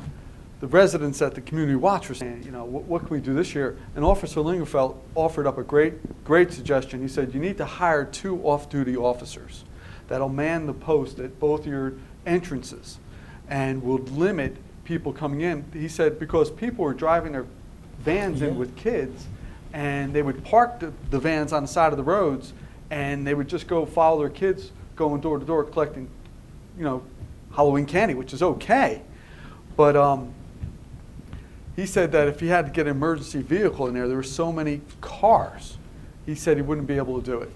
the residents at the Community Watch were saying, you know, what can we do this year? And Officer Lingerfeld offered up a great suggestion. He said, you need to hire 2 off-duty officers that'll man the post at both your entrances and will limit people coming in. He said, because people were driving their vans in with kids, and they would park the vans on the side of the roads, and they would just go follow their kids going door to door collecting, Halloween candy, which is okay. But he said that if he had to get an emergency vehicle in there were so many cars, he said he wouldn't be able to do it.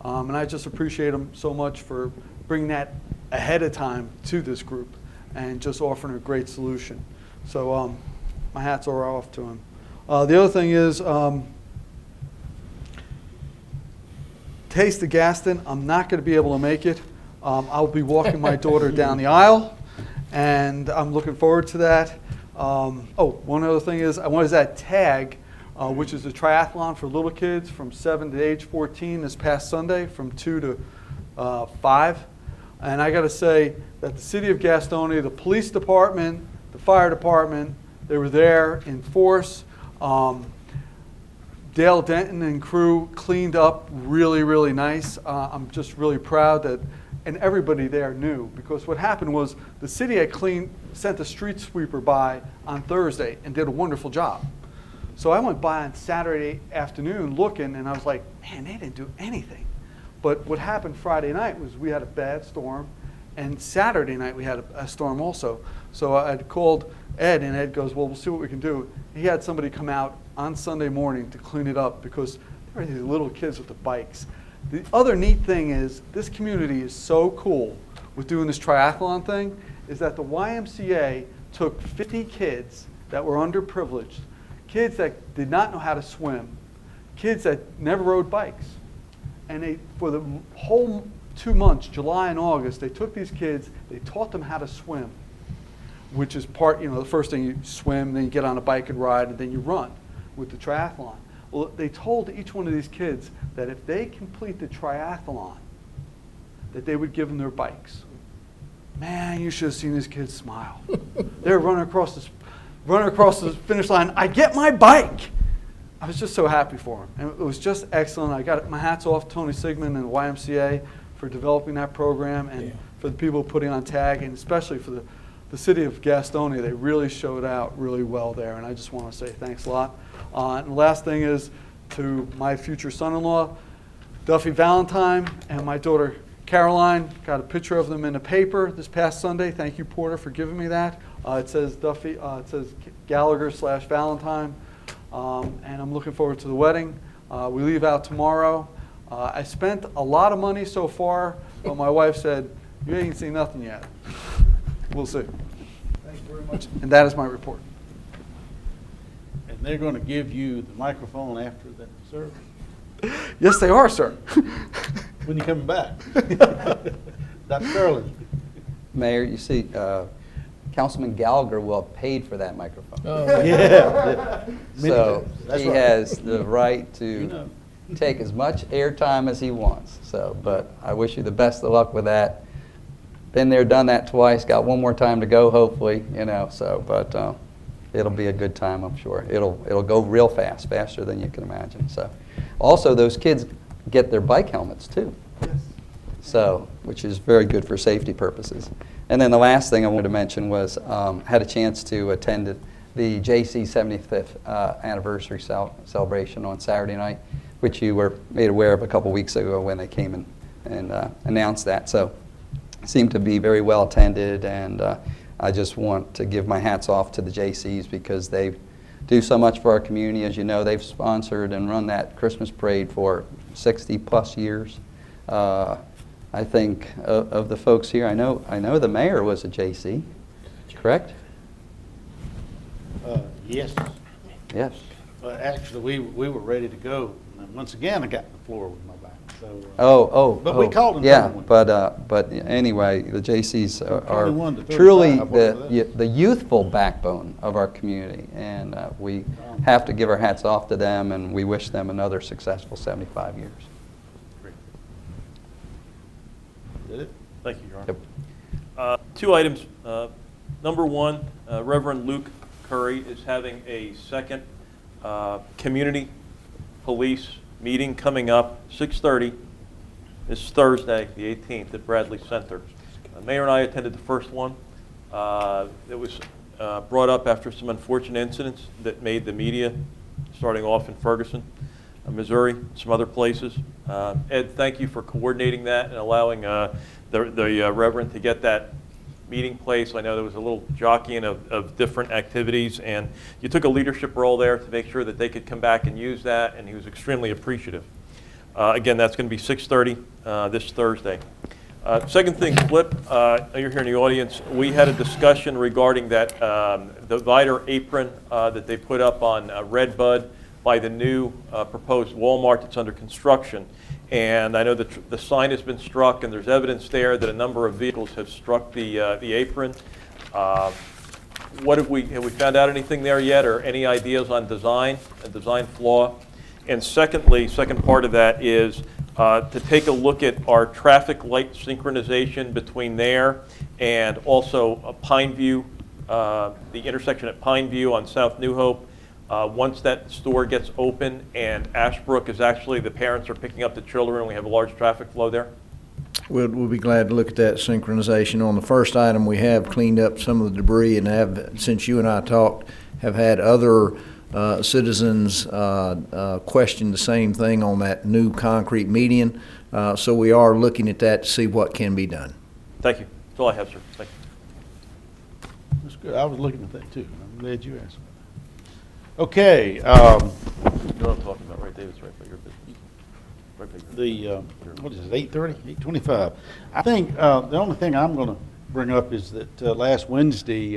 And I just appreciate him so much for bringing that ahead of time to this group and just offering a great solution. So my hats are off to him. The other thing is, Taste of Gaston, I'm not going to be able to make it. I'll be walking my daughter down the aisle, and I'm looking forward to that. One other thing is, I wanted that TAG, which is a triathlon for little kids from 7 to age 14 this past Sunday from 2 to 5. And I got to say that the City of Gastonia, the police department, the fire department, they were there in force. Dale Denton and crew cleaned up really, really nice. I'm just really proud that, and everybody there knew, because what happened was the city had sent a street sweeper by on Thursday and did a wonderful job. So I went by on Saturday afternoon looking, and I was like, man, they didn't do anything. But what happened Friday night was we had a bad storm, and Saturday night we had a storm also. So I called Ed, and Ed goes, well, we'll see what we can do. He had somebody come out on Sunday morning to clean it up because there were these little kids with the bikes. The other neat thing is this community is so cool with doing this triathlon thing, is that the YMCA took 50 kids that were underprivileged, kids that did not know how to swim, kids that never rode bikes. And they, for the whole 2 months, July and August, they took these kids, they taught them how to swim, which is part, the first thing you swim, then you get on a bike and ride, and then you run with the triathlon. Well, they told each one of these kids that if they complete the triathlon, that they would give them their bikes. Man, you should have seen these kids smile. They were running across the finish line. I get my bike. I was just so happy for them. And it was just excellent. I got my hats off to Tony Sigmund and the YMCA for developing that program, and for the people putting on TAG, and especially for the city of Gastonia. They really showed out really well there, and I just want to say thanks a lot. And the last thing is to my future son-in-law, Duffy Valentine, and my daughter Caroline. Got a picture of them in the paper this past Sunday. Thank you, Porter, for giving me that. It says Duffy. It says Gallagher/Valentine, and I'm looking forward to the wedding. We leave out tomorrow. I spent a lot of money so far, but my wife said, "You ain't seen nothing yet." We'll see. Thank you very much. And that is my report. And they're going to give you the microphone after that service? Yes, they are, sir. When you coming back? Dr. Sterling. Mayor, you see, Councilman Gallagher will have paid for that microphone. Oh, yeah. So That's he right. has the right to take as much airtime as he wants. So, but I wish you the best of luck with that. Been there, done that twice, got one more time to go, hopefully, but it'll be a good time, I'm sure. It'll go real fast, faster than you can imagine. So, also, those kids get their bike helmets, too. Yes. So, which is very good for safety purposes. And then the last thing I wanted to mention was, had a chance to attend the JC 75th anniversary celebration on Saturday night, which you were made aware of a couple weeks ago when they came and announced that. So, seemed to be very well attended, and I just want to give my hats off to the JCs because they do so much for our community. As you know, they've sponsored and run that Christmas parade for 60 plus years. I think of the folks here, I know the mayor was a JC, correct? Yes. Yes. Actually, we were ready to go. And once again, I got the floor with my back. So, but we called them. Yeah, but anyway, the JCs are 21 to 35, truly whatever the youthful backbone of our community, and we have to give our hats off to them, and we wish them another successful 75 years. Great. Did it? Thank you, Your Honor. 2 items. Number 1, Reverend Luke Curry is having a second community police meeting coming up, 6:30, this Thursday, the 18th, at Bradley Center. Mayor and I attended the first one. It was brought up after some unfortunate incidents that made the media starting off in Ferguson, Missouri, some other places. Ed, thank you for coordinating that and allowing the Reverend to get that meeting place. I know there was a little jockeying of different activities, and you took a leadership role there to make sure that they could come back and use that, and he was extremely appreciative. Again, that's going to be 6:30 this Thursday. Second thing, Flip, you're here in the audience. We had a discussion regarding that the Vider apron that they put up on Redbud by the new proposed Walmart that's under construction. And I know that the sign has been struck, and there's evidence there that a number of vehicles have struck the apron. What have we found out anything there yet, or any ideas on design, a design flaw? And secondly, second part of that is to take a look at our traffic light synchronization between there and also Pineview, the intersection at Pineview on South New Hope. Once that store gets open and Ashbrook is actually, the parents are picking up the children and we have a large traffic flow there? We'll be glad to look at that synchronization. On the first item, we have cleaned up some of the debris and have, since you and I talked, have had other citizens question the same thing on that new concrete median. So we are looking at that to see what can be done. Thank you. That's all I have, sir. Thank you. That's good. I was looking at that too. I'm glad you asked. Okay. You know what I'm talking about, right, David? It's right by your business. Right by your What is it, 8:30, 8:25? I think the only thing I'm going to bring up is that last Wednesday,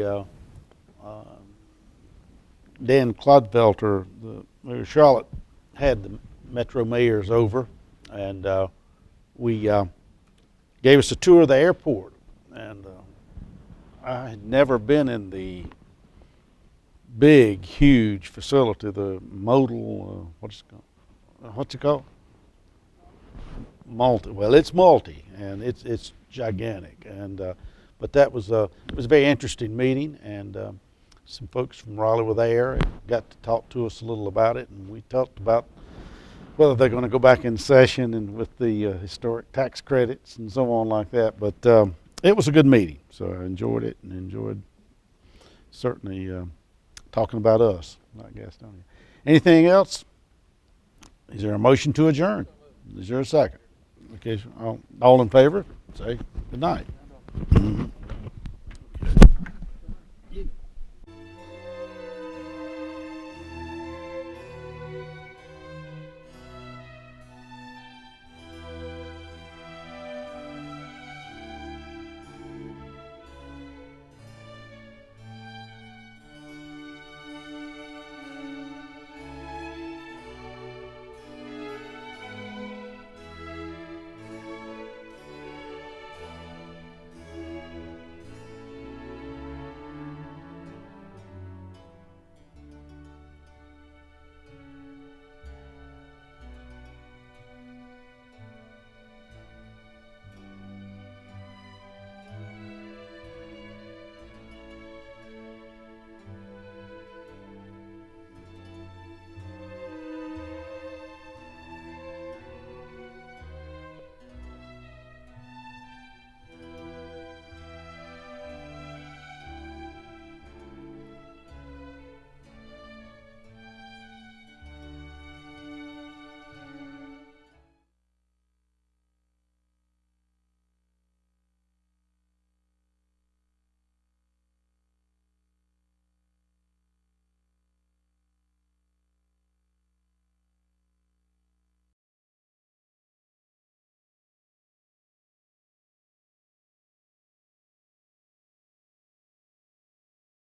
Dan Clodfelter, the mayor of Charlotte, had the Metro mayors over, and we gave us a tour of the airport. And I had never been in the big, huge facility, the modal, what's it called? Multi. Well, it's multi, and it's gigantic. And but that was it was a very interesting meeting, and some folks from Raleigh were there and got to talk to us a little about it, and we talked about whether they're going to go back in session and with the historic tax credits and so on like that. But it was a good meeting, so I enjoyed it and enjoyed certainly talking about us, not Gastonia. Anything else? Is there a motion to adjourn? Is there a second? Okay, all in favor, say good night.